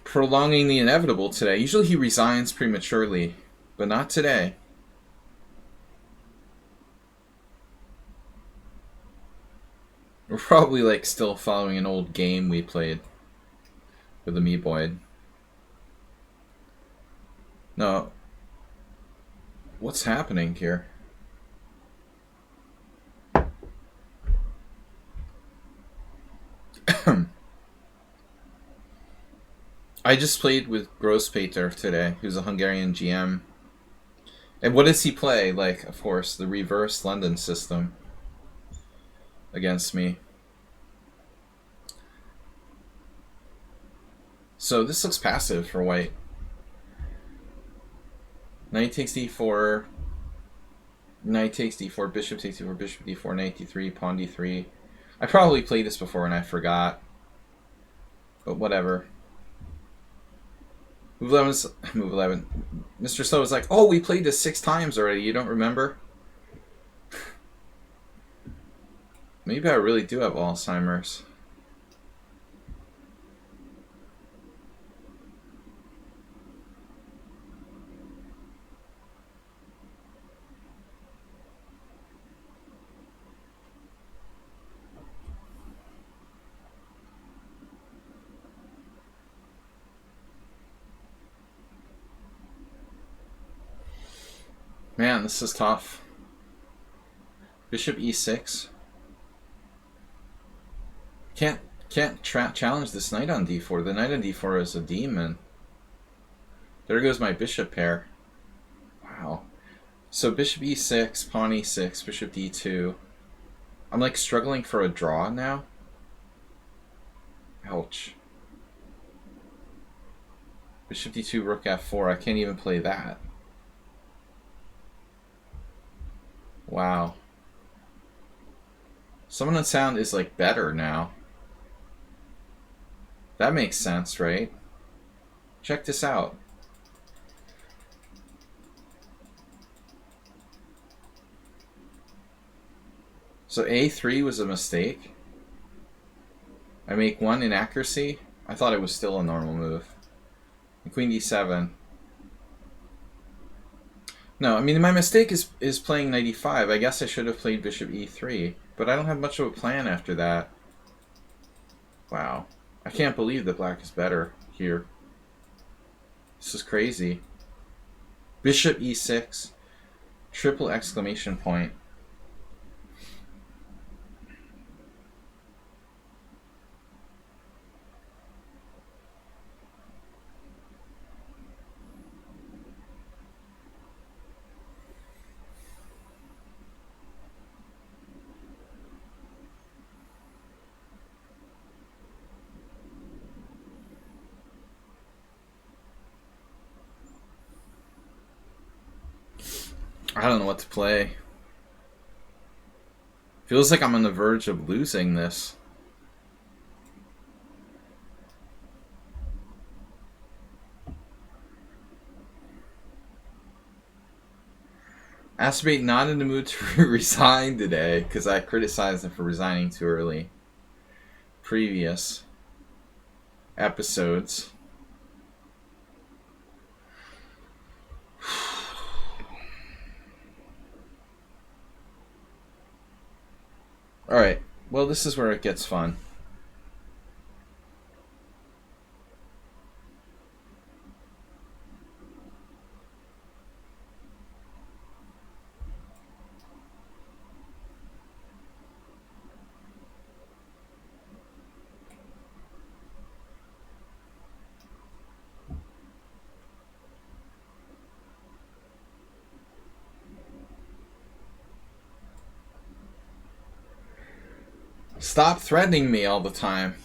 prolonging the inevitable today. Usually he resigns prematurely, but not today. We're probably like still following an old game we played with the Meeboid. No. What's happening here? I just played with Grosspater today, who's a Hungarian GM. And what does he play? Like, of course, the reverse London system against me. So this looks passive for white. Knight takes d4, knight takes d4, bishop takes d4, bishop d4, knight d3, pawn d3. I probably played this before and I forgot. But whatever. Move 11's move 11. Mr. Slow was like, "Oh, we played this 6 times already. You don't remember?" Maybe I really do have Alzheimer's. Man, this is tough. Bishop e6. Can't challenge this knight on d4. The knight on d4 is a demon. There goes my bishop pair. Wow. So bishop e6, pawn e6, bishop d2. I'm like struggling for a draw now. Ouch. Bishop d2, rook f4. I can't even play that. Wow. Someone on sound is like better now. That makes sense, right? Check this out. So a3 was a mistake. I make one inaccuracy. I thought it was still a normal move. And queen d7. No, I mean, my mistake is playing knight e5. I guess I should have played bishop e3. But I don't have much of a plan after that. Wow. I can't believe that black is better here. This is crazy. Bishop e6. Triple exclamation point. I don't know what to play. Feels like I'm on the verge of losing this. Acerbate not in the mood to resign today because I criticized him for resigning too early. Previous episodes. Alright, well, this is where it gets fun. Stop threatening me all the time.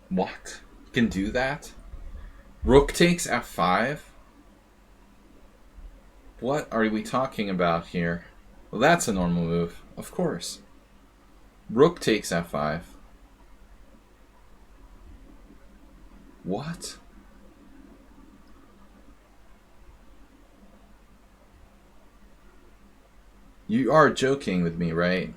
What? You can do that? Rook takes f5? What are we talking about here? Well, that's a normal move, of course. Rook takes f5. What? You are joking with me, right?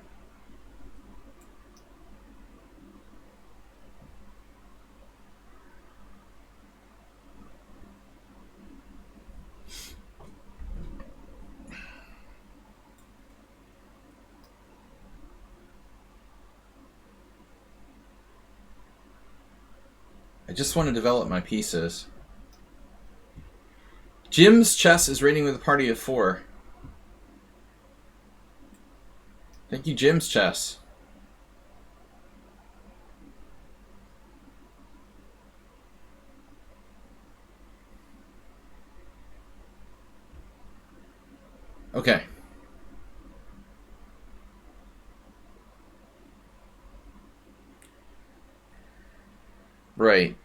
I just want to develop my pieces. Jim's chess is rating with a party of 4. Thank you, Jim's chess. Okay. Right.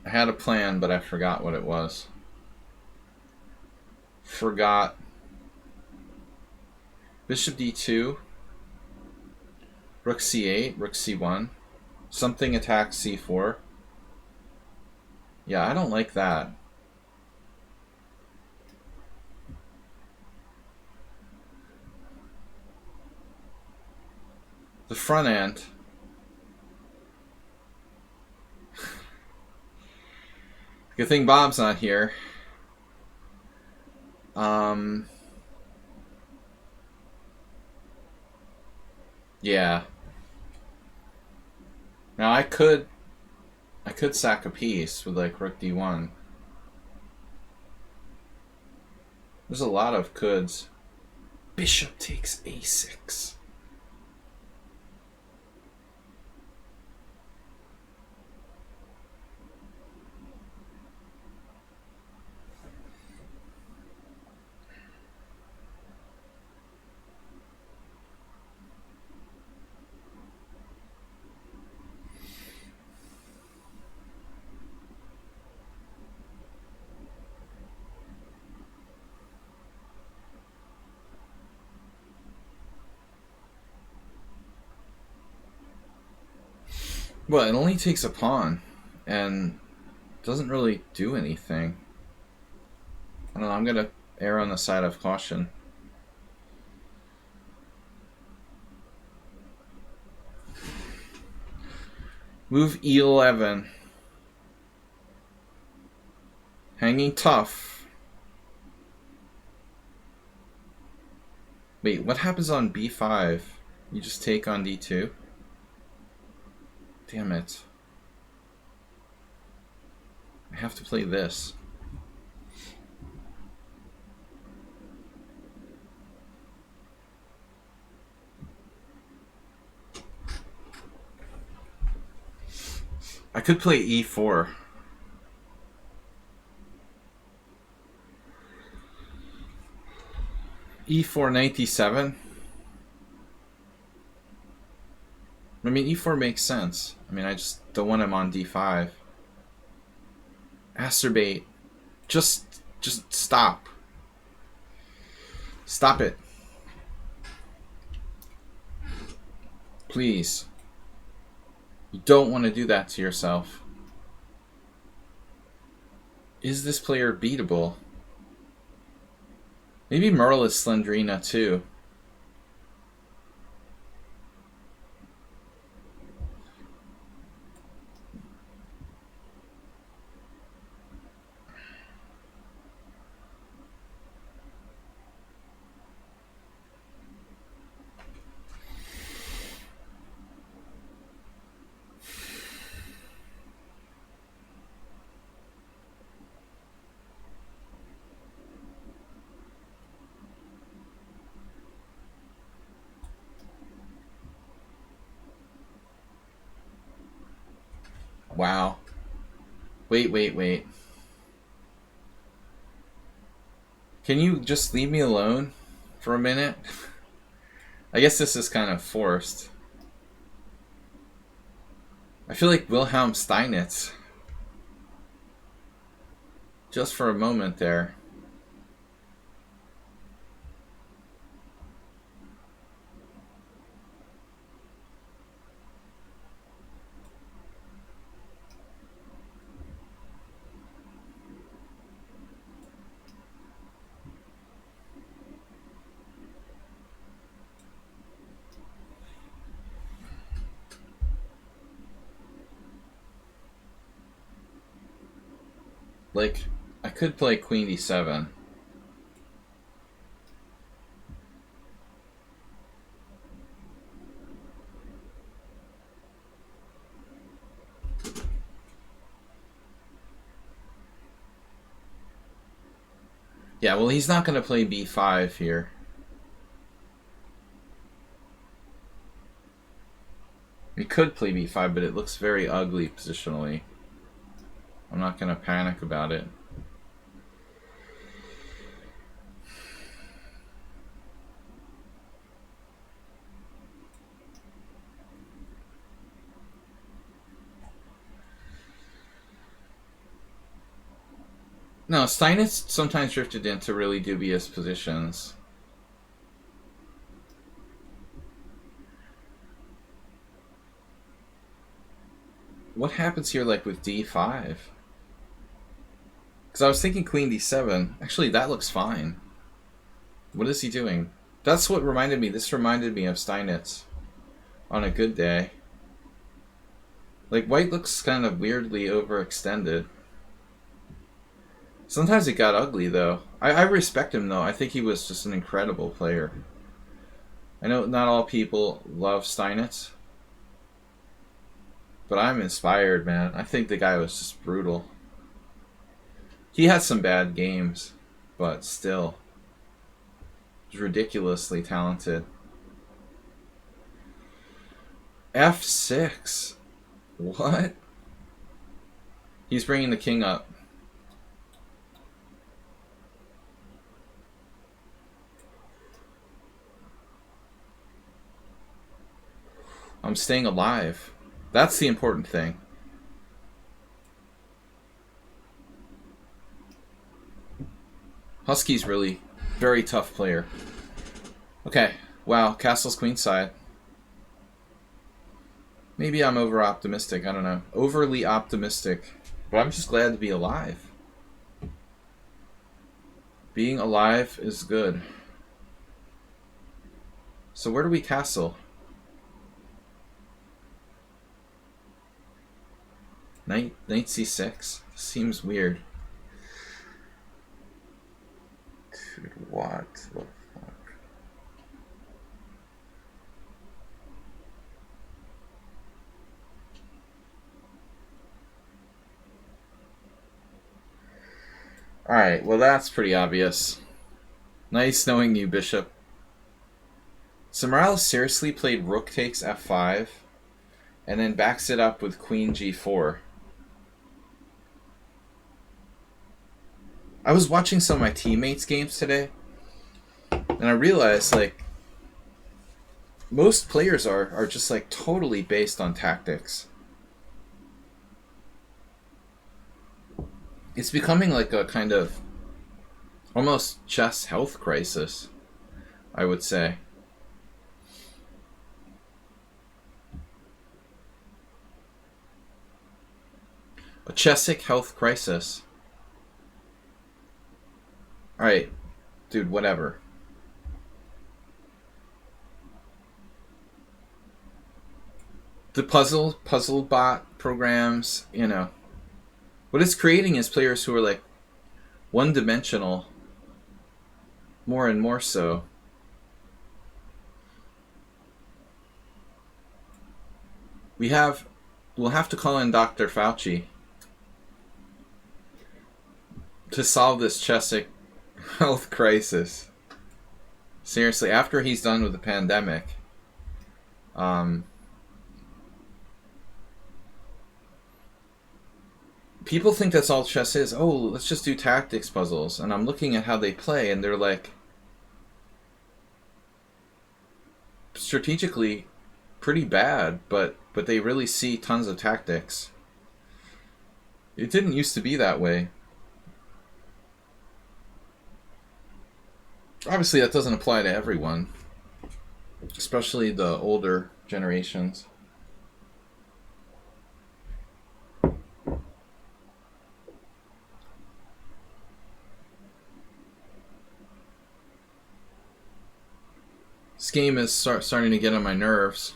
I had a plan, but I forgot what it was. Forgot. Bishop d2. Rook c8, rook c1. Something attacks c4. Yeah, I don't like that. The front end. Good thing Bob's not here. Yeah. Now I could sack a piece with like rook d1. There's a lot of coulds. Bishop takes a6. Well, it only takes a pawn, and doesn't really do anything. I don't know, I'm gonna err on the side of caution. Move e11. Hanging tough. Wait, what happens on b5? You just take on d2? Damn it. I have to play this. I could play e4. e4 97. I mean, e4 makes sense. I mean, I just don't want him on d5. Acerbate. Just stop. Stop it. Please. You don't want to do that to yourself. Is this player beatable? Maybe Merle is Slendrina too. Wow. Wait. Can you just leave me alone for a minute? I guess this is kind of forced. I feel like Wilhelm Steinitz. Just for a moment there. Like, I could play Queen d7. Yeah, well, he's not going to play b5 here. He could play b5, but it looks very ugly positionally. I'm not going to panic about it. No, Steinitz sometimes drifted into really dubious positions. What happens here, like, with d5? Because I was thinking queen d7. Actually, that looks fine. What is he doing? That's what reminded me. This reminded me of Steinitz on a good day. Like, white looks kind of weirdly overextended. Sometimes it got ugly, though. I respect him, though. I think he was just an incredible player. I know not all people love Steinitz, but I'm inspired, man. I think the guy was just brutal. He had some bad games, but still. He's ridiculously talented. F6. What? He's bringing the king up. I'm staying alive. That's the important thing. Husky's really very tough player. Okay, wow, castle's queenside. Maybe I'm over-optimistic, I don't know. Overly optimistic. But I'm just glad to be alive. Being alive is good. So where do we castle? Knight c6? Seems weird. Dude, what the fuck? Alright, well that's pretty obvious. Nice knowing you, bishop. So Morales seriously played rook takes f5 and then backs it up with queen g4. I was watching some of my teammates' games today, and I realized, like, most players are just, like, totally based on tactics. It's becoming like a kind of almost chess health crisis, I would say. A chessic health crisis. Alright, dude, whatever. The puzzle bot programs, you know. What it's creating is players who are like one-dimensional, more and more so. We'll have to call in Dr. Fauci to solve this chessic health crisis. Seriously, after he's done with the pandemic, people think that's all chess is. Oh, let's just do tactics puzzles. And I'm looking at how they play, and they're like strategically pretty bad, but they really see tons of tactics. It didn't used to be that way. Obviously, that doesn't apply to everyone, especially the older generations. This game is starting to get on my nerves.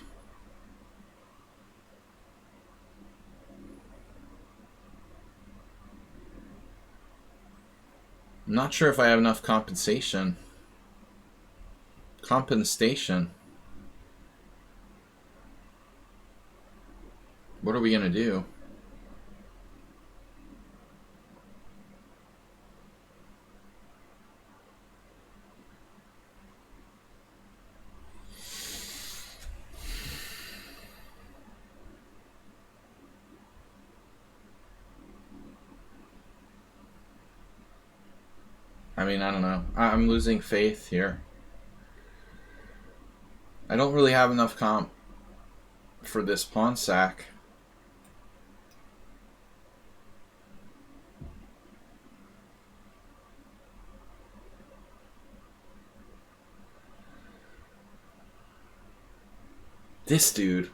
I'm not sure if I have enough compensation. What are we gonna do? I mean, I don't know. I'm losing faith here. I don't really have enough comp for this pawn sack. This dude.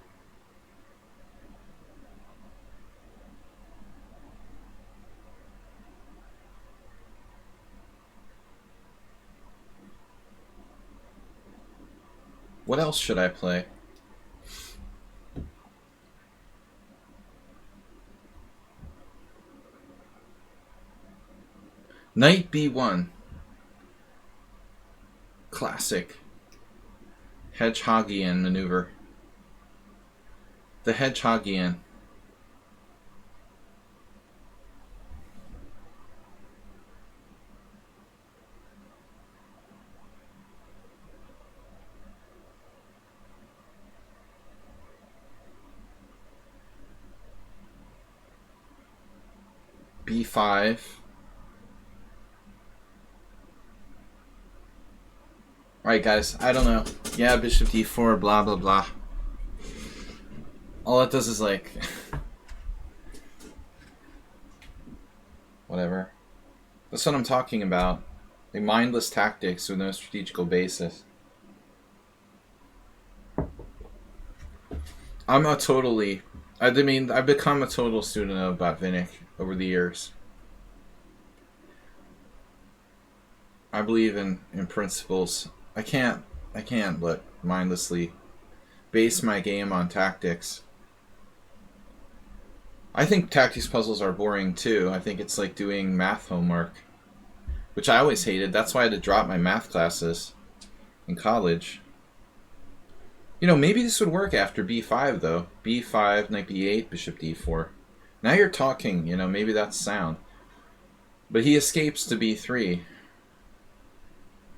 What else should I play? Knight b1. Classic Hedgehogian maneuver. The Hedgehogian. b5. Alright guys, I don't know. Yeah, bishop d4, blah blah blah. All it does is like... whatever. That's what I'm talking about. Like mindless tactics with no strategical basis. I've become a total student of Botvinnik over the years. I believe in principles. I can't let mindlessly base my game on tactics. I think tactics puzzles are boring too. I think it's like doing math homework, which I always hated. That's why I had to drop my math classes in college. You know, maybe this would work after b5 though. b5, knight b8, bishop d4. Now you're talking, you know, maybe that's sound. But he escapes to b3.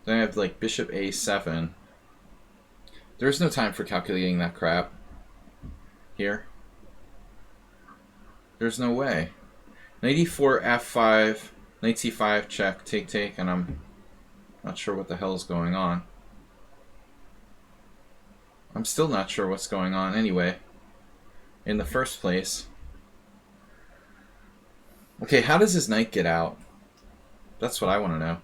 Then I have like bishop a7. There's no time for calculating that crap here. There's no way. Knight e4, f5, knight c5, check, take, take, and I'm not sure what the hell is going on. I'm still not sure what's going on anyway, in the first place. Okay, how does his knight get out? That's what I want to know.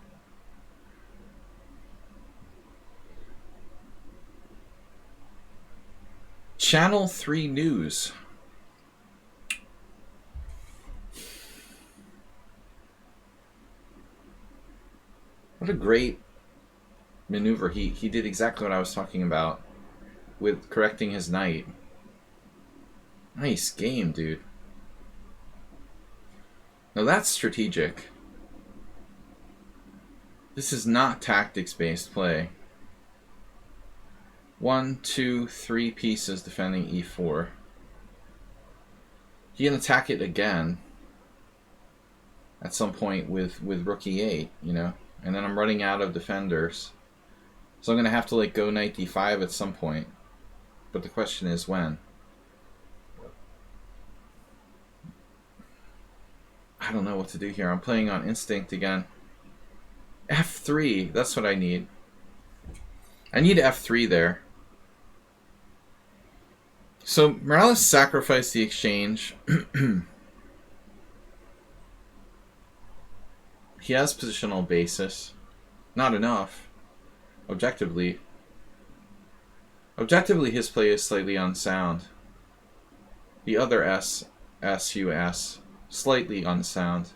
Channel 3 News. What a great maneuver. He did exactly what I was talking about with correcting his knight. Nice game, dude. Now that's strategic. This is not tactics-based play. 1, 2, 3 pieces defending e4. He can attack it again at some point with rook e8, you know? And then I'm running out of defenders. So I'm going to have to like go knight d5 at some point. But the question is when. I don't know what to do here. I'm playing on instinct again. f3, that's what I need. I need f3 there. So Morales sacrificed the exchange. He has positional basis. Not enough. Objectively. Objectively, his play is slightly unsound. The other S-U-S, slightly unsound.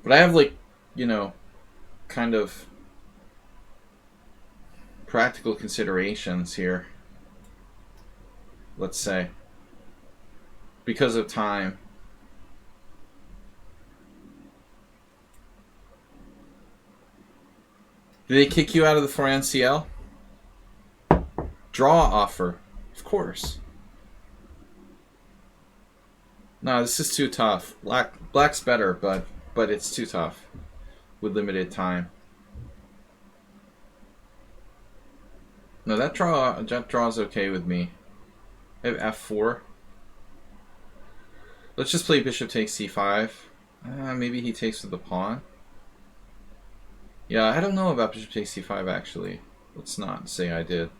But I have, like, you know, kind of practical considerations here. Let's say. Because of time. Did they kick you out of the 4NCL? Draw offer. Of course. No, this is too tough. Black's better, but it's too tough with limited time. No, that draw's okay with me. I have f4. Let's just play bishop takes c5. Maybe he takes with the pawn. Yeah, I don't know about bishop takes c5 actually. Let's not say I did.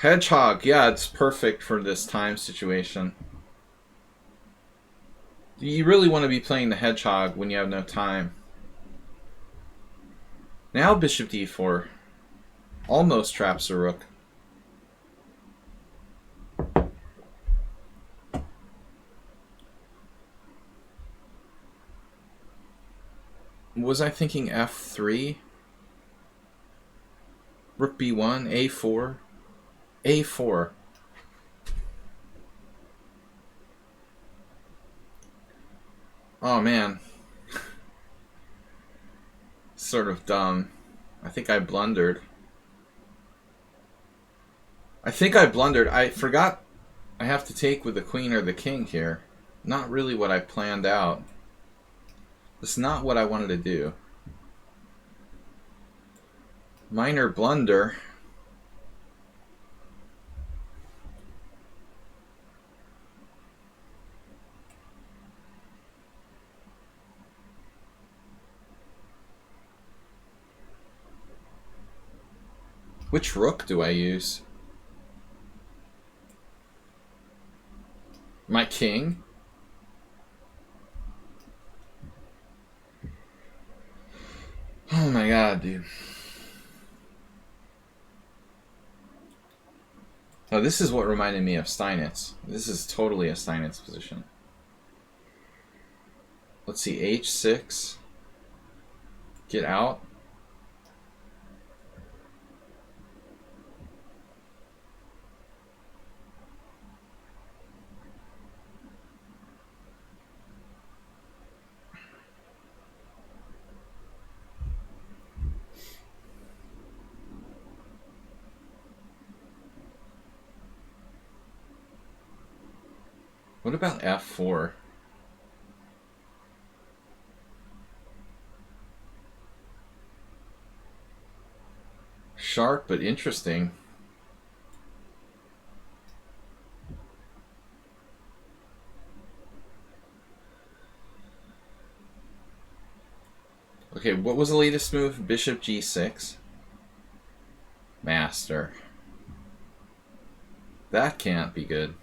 Hedgehog, yeah, it's perfect for this time situation. You really want to be playing the hedgehog when you have no time. Now bishop d4. Almost traps a rook. Was I thinking f3? Rook b1, a4, a4. Oh man, sort of dumb. I think I blundered. I forgot I have to take with the queen or the king here. Not really what I planned out. It's not what I wanted to do. Minor blunder. Which rook do I use? My king? Oh my god, dude. Oh, this is what reminded me of Steinitz. This is totally a Steinitz position. Let's see, h6. Get out. What about f4? Sharp, but interesting. Okay, what was the latest move? Bishop g6. Master. That can't be good.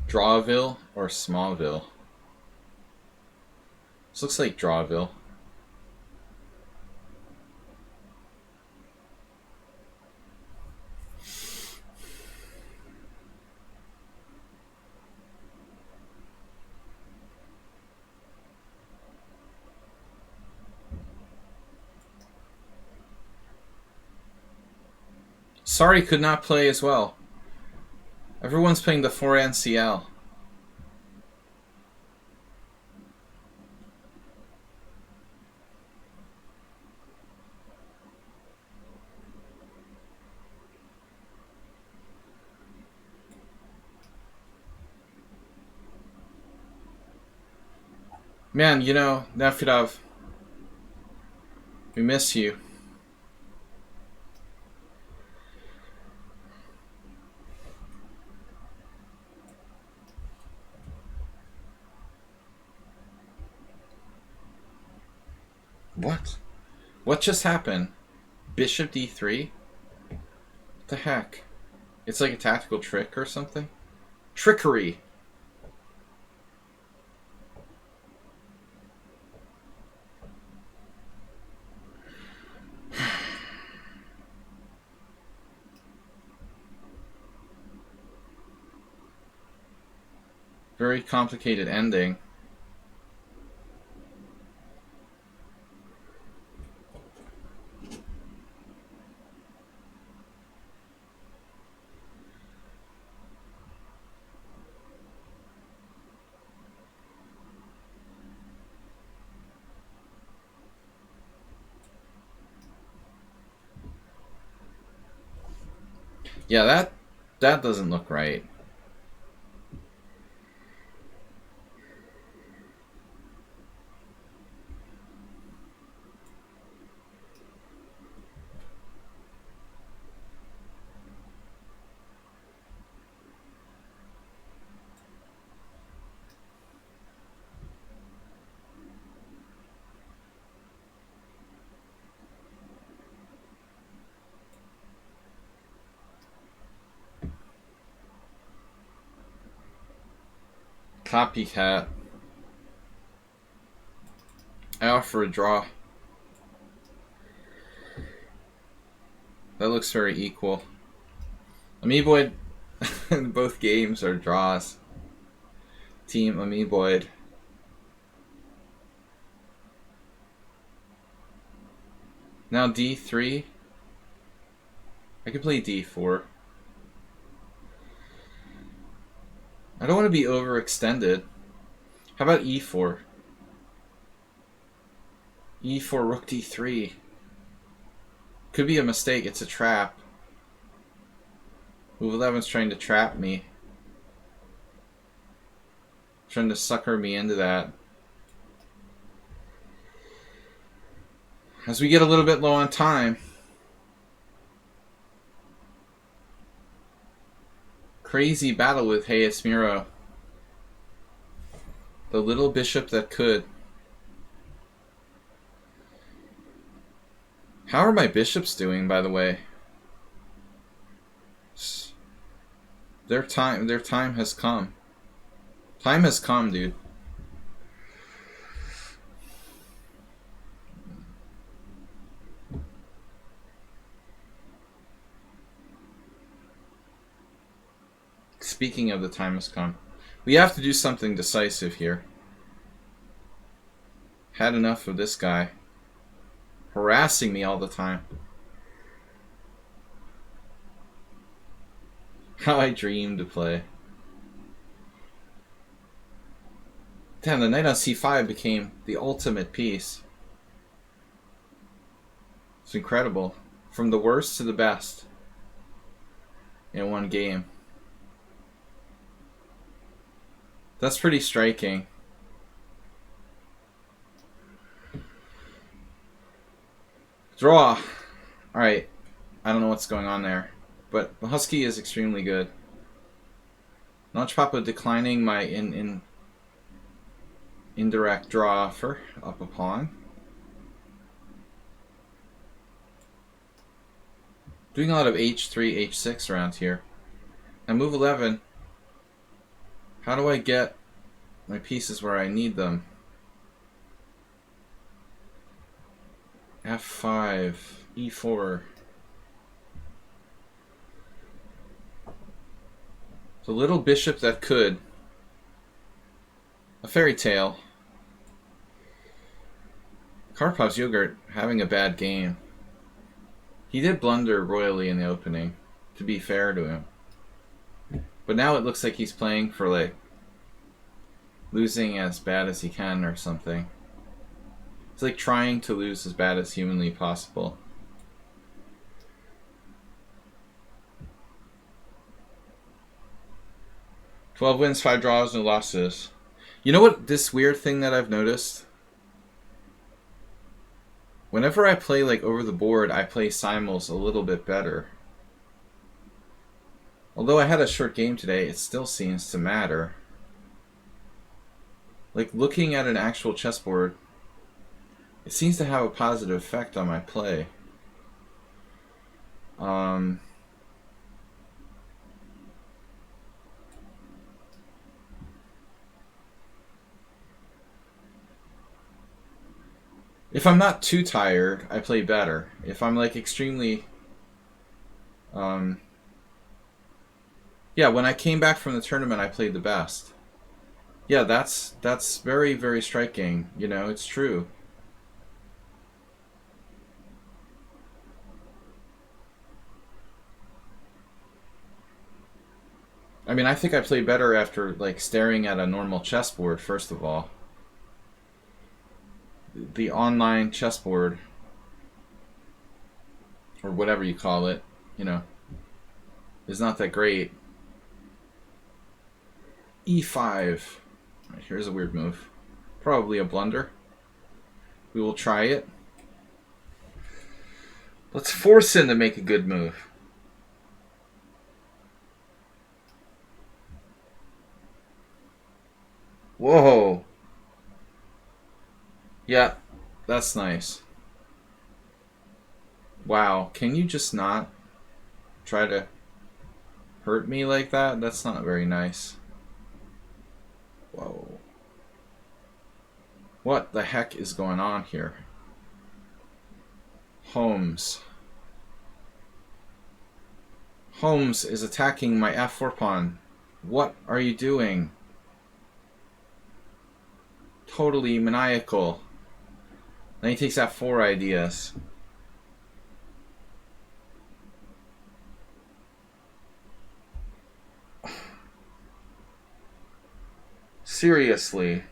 Drawville or Smallville? This looks like Drawville. Sorry, could not play as well. Everyone's playing the 4 NCL. Man, you know, Nefedov, we miss you. What? What just happened? Bishop d3? What the heck? It's like a tactical trick or something? Trickery! Very complicated ending. Yeah, that doesn't look right. Copycat. I offer a draw. That looks very equal. Amoeboid, both games are draws. Team Amoeboid. Now D3. I could play D4. I don't want to be overextended. How about E4? E4, Rook D3. Could be a mistake. It's a trap. Move 11's trying to trap me. Trying to sucker me into that. As we get a little bit low on time. Crazy battle with Hayes Miro. The little bishop that could. How are my bishops doing, by the way? Their time has come. Time has come, dude. Speaking of the time has come, we have to do something decisive here. Had enough of this guy harassing me all the time. How I dream to play. Damn, the knight on c5 became the ultimate piece. It's incredible. From the worst to the best in one game. That's pretty striking. Draw. Alright. I don't know what's going on there. But Husky is extremely good. Notch Papa declining my indirect draw offer. Up a pawn. Doing a lot of h3, h6 around here. Now move 11. How do I get my pieces where I need them? f5, e4. The little bishop that could. A fairy tale. Karpov's Yogurt having a bad game. He did blunder royally in the opening, to be fair to him. But now it looks like he's playing for, like, losing as bad as he can or something. It's like trying to lose as bad as humanly possible. "12 wins, 5 draws, no losses." You know what, this weird thing that I've noticed? Whenever I play, like, over the board, I play simuls a little bit better. Although I had a short game today, it still seems to matter. Like, looking at an actual chessboard, it seems to have a positive effect on my play. If I'm not too tired, I play better. If I'm, like, extremely... yeah, when I came back from the tournament, I played the best. Yeah, that's very, very striking. You know, it's true. I mean, I think I play better after, like, staring at a normal chessboard, first of all. The online chessboard, or whatever you call it, you know, is not that great. E5. Right, here's a weird move. Probably a blunder. We will try it. Let's force him to make a good move. Whoa. Yeah, that's nice. Wow, can you just not try to hurt me like that? That's not very nice. Whoa. What the heck is going on here? Holmes. Holmes is attacking my f4 pawn. What are you doing? Totally maniacal. Then he takes f4 ideas. Seriously.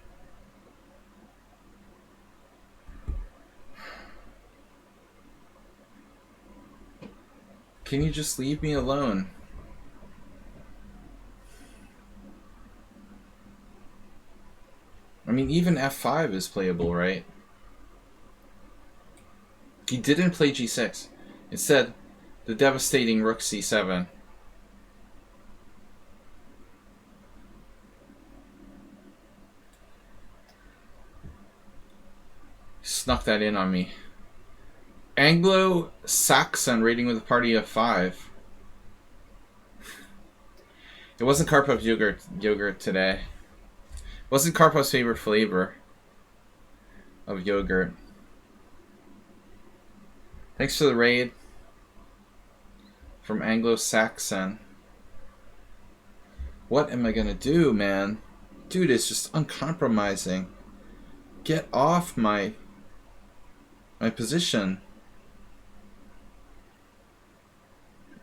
Can you just leave me alone? I mean, even f5 is playable, right? He didn't play g6. Instead, the devastating rook c7. Snuck that in on me. Anglo-Saxon rating with a party of 5. It wasn't Karpov's yogurt today. It wasn't Karpov's favorite flavor of yogurt. Thanks for the raid from Anglo-Saxon. What am I gonna do, man? Dude, it's just uncompromising. Get off my position.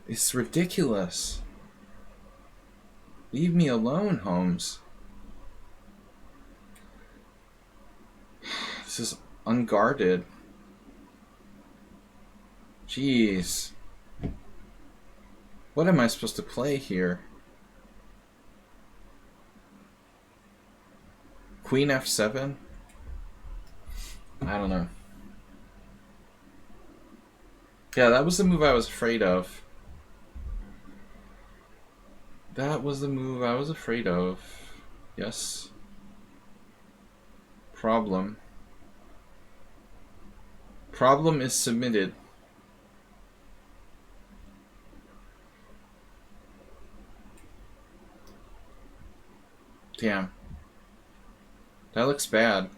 It's ridiculous. Leave me alone, Holmes. This is unguarded. Jeez. What am I supposed to play here? Queen f7? I don't know. Yeah, that was the move I was afraid of. That was the move I was afraid of. Yes. Problem. Problem is submitted. Damn. That looks bad.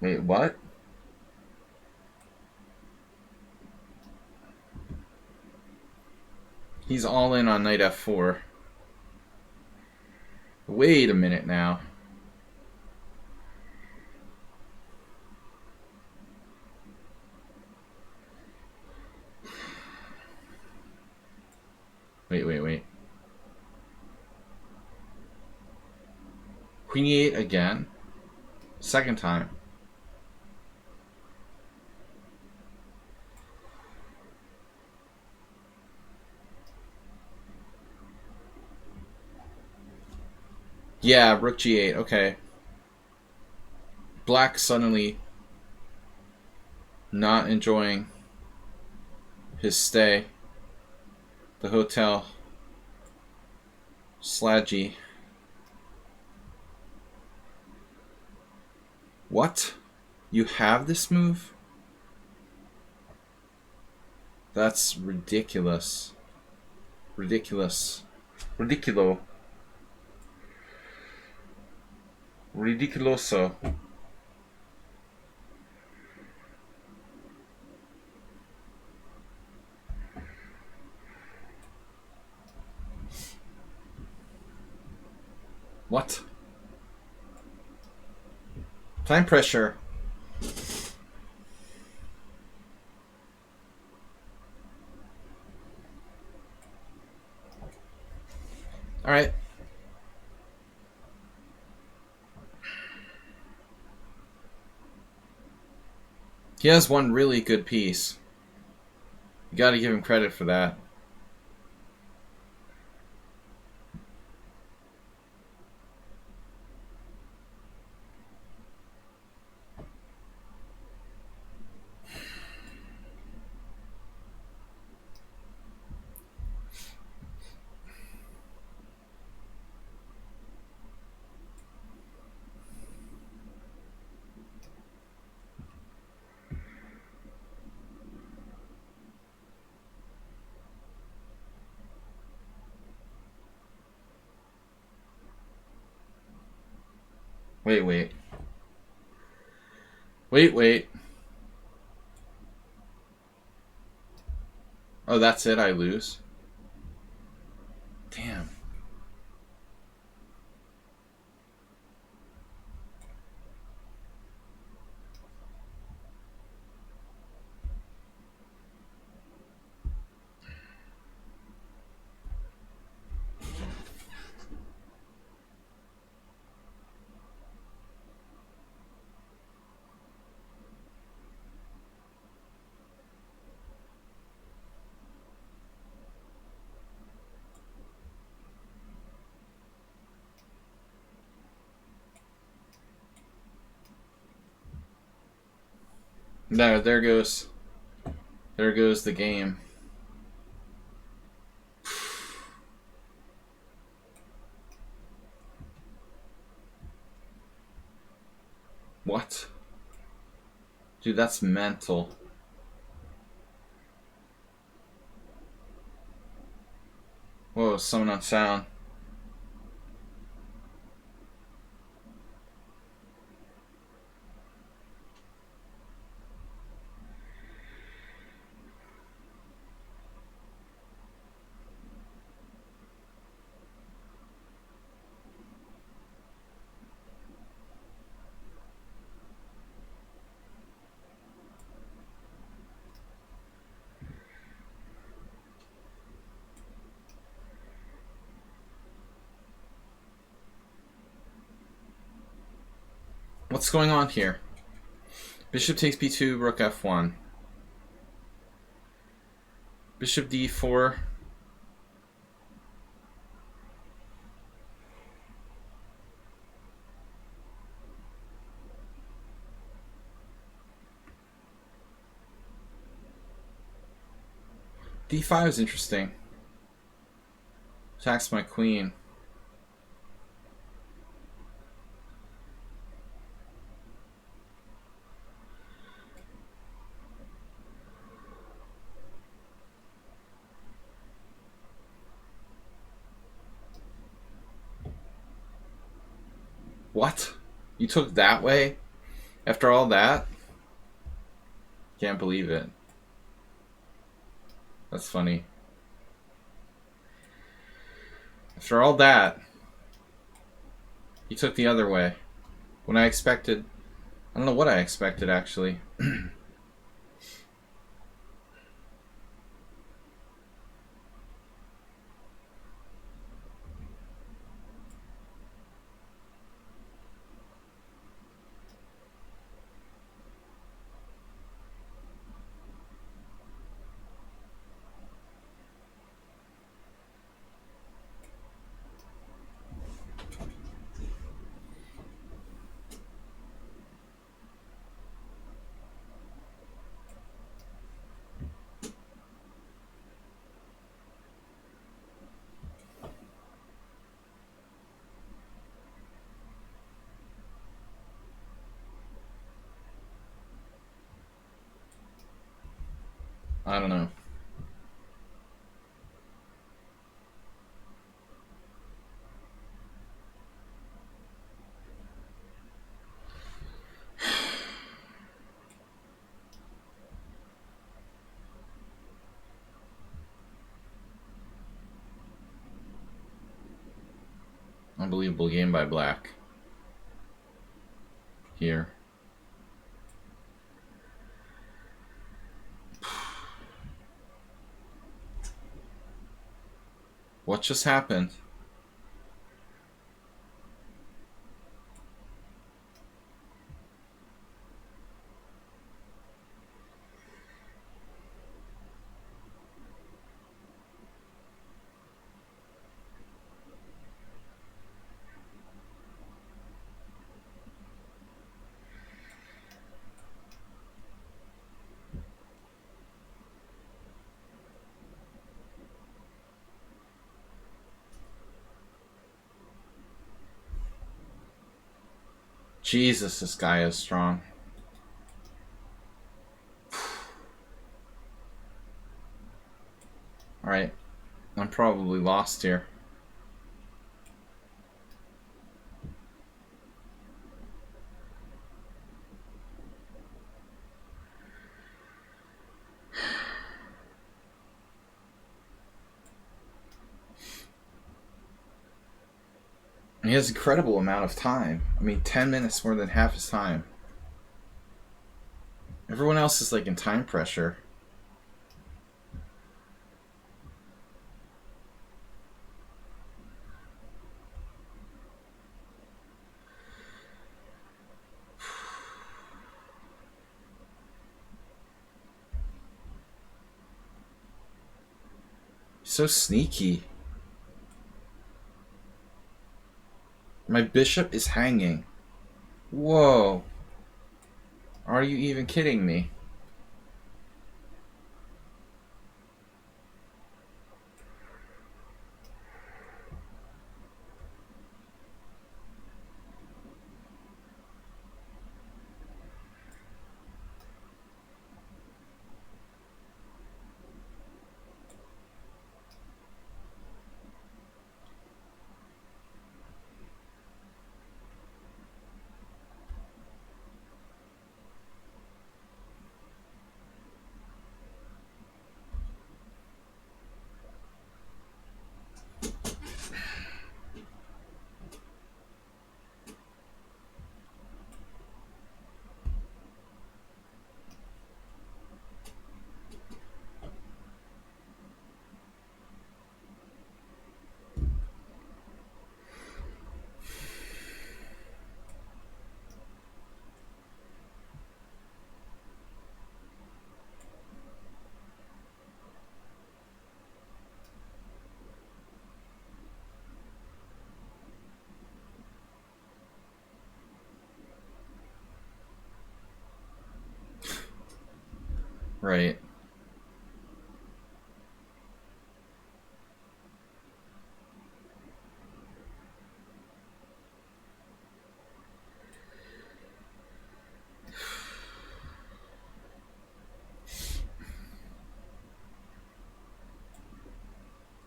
Wait, what? He's all in on knight f4. Wait a minute now. Wait. Queen e8 again? Second time. Yeah, rook g8, okay. Black suddenly not enjoying his stay. The hotel. Sladgie. What? You have this move? That's ridiculous. Ridiculous. Ridiculo. Ridiculoso. What? Time pressure. All right. He has one really good piece. You got to give him credit for that. Wait, wait. Wait, wait. Oh, that's it? I lose? Damn. No, there goes the game. What? Dude, that's mental. Whoa, someone on sound. What's going on here? Bishop takes b2, rook f1. Bishop d4. d5 is interesting. Attacks my queen. What? You took that way? After all that? Can't believe it. That's funny. After all that, you took the other way. When I expected... I don't know what I expected, actually. I don't know. Unbelievable game by Black. Here. What just happened? Jesus, this guy is strong. Alright. I'm probably lost here. He has an incredible amount of time. I mean, 10 minutes more than half his time. Everyone else is like in time pressure. So sneaky. My bishop is hanging. Whoa. Are you even kidding me? Right.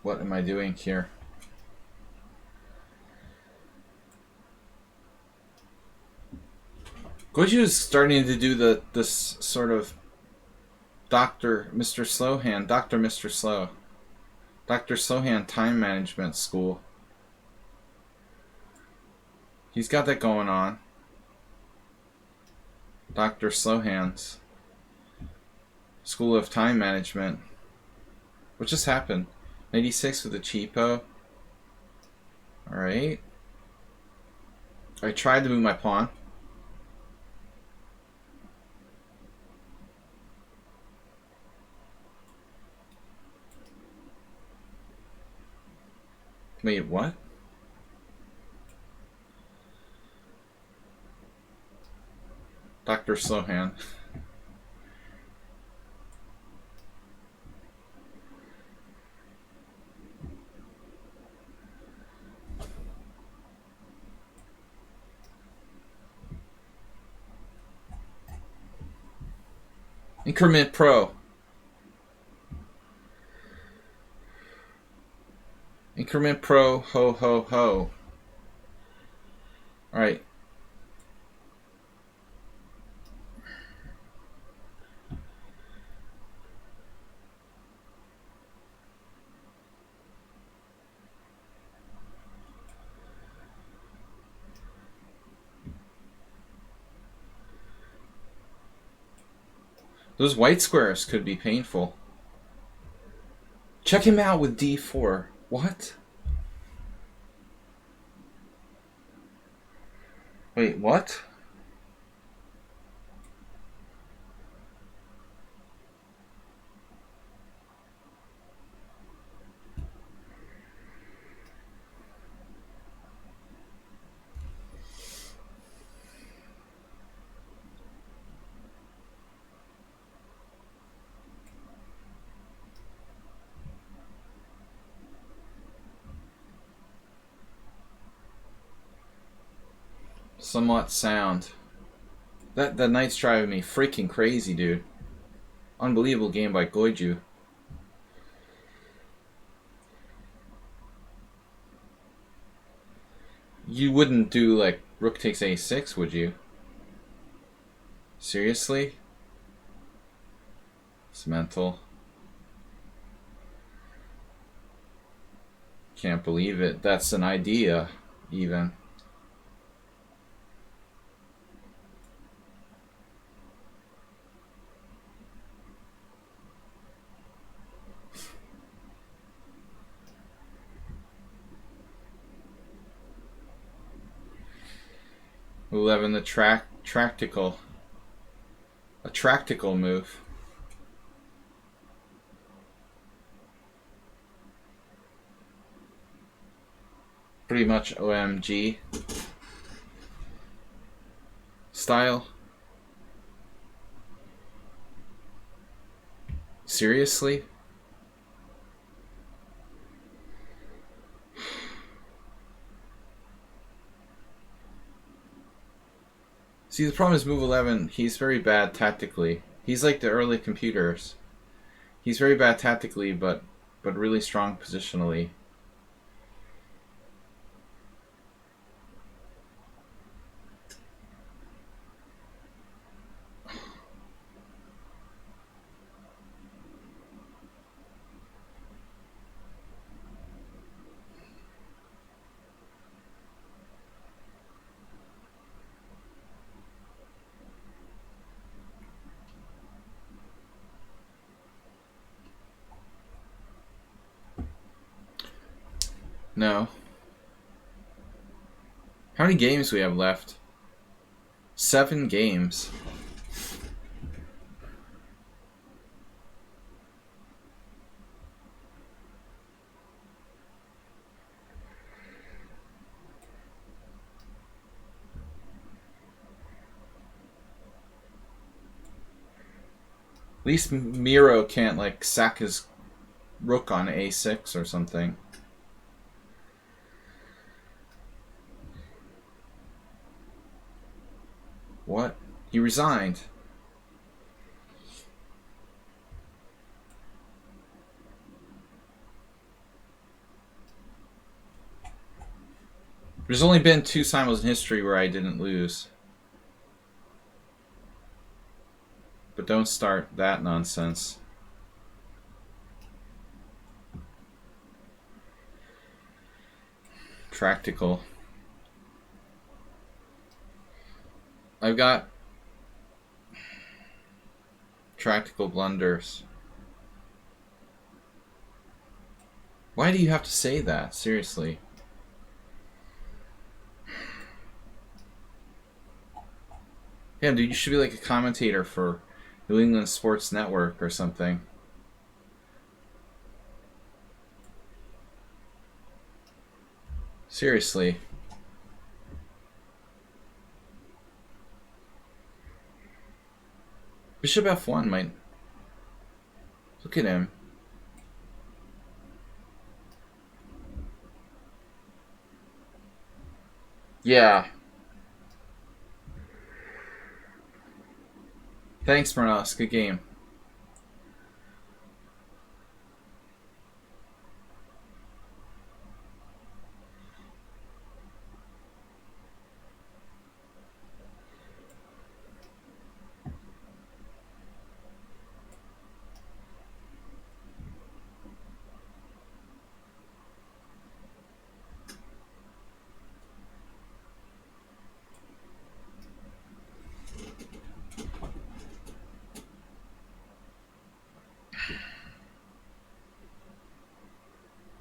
What am I doing here? Goju is starting to do this sort of Dr. Mr. Slowhand, Dr. Mr. Slow. Dr. Slowhand time management school. He's got that going on. Dr. Slowhand's School of Time Management. What just happened? 96 with a cheapo. Alright. I tried to move my pawn. Wait, what? Dr. Slowhand. Increment Pro. Increment Pro, ho ho ho. Alright. Those white squares could be painful. Check him out with d4. What? Wait, what? Somewhat sound. That knight's driving me freaking crazy, dude. Unbelievable game by Goju. You wouldn't do like rook takes a6, would you? Seriously? It's mental. Can't believe it. That's an idea. even. Move 11, the tractical. A tractical move. Pretty much OMG style. Seriously? See, the problem is move 11, he's very bad tactically. He's like the early computers. He's very bad tactically, but really strong positionally. No. How many games do we have left? 7 games. At least Miro can't, like, sack his rook on a6 or something. What? He resigned. There's only been 2 Simuls in history where I didn't lose. But don't start that nonsense. Practical. I've got practical blunders. Why do you have to say that? Seriously. Yeah, dude, you should be like a commentator for New England Sports Network or something. Seriously. Bishop F1 might... Look at him. Yeah. Thanks, Murnos. Good game.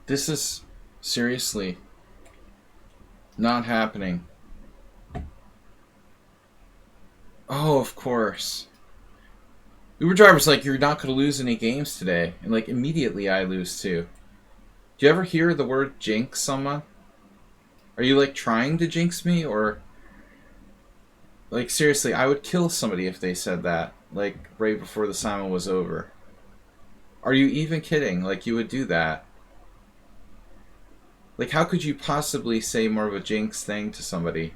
This is seriously not happening. Oh, of course. Uber driver's like, you're not going to lose any games today. And like, immediately I lose too. Do you ever hear the word jinx someone? Are you like trying to jinx me? Or like, seriously, I would kill somebody if they said that. Like, right before the Simul was over. Are you even kidding? Like, you would do that. Like, how could you possibly say more of a jinx thing to somebody?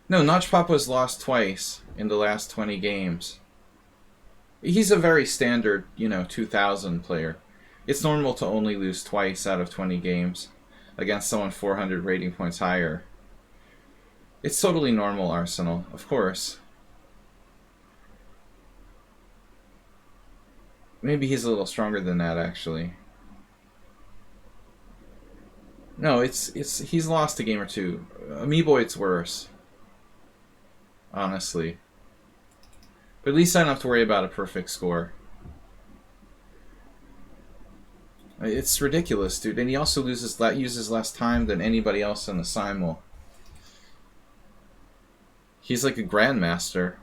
No, Notch Papa's lost twice in the last 20 games. He's a very standard, 2000 player. It's normal to only lose twice out of 20 games against someone 400 rating points higher. It's totally normal, Arsenal, of course. Maybe he's a little stronger than that, actually. No, he's lost a game or two. Amiibo, it's worse. Honestly. But at least I don't have to worry about a perfect score. It's ridiculous, dude. And he also uses less time than anybody else in the Simul. He's like a Grandmaster.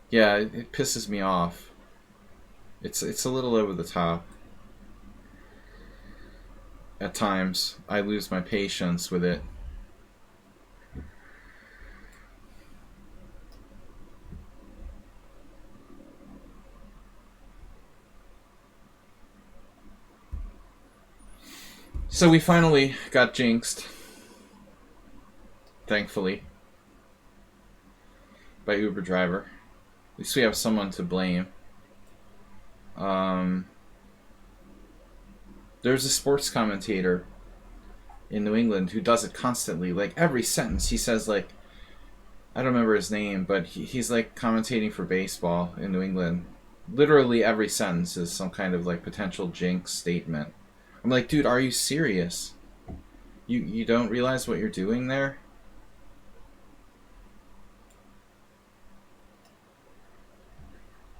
Yeah, it pisses me off. It's a little over the top. At times, I lose my patience with it. So we finally got jinxed. Thankfully. By Uber driver. At least we have someone to blame. There's a sports commentator in New England who does it constantly. Like every sentence he says, like, I don't remember his name, but he's like commentating for baseball in New England. Literally every sentence is some kind of like potential jinx statement. I'm like, dude, are you serious? You don't realize what you're doing there?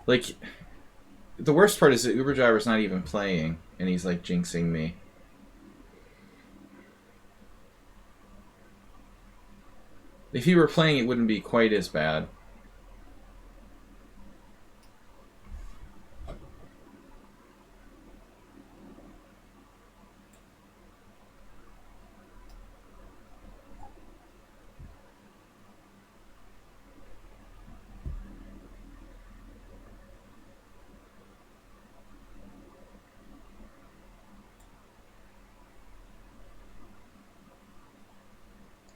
Like, the worst part is that Uber driver's not even playing, and he's like jinxing me. If he were playing, it wouldn't be quite as bad.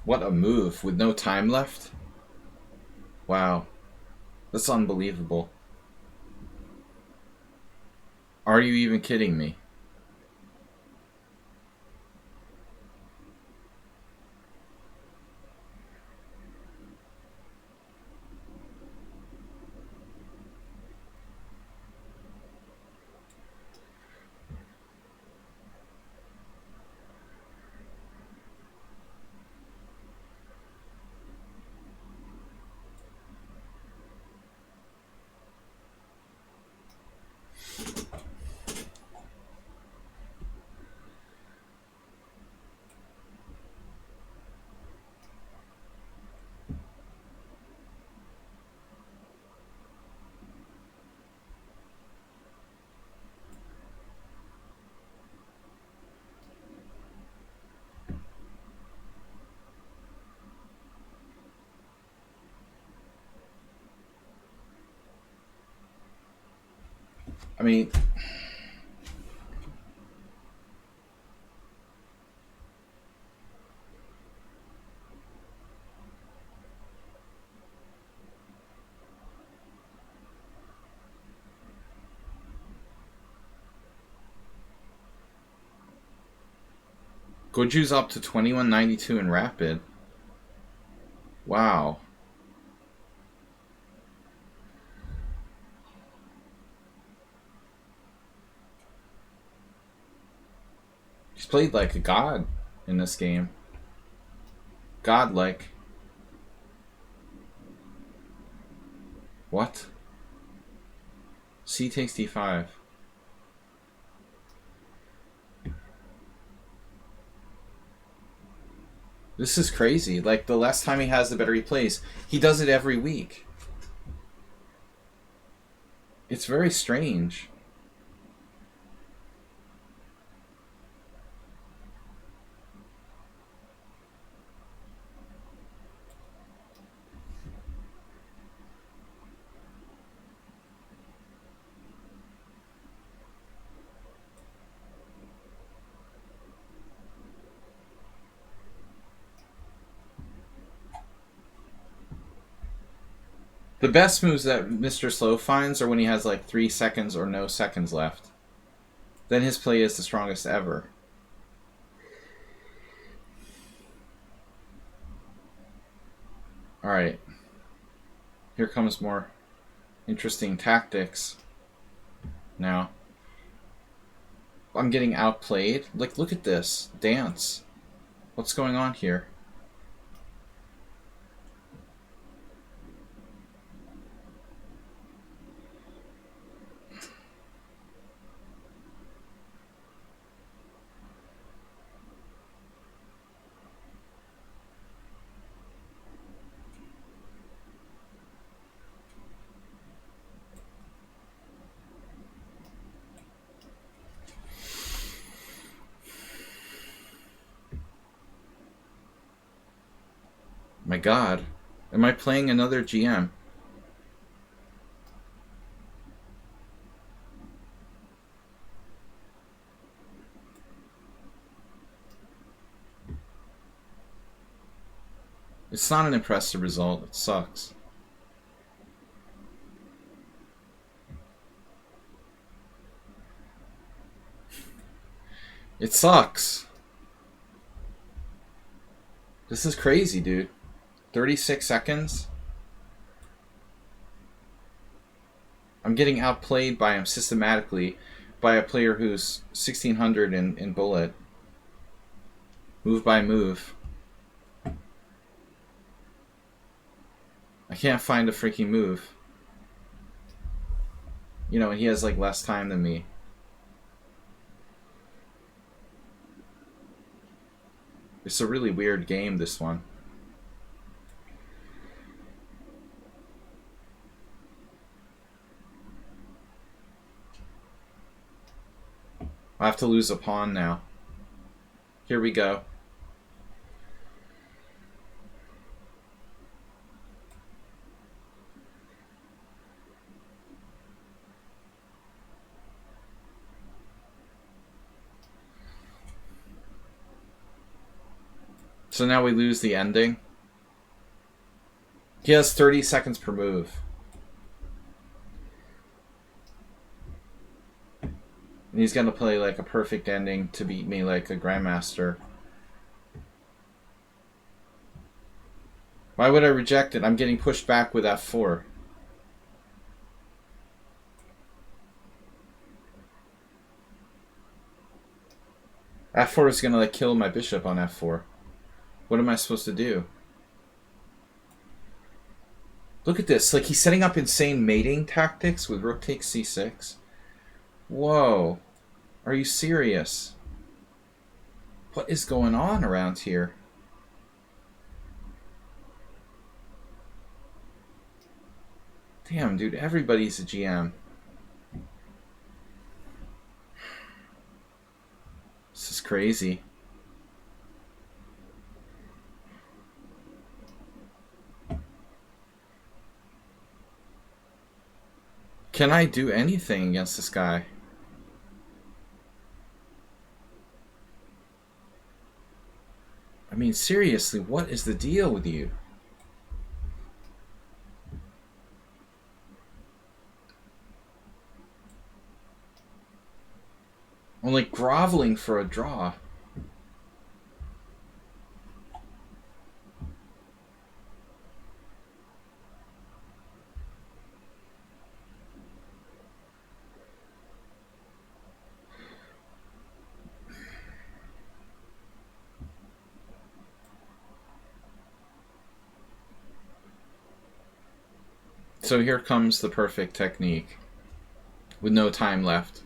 What a move with no time left. Wow. That's unbelievable. Are you even kidding me? I mean, Goju's up to 2192 in Rapid. Wow. He's played like a god in this game. Godlike. What? C takes d5. This is crazy. Like, the less time he has, the better he plays. He does it every week. It's very strange. The best moves that Mr. Slow finds are when he has like 3 seconds or no seconds left. Then his play is the strongest ever. Alright. Here comes more interesting tactics. Now. I'm getting outplayed. Like, look at this. Dance. What's going on here? My God. Am I playing another GM? It's not an impressive result. It sucks. It sucks. This is crazy, dude. 36 seconds? I'm getting outplayed by him systematically by a player who's 1600 in bullet. Move by move. I can't find a freaking move. You know, he has like less time than me. It's a really weird game, this one. I have to lose a pawn now. Here we go. So now we lose the ending. He has 30 seconds per move. And he's going to play like a perfect ending to beat me like a Grandmaster. Why would I reject it? I'm getting pushed back with F4. F4 is going to like kill my bishop on F4. What am I supposed to do? Look at this. Like, he's setting up insane mating tactics with rook takes c6. Whoa. Are you serious? What is going on around here? Damn, dude. Everybody's a GM. This is crazy. Can I do anything against this guy? I mean, seriously, what is the deal with you? I'm like groveling for a draw. So here comes the perfect technique with no time left.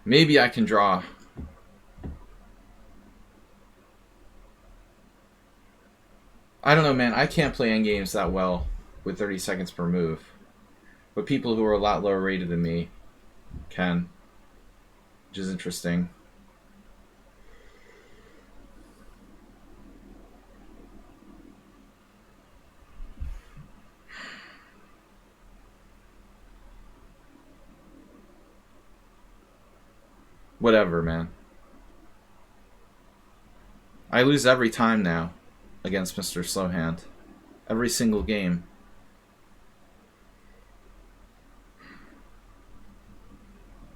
Maybe I can draw. I don't know, man. I can't play endgames that well with 30 seconds per move. But people who are a lot lower rated than me can. Which is interesting. Whatever, man. I lose every time now against Mr. Slowhand. Every single game.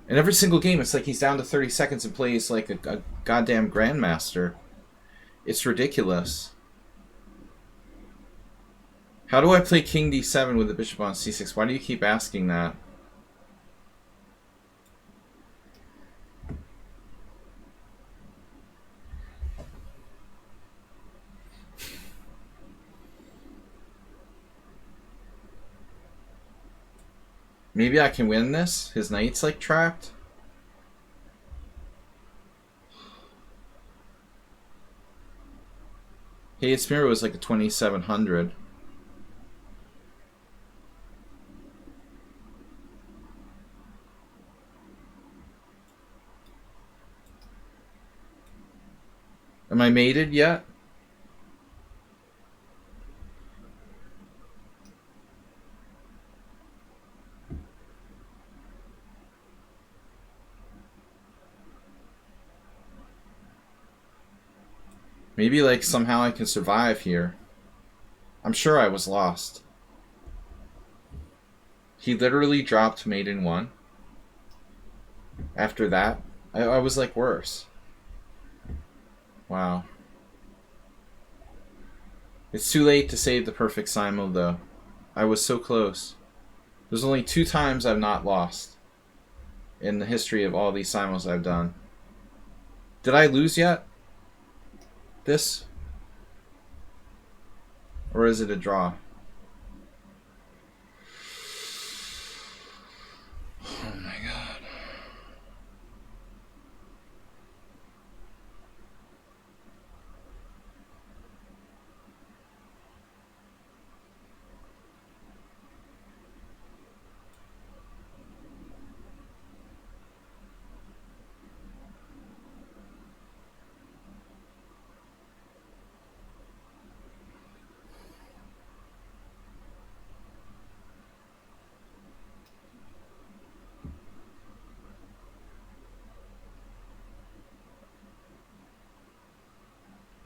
And every single game, it's like he's down to 30 seconds and plays like a goddamn Grandmaster. It's ridiculous. How do I play king d7 with the bishop on c6? Why do you keep asking that? Maybe I can win this? His knight's like trapped? Hey, its mirror was like a 2700. Am I mated yet? Maybe like somehow I can survive here. I'm sure I was lost. He literally dropped mate in 1. After that, I was like worse. Wow. It's too late to save the perfect simul though. I was so close. There's only 2 times I've not lost in the history of all these simuls I've done. Did I lose yet? This? Or is it a draw? Oh my god.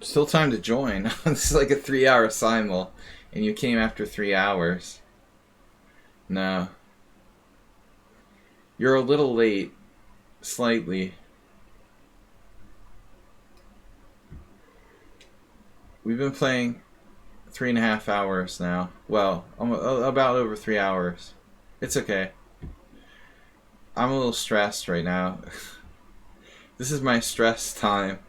Still time to join. This is like a 3-hour simul, and you came after 3 hours. No. You're a little late. Slightly. We've been playing 3.5 hours now. Well, about over 3 hours. It's okay. I'm a little stressed right now. This is my stress time.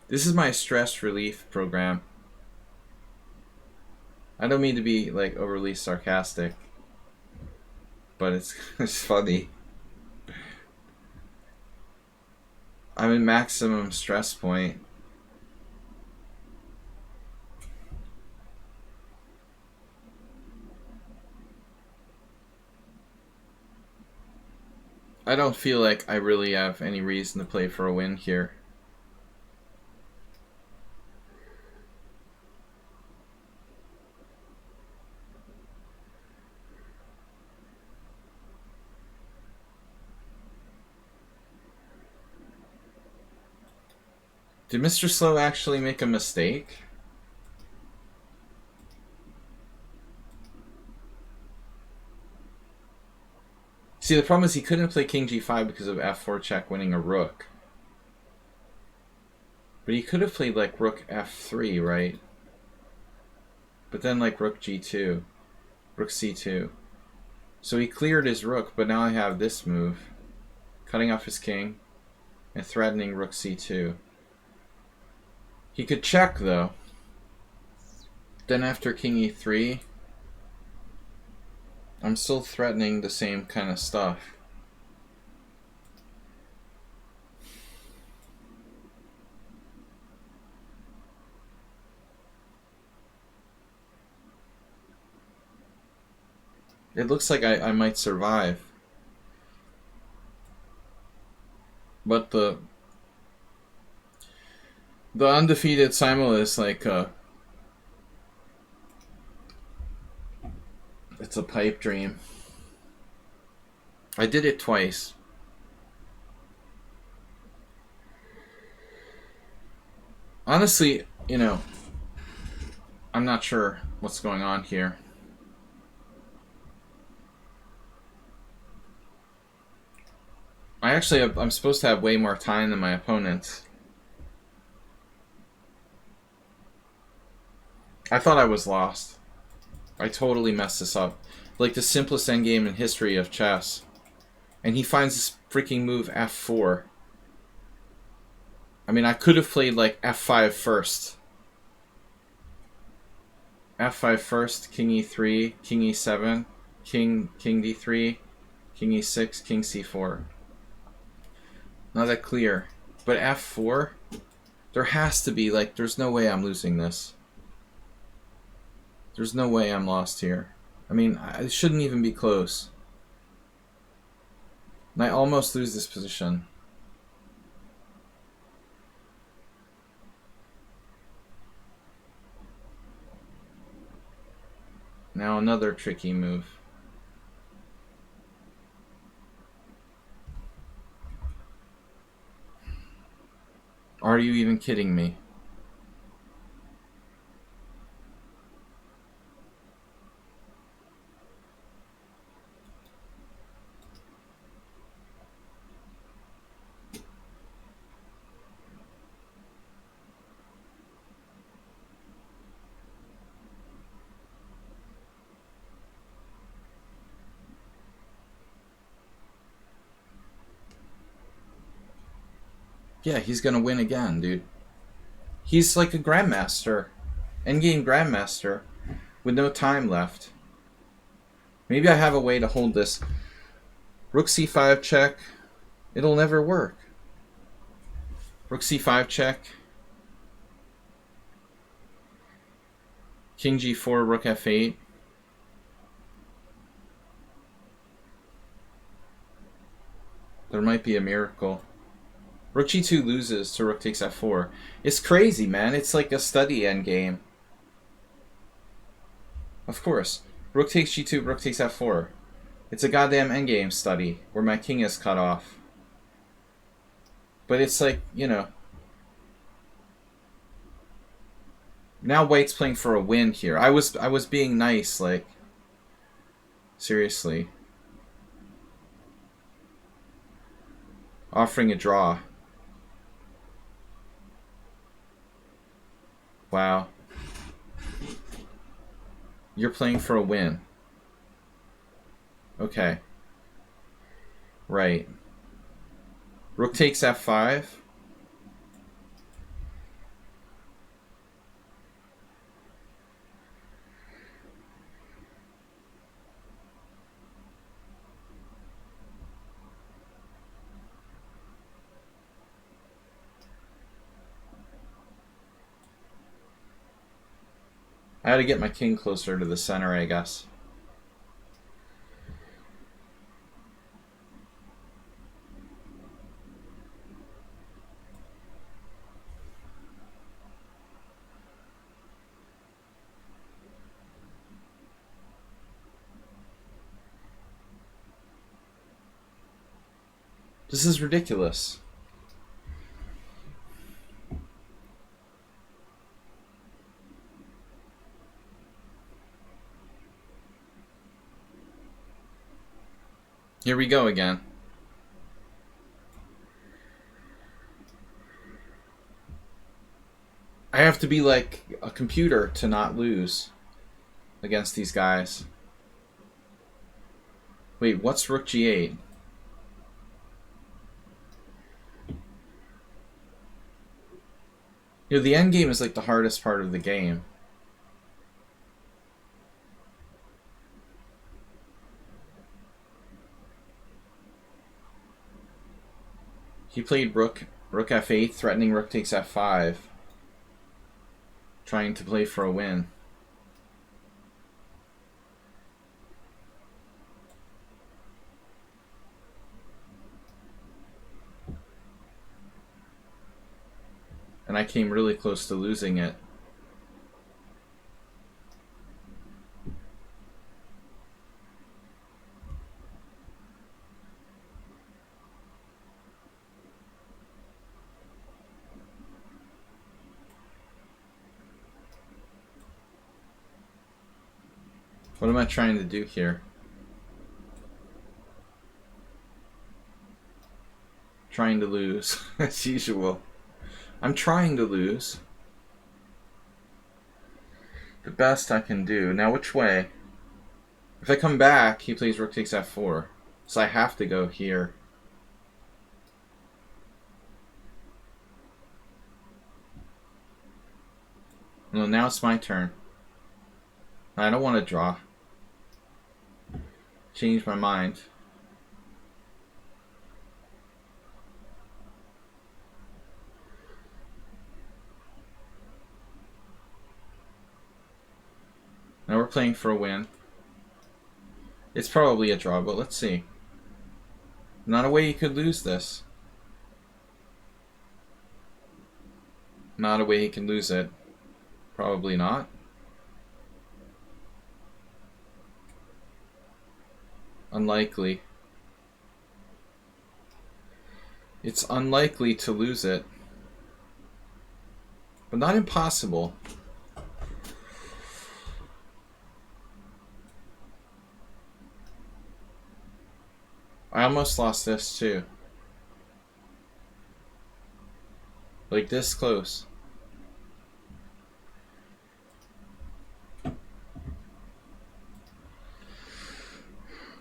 This is my stress relief program. I don't mean to be like overly sarcastic, but it's funny. I'm in maximum stress point. I don't feel like I really have any reason to play for a win here. Did Mr. Slow actually make a mistake? See, the problem is he couldn't play king g5 because of f4 check winning a rook. But he could have played like rook f3, right? But then like rook g2, rook c2. So he cleared his rook, but now I have this move. Cutting off his king and threatening rook c2. He could check though. Then after king e3, I'm still threatening the same kind of stuff. It looks like I might survive. But the undefeated simul is like it's a pipe dream. I did it twice. Honestly, you know, I'm not sure what's going on here. I'm supposed to have way more time than my opponents. I thought I was lost. I totally messed this up. Like the simplest endgame in history of chess. And he finds this freaking move f4. I mean, I could have played like f5 first. f5 first, king e3, king e7, king d3, king e6, king c4. Not that clear. But f4? There has to be, like, there's no way I'm losing this. There's no way I'm lost here. I mean, it shouldn't even be close. And I almost lose this position. Now another tricky move. Are you even kidding me? Yeah, he's gonna win again, dude. He's like a Grandmaster. Endgame Grandmaster. With no time left. Maybe I have a way to hold this. Rook c5 check. It'll never work. Rook c5 check. King g4, rook f8. There might be a miracle. Rook g2 loses to rook takes f4. It's crazy, man. It's like a study endgame. Of course. Rook takes g2, rook takes f4. It's a goddamn endgame study where my king is cut off. But it's like, you know. Now white's playing for a win here. I was being nice, like. Seriously. Offering a draw. Wow. You're playing for a win. Okay. Right. Rook takes f5. I had to get my king closer to the center, I guess. This is ridiculous. Here we go again. I have to be like a computer to not lose against these guys. Wait, what's rook g8? You know, the endgame is like the hardest part of the game. He played rook f8, threatening rook takes f5. Trying to play for a win. And I came really close to losing it. What am I trying to do here? Trying to lose, as usual. I'm trying to lose. the best I can do. Now, which way? If I come back, he plays rook takes f4. So I have to go here. Well, now it's my turn. I don't want to draw. Change my mind. Now we're playing for a win. It's probably a draw, but let's see. Not a way you could lose this. Not a way he can lose it. Probably not. Unlikely. It's unlikely to lose it. But not impossible. I almost lost this too. Like this close.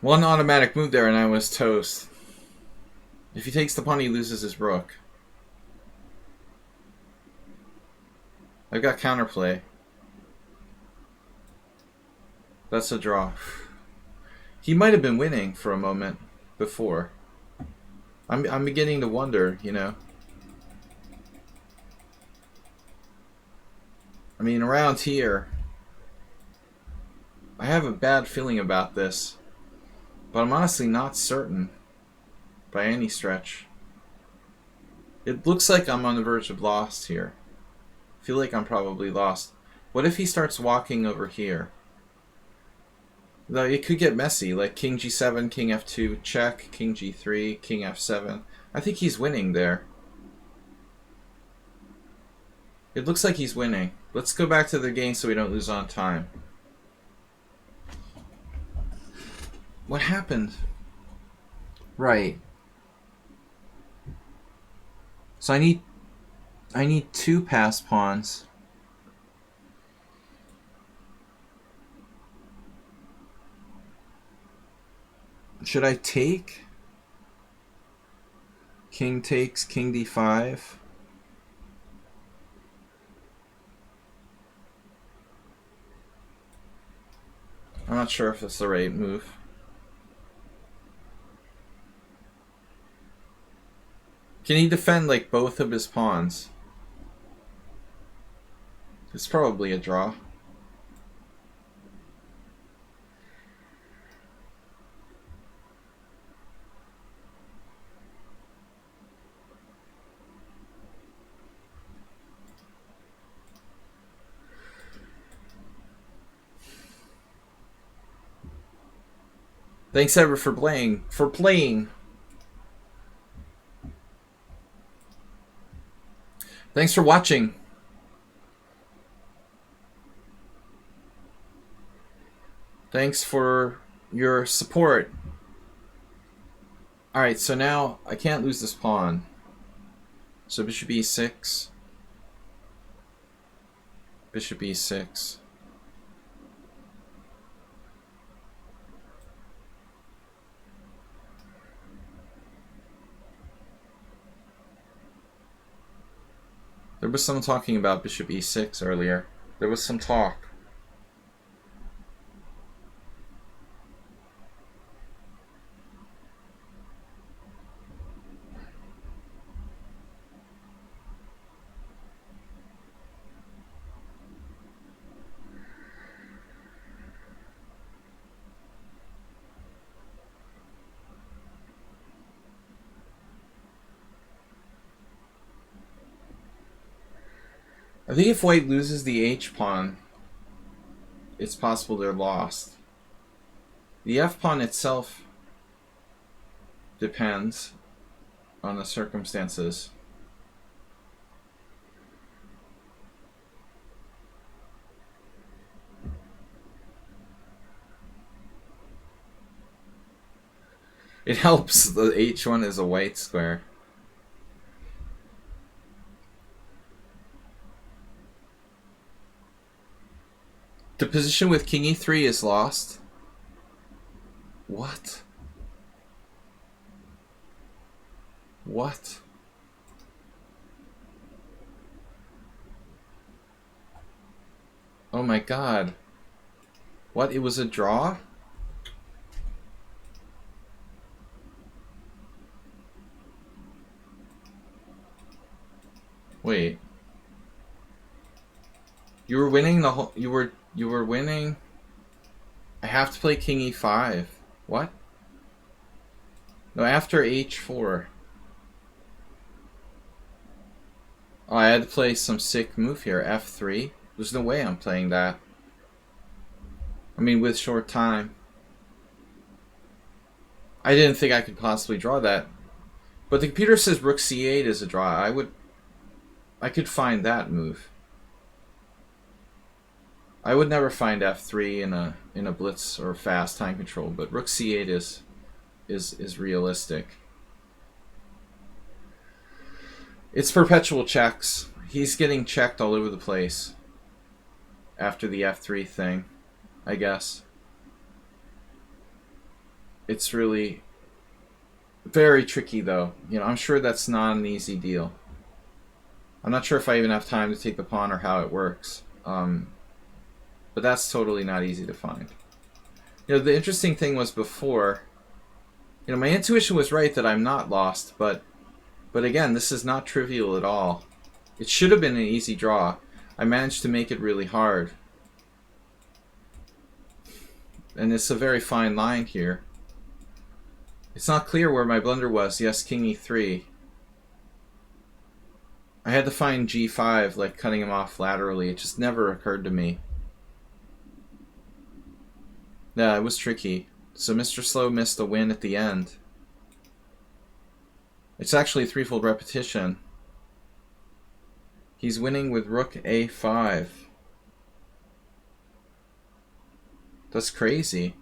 One automatic move there and I was toast. If he takes the pawn, he loses his rook. I've got counterplay. That's a draw. He might have been winning for a moment before. I'm beginning to wonder, you know. I mean, around here, I have a bad feeling about this, but I'm honestly not certain by any stretch. It looks like I'm on the verge of lost here. I feel like I'm probably lost. What if he starts walking over here? Though it could get messy, like king g7, king f2, check, king g3, king f7. I think he's winning there. It looks like he's winning. Let's go back to the game so we don't lose on time. What happened? Right. So I need two pass pawns. Should I take? King takes, king d5. I'm not sure if it's the right move. Can he defend like both of his pawns? It's probably a draw. Thanks ever for playing. Thanks for watching. Thanks for your support. Alright, so now I can't lose this pawn. So bishop e6. Bishop e6. There was someone talking about bishop e6 earlier. There was some talk. I think if white loses the h-pawn, it's possible they're lost. The f-pawn itself depends on the circumstances. It helps the h1 is a white square. The position with king e3 is lost. What? What? Oh my god. What? It was a draw? Wait. You were winning the whole... You were winning... I have to play king e5. What? No, after h4. Oh, I had to play some sick move here. f3. There's no way I'm playing that. I mean, with short time. I didn't think I could possibly draw that. But the computer says rook c8 is a draw. I could find that move. I would never find f3 in a blitz or fast time control, but rook c8 is realistic. It's perpetual checks. He's getting checked all over the place after the f3 thing, I guess. It's really very tricky, though. You know, I'm sure that's not an easy deal. I'm not sure if I even have time to take the pawn or how it works. But that's totally not easy to find. You know, the interesting thing was before, you know, my intuition was right that I'm not lost, but again, this is not trivial at all. It should have been an easy draw. I managed to make it really hard. And it's a very fine line here. It's not clear where my blunder was. Yes, king e3. I had to find g5, like cutting him off laterally. It just never occurred to me. Yeah, it was tricky. So Mr. Slow missed a win at the end. It's actually a threefold repetition. He's winning with rook a5. That's crazy.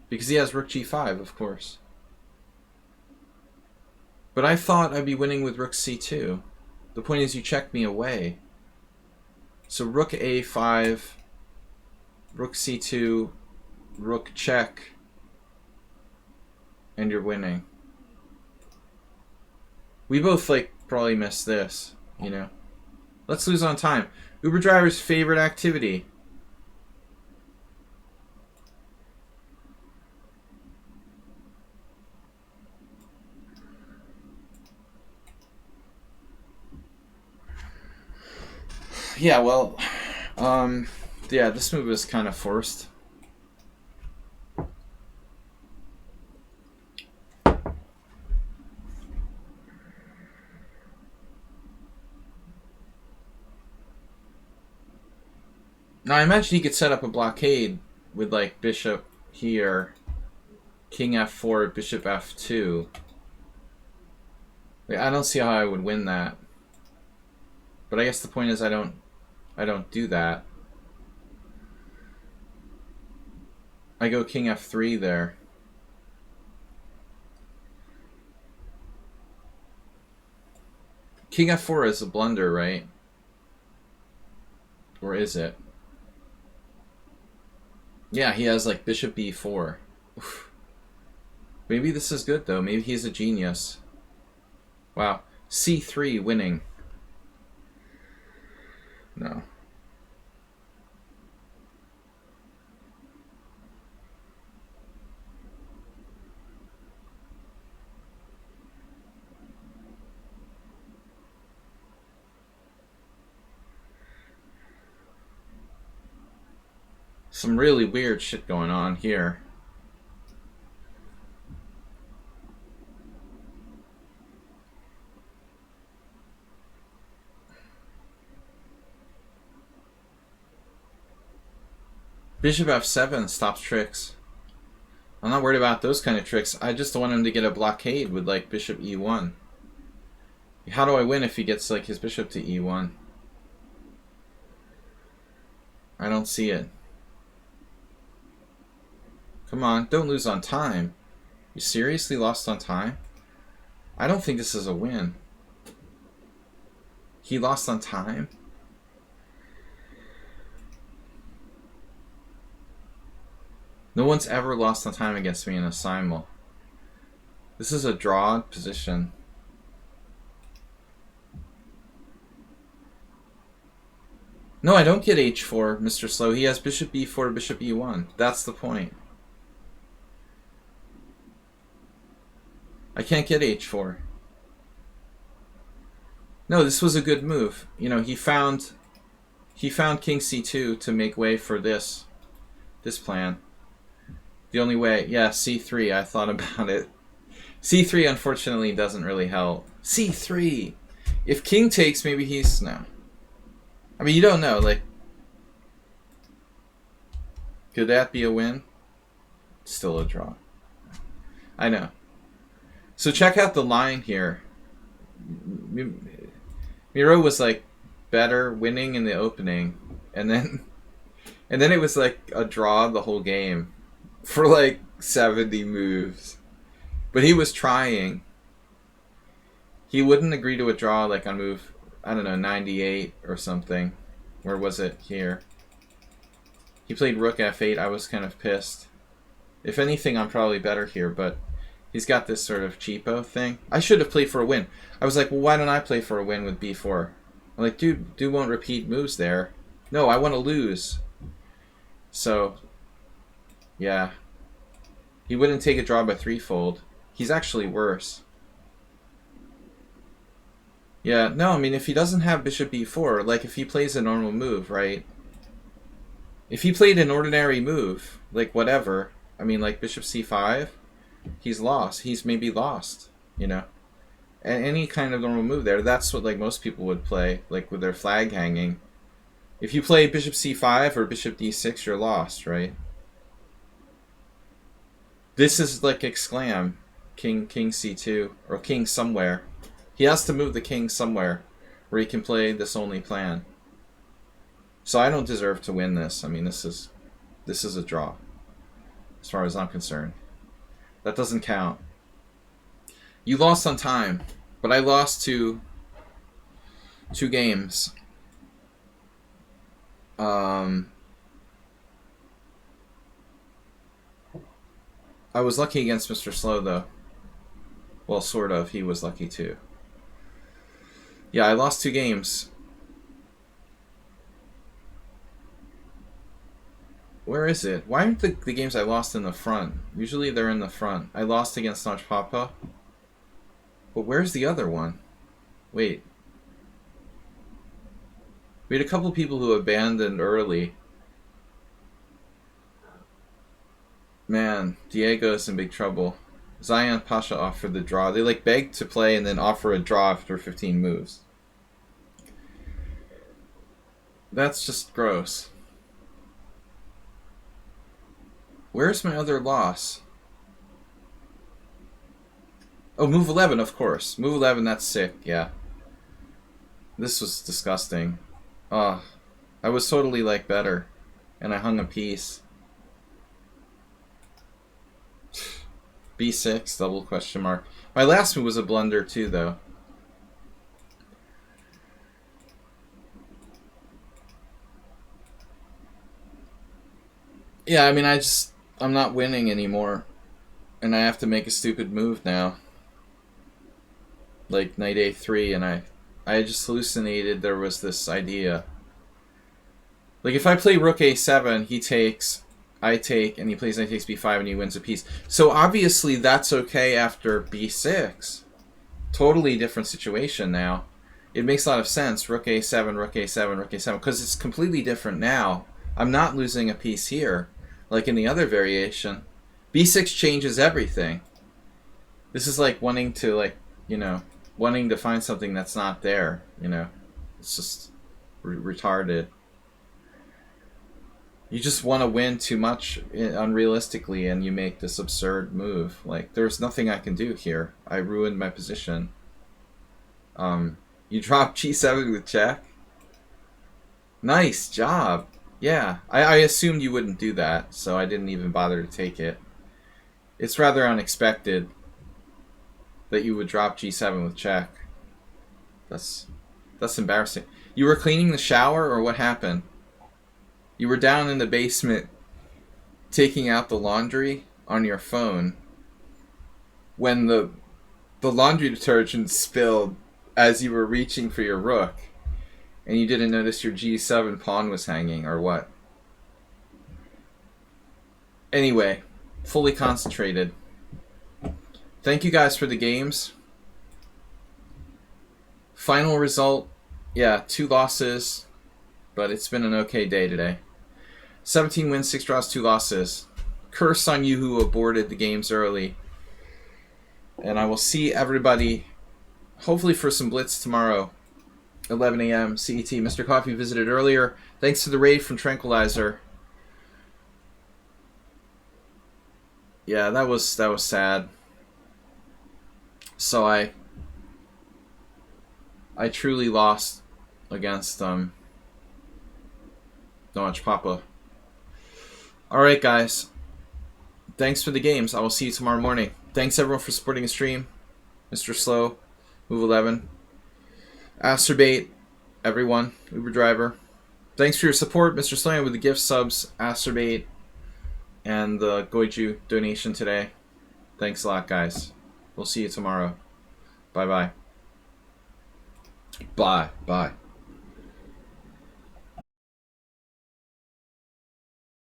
Because he has rook g5, of course. But I thought I'd be winning with rook c2. The point is you checked me away. So rook a5, rook c2, rook check, and you're winning. We both, like, probably missed this, you know. Let's lose on time. Uber driver's favorite activity. Yeah, well, yeah, this move is kind of forced. Now, I imagine he could set up a blockade with, like, bishop here, king f4, bishop f2. Like, I don't see how I would win that. But I guess the point is I don't do that. I go king f3 there. King f4 is a blunder, right? Or is it? Yeah, he has like bishop b4. Oof. Maybe this is good though. Maybe he's a genius. Wow. c3 winning. No. Some really weird shit going on here. Bishop f7 stops tricks. I'm not worried about those kind of tricks. I just want him to get a blockade with like bishop e1. How do I win if he gets like his bishop to e1? I don't see it. Come on, don't lose on time. You seriously lost on time? I don't think this is a win. He lost on time? No one's ever lost on time against me in a simul. This is a draw position. No, I don't get h4, Mr. Slow. He has bishop b4, bishop e1. That's the point. I can't get h4. No, this was a good move. You know, he found king c2 to make way for this plan. The only way, yeah, c3, I thought about it. c3 unfortunately doesn't really help. c3! If king takes, maybe he's... no. I mean, you don't know, like... could that be a win? Still a draw. I know. So check out the line here. Miro was like better winning in the opening, and then it was like a draw the whole game for like 70 moves. But he was trying. He wouldn't agree to a draw like on move, I don't know, 98 or something. Where was it? Here. He played rook f8. I was kind of pissed. If anything, I'm probably better here, but he's got this sort of cheapo thing. I should have played for a win. I was like, well, why don't I play for a win with b4? I'm like, dude won't repeat moves there. No, I want to lose. So, yeah. He wouldn't take a draw by threefold. He's actually worse. Yeah, no, I mean, if he doesn't have bishop b4, like if he plays a normal move, right? If he played an ordinary move, like whatever, I mean, like bishop c5, he's lost. He's maybe lost, you know? And any kind of normal move there, that's what like most people would play, like with their flag hanging. If you play bishop c5 or bishop d6, you're lost, right? This is like exclam, king c2, or king somewhere. He has to move the king somewhere where he can play this only plan. So I don't deserve to win this. I mean, this is a draw, as far as I'm concerned. That doesn't count. You lost on time, but I lost two games. I was lucky against Mr. Slow, though. Well, sort of. He was lucky, too. Yeah, I lost 2 games. Where is it? Why aren't the games I lost in the front? Usually they're in the front. I lost against Notch Papa. But where's the other one? Wait. We had a couple people who abandoned early. Man, Diego's in big trouble. Zion Pasha offered the draw. They like begged to play and then offer a draw after 15 moves. That's just gross. Where's my other loss? Oh, move 11, of course. Move 11, that's sick, yeah. This was disgusting. Oh, I was totally like better. And I hung a piece. B6, double question mark. My last move was a blunder too, though. Yeah, I mean, I'm not winning anymore. And I have to make a stupid move now. Like knight a3, and I just hallucinated there was this idea. Like if I play rook a7, he takes, I take, and he plays knight takes b5 and he wins a piece. So obviously that's okay after b6. Totally different situation now. It makes a lot of sense. Rook a7, rook a7, rook a7, because it's completely different now. I'm not losing a piece here, like in the other variation. b6 changes everything. This is like wanting to, like, you know, wanting to find something that's not there, you know. It's just retarded. You just want to win too much unrealistically, and you make this absurd move. Like, there's nothing I can do here. I ruined my position. You drop g7 with check? Nice job. Yeah, I assumed you wouldn't do that, so I didn't even bother to take it. It's rather unexpected that you would drop g7 with check. That's embarrassing. You were cleaning the shower, or what happened? You were down in the basement taking out the laundry on your phone when the laundry detergent spilled as you were reaching for your rook and you didn't notice your G7 pawn was hanging, or what? Anyway, fully concentrated. Thank you guys for the games. Final result, yeah, 2 losses, but it's been an okay day today. 17 wins, 6 draws, 2 losses. Curse on you who aborted the games early. And I will see everybody, hopefully for some blitz tomorrow, 11 a.m. CET. Mr. Coffee visited earlier. Thanks to the raid from Tranquilizer. Yeah, that was sad. So I truly lost against Notch Papa. Alright guys. Thanks for the games. I will see you tomorrow morning. Thanks everyone for supporting the stream. Mr. Slow, Move 11, Asterbait, everyone, Uber Driver. Thanks for your support, Mr. Slow, with the gift subs, Asterbait, and the Goiju donation today. Thanks a lot, guys. We'll see you tomorrow. Bye-bye. Bye. Bye.